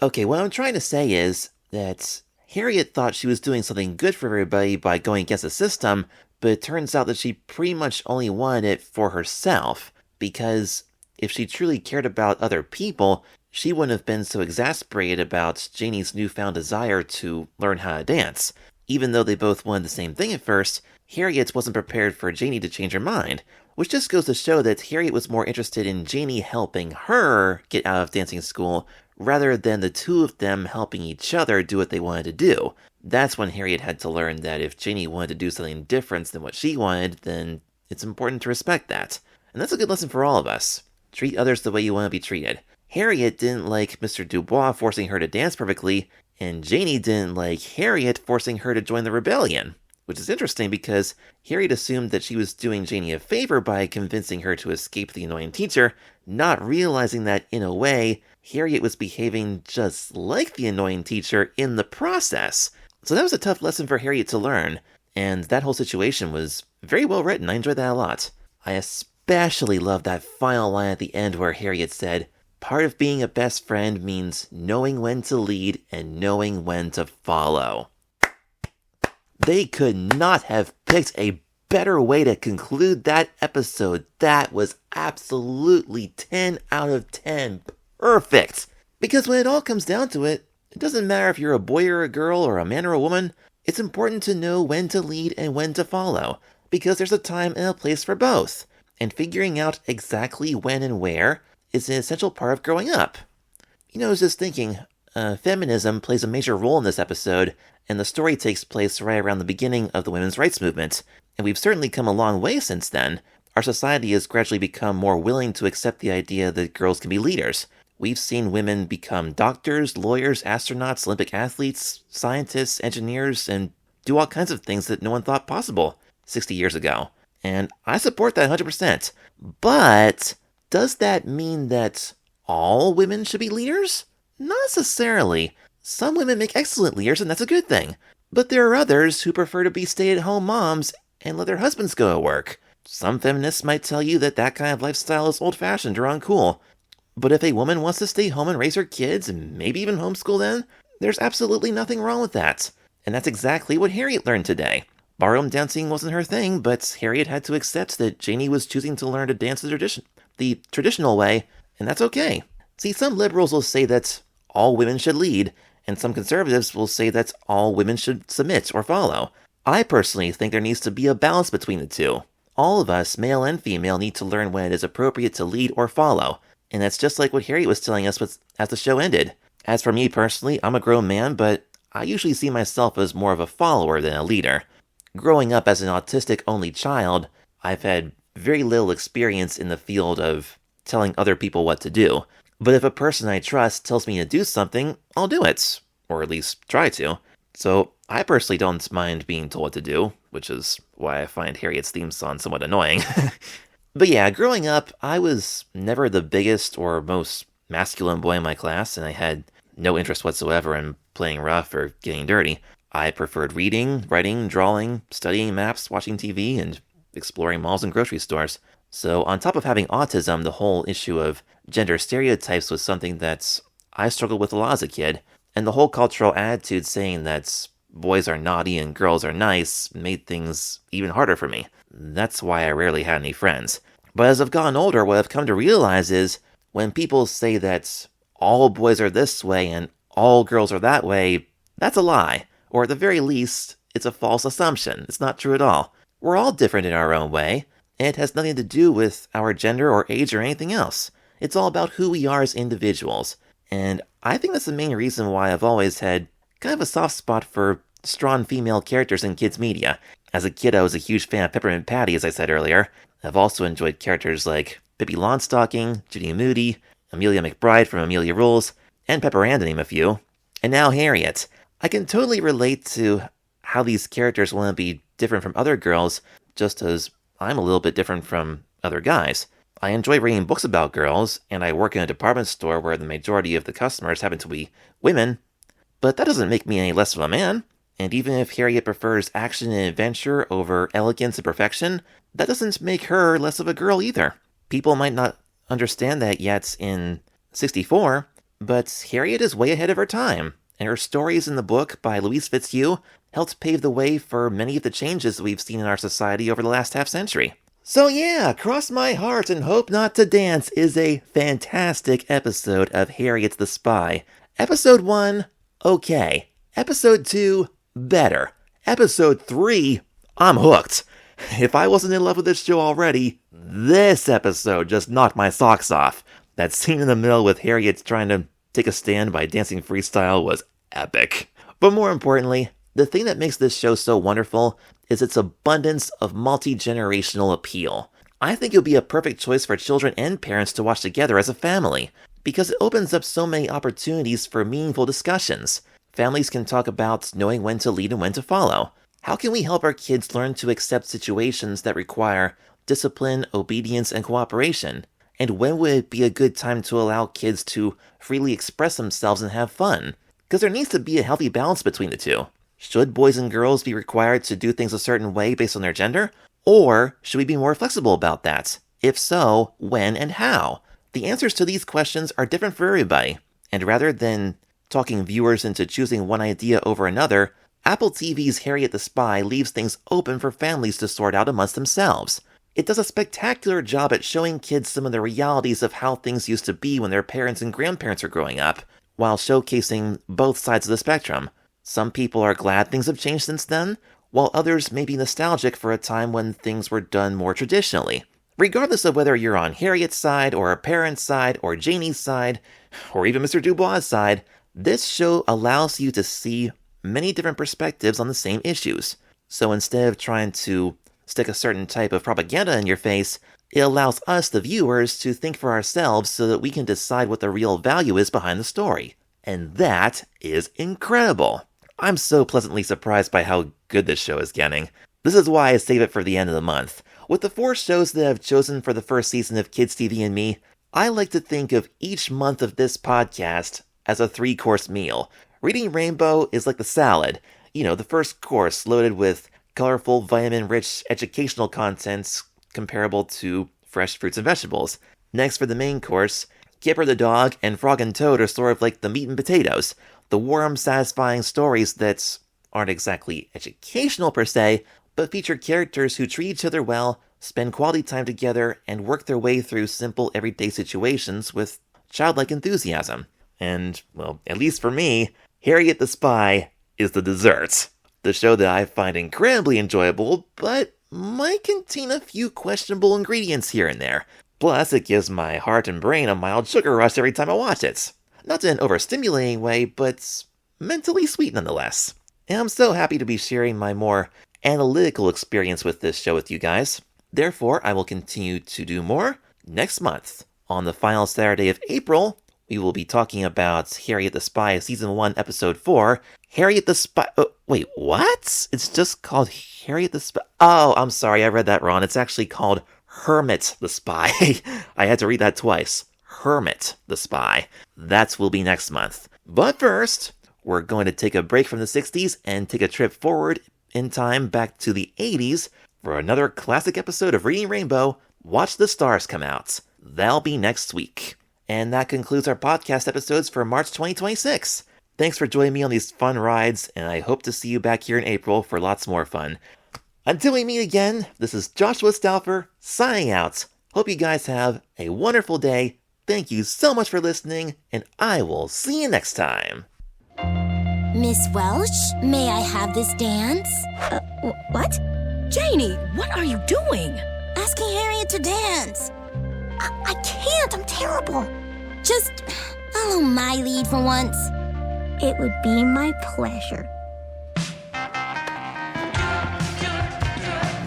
[SPEAKER 1] Okay, what I'm trying to say is that Harriet thought she was doing something good for everybody by going against the system, but it turns out that she pretty much only wanted it for herself, because if she truly cared about other people, she wouldn't have been so exasperated about Janie's newfound desire to learn how to dance. Even though they both wanted the same thing at first, Harriet wasn't prepared for Janie to change her mind, which just goes to show that Harriet was more interested in Janie helping her get out of dancing school rather than the two of them helping each other do what they wanted to do. That's when Harriet had to learn that if Janie wanted to do something different than what she wanted, then it's important to respect that. And that's a good lesson for all of us. Treat others the way you want to be treated. Harriet didn't like Mr. Dubois forcing her to dance perfectly, and Janie didn't like Harriet forcing her to join the rebellion. Which is interesting because Harriet assumed that she was doing Janie a favor by convincing her to escape the annoying teacher, not realizing that, in a way, Harriet was behaving just like the annoying teacher in the process. So that was a tough lesson for Harriet to learn, and that whole situation was very well written. I enjoyed that a lot. I especially love that final line at the end where Harriet said, "Part of being a best friend means knowing when to lead and knowing when to follow." They could not have picked a better way to conclude that episode. That was absolutely 10 out of 10 perfect. Because when it all comes down to it, it doesn't matter if you're a boy or a girl or a man or a woman, it's important to know when to lead and when to follow. Because there's a time and a place for both. And figuring out exactly when and where is an essential part of growing up. I was just thinking, feminism plays a major role in this episode, and the story takes place right around the beginning of the women's rights movement, and we've certainly come a long way since then. Our society has gradually become more willing to accept the idea that girls can be leaders. We've seen women become doctors, lawyers, astronauts, Olympic athletes, scientists, engineers, and do all kinds of things that no one thought possible 60 years ago. And I support that 100%. But does that mean that all women should be leaders? Not necessarily. Some women make excellent leaders, and that's a good thing. But there are others who prefer to be stay-at-home moms and let their husbands go to work. Some feminists might tell you that that kind of lifestyle is old-fashioned or uncool. But if a woman wants to stay home and raise her kids, and maybe even homeschool them, there's absolutely nothing wrong with that. And that's exactly what Harriet learned today. Ballroom dancing wasn't her thing, but Harriet had to accept that Janie was choosing to learn to dance the traditional way, and that's okay. See, some liberals will say that all women should lead, and some conservatives will say that all women should submit or follow. I personally think there needs to be a balance between the two. All of us, male and female, need to learn when it is appropriate to lead or follow, and that's just like what Harriet was telling us as the show ended. As for me personally, I'm a grown man, but I usually see myself as more of a follower than a leader. Growing up as an autistic-only child, I've had very little experience in the field of telling other people what to do. But if a person I trust tells me to do something, I'll do it. Or at least try to. So I personally don't mind being told what to do, which is why I find Harriet's theme song somewhat annoying. But yeah, growing up, I was never the biggest or most masculine boy in my class, and I had no interest whatsoever in playing rough or getting dirty. I preferred reading, writing, drawing, studying maps, watching TV, and exploring malls and grocery stores. So on top of having autism, the whole issue of gender stereotypes was something that I struggled with a lot as a kid, and the whole cultural attitude saying that boys are naughty and girls are nice made things even harder for me. That's why I rarely had any friends. But as I've gotten older, what I've come to realize is when people say that all boys are this way and all girls are that way, that's a lie. Or at the very least, it's a false assumption. It's not true at all. We're all different in our own way, and it has nothing to do with our gender or age or anything else. It's all about who we are as individuals. And I think that's the main reason why I've always had kind of a soft spot for strong female characters in kids' media. As a kid, I was a huge fan of Peppermint Patty, as I said earlier. I've also enjoyed characters like Pippi Longstocking, Judy Moody, Amelia McBride from Amelia Rules, and Pepper Ann to name a few. And now Harriet. I can totally relate to how these characters want to be different from other girls, just as I'm a little bit different from other guys. I enjoy reading books about girls, and I work in a department store where the majority of the customers happen to be women, but that doesn't make me any less of a man. And even if Harriet prefers action and adventure over elegance and perfection, that doesn't make her less of a girl either. People might not understand that yet in 64, but Harriet is way ahead of her time, and her stories in the book by Louise Fitzhugh helped pave the way for many of the changes we've seen in our society over the last half-century. So yeah, Cross My Heart and Hope Not to Dance is a fantastic episode of Harriet the Spy. Episode 1, okay. Episode 2, better. Episode 3, I'm hooked. If I wasn't in love with this show already, this episode just knocked my socks off. That scene in the middle with Harriet trying to take a stand by dancing freestyle was epic. But more importantly, the thing that makes this show so wonderful is its abundance of multi-generational appeal. I think it would be a perfect choice for children and parents to watch together as a family, because it opens up so many opportunities for meaningful discussions. Families can talk about knowing when to lead and when to follow. How can we help our kids learn to accept situations that require discipline, obedience, and cooperation? And when would it be a good time to allow kids to freely express themselves and have fun? Because there needs to be a healthy balance between the two. Should boys and girls be required to do things a certain way based on their gender? Or should we be more flexible about that? If so, when and how? The answers to these questions are different for everybody. And rather than talking viewers into choosing one idea over another, Apple TV's Harriet the Spy leaves things open for families to sort out amongst themselves. It does a spectacular job at showing kids some of the realities of how things used to be when their parents and grandparents were growing up, while showcasing both sides of the spectrum. Some people are glad things have changed since then, while others may be nostalgic for a time when things were done more traditionally. Regardless of whether you're on Harriet's side, or her parents' side, or Janie's side, or even Mr. Dubois' side, this show allows you to see many different perspectives on the same issues. So instead of trying to stick a certain type of propaganda in your face, it allows us, the viewers, to think for ourselves so that we can decide what the real value is behind the story. And that is incredible. I'm so pleasantly surprised by how good this show is getting. This is why I save it for the end of the month. With the 4 shows that I've chosen for the first season of Kids TV and Me, I like to think of each month of this podcast as a 3-course meal. Reading Rainbow is like the salad. You know, the first course loaded with colorful, vitamin-rich educational contents comparable to fresh fruits and vegetables. Next, for the main course, Kipper the dog and Frog and Toad are sort of like the meat and potatoes, the warm, satisfying stories that aren't exactly educational per se, but feature characters who treat each other well, spend quality time together, and work their way through simple everyday situations with childlike enthusiasm. And, well, at least for me, Harriet the Spy is the dessert. The show that I find incredibly enjoyable, but might contain a few questionable ingredients here and there. Plus, it gives my heart and brain a mild sugar rush every time I watch it. Not in an overstimulating way, but mentally sweet nonetheless. And I'm so happy to be sharing my more analytical experience with this show with you guys. Therefore, I will continue to do more next month. On the final Saturday of April, we will be talking about Harriet the Spy Season 1, Episode 4. Harriet the Spy... wait, what? It's just called Harriet the Spy... Oh, I'm sorry, I read that wrong. It's actually called Hermit the Spy. I had to read that twice. Hermit the Spy. That will be next month. But first, we're going to take a break from the 60s and take a trip forward in time back to the 80s for another classic episode of Reading Rainbow, Watch the Stars Come Out. That'll be next week. And that concludes our podcast episodes for March 2026. Thanks for joining me on these fun rides, and I hope to see you back here in April for lots more fun. Until we meet again, this is Joshua Stauffer signing out. Hope you guys have a wonderful day. Thank you so much for listening, and I will see you next time.
[SPEAKER 3] Miss Welsh, may I have this dance?
[SPEAKER 5] What? Janie, what are you doing?
[SPEAKER 3] Asking Harriet to dance.
[SPEAKER 4] I can't. I'm terrible.
[SPEAKER 3] Just follow my lead for once.
[SPEAKER 4] It would be my pleasure.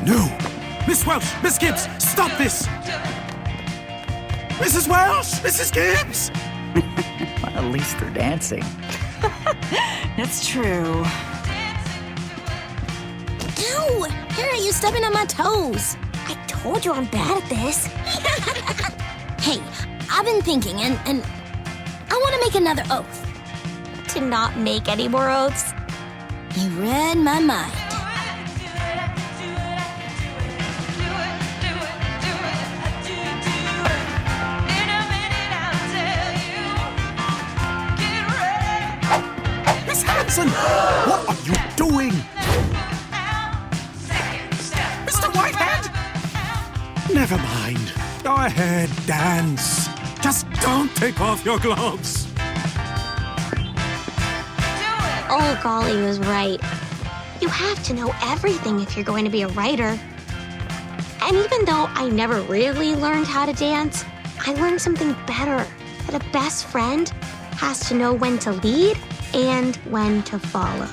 [SPEAKER 6] No! Miss Welsh! Miss Gibbs! Stop this! Mrs. Welsh! Mrs. Gibbs!
[SPEAKER 8] Well, at least they're dancing.
[SPEAKER 2] That's true.
[SPEAKER 3] Ow! Harriet, you stepping on my toes.
[SPEAKER 4] I told you I'm bad at this.
[SPEAKER 3] Hey, I've been thinking, and I want to make another oath.
[SPEAKER 4] To not make any more oaths.
[SPEAKER 3] You read my mind.
[SPEAKER 6] Miss Hanson! What are you doing? Mr. Whitehead! Never mind. Go ahead, dance. Just don't take off your gloves.
[SPEAKER 4] Ole Golly was right. You have to know everything if you're going to be a writer. And even though I never really learned how to dance, I learned something better. That a best friend has to know when to lead and when to follow.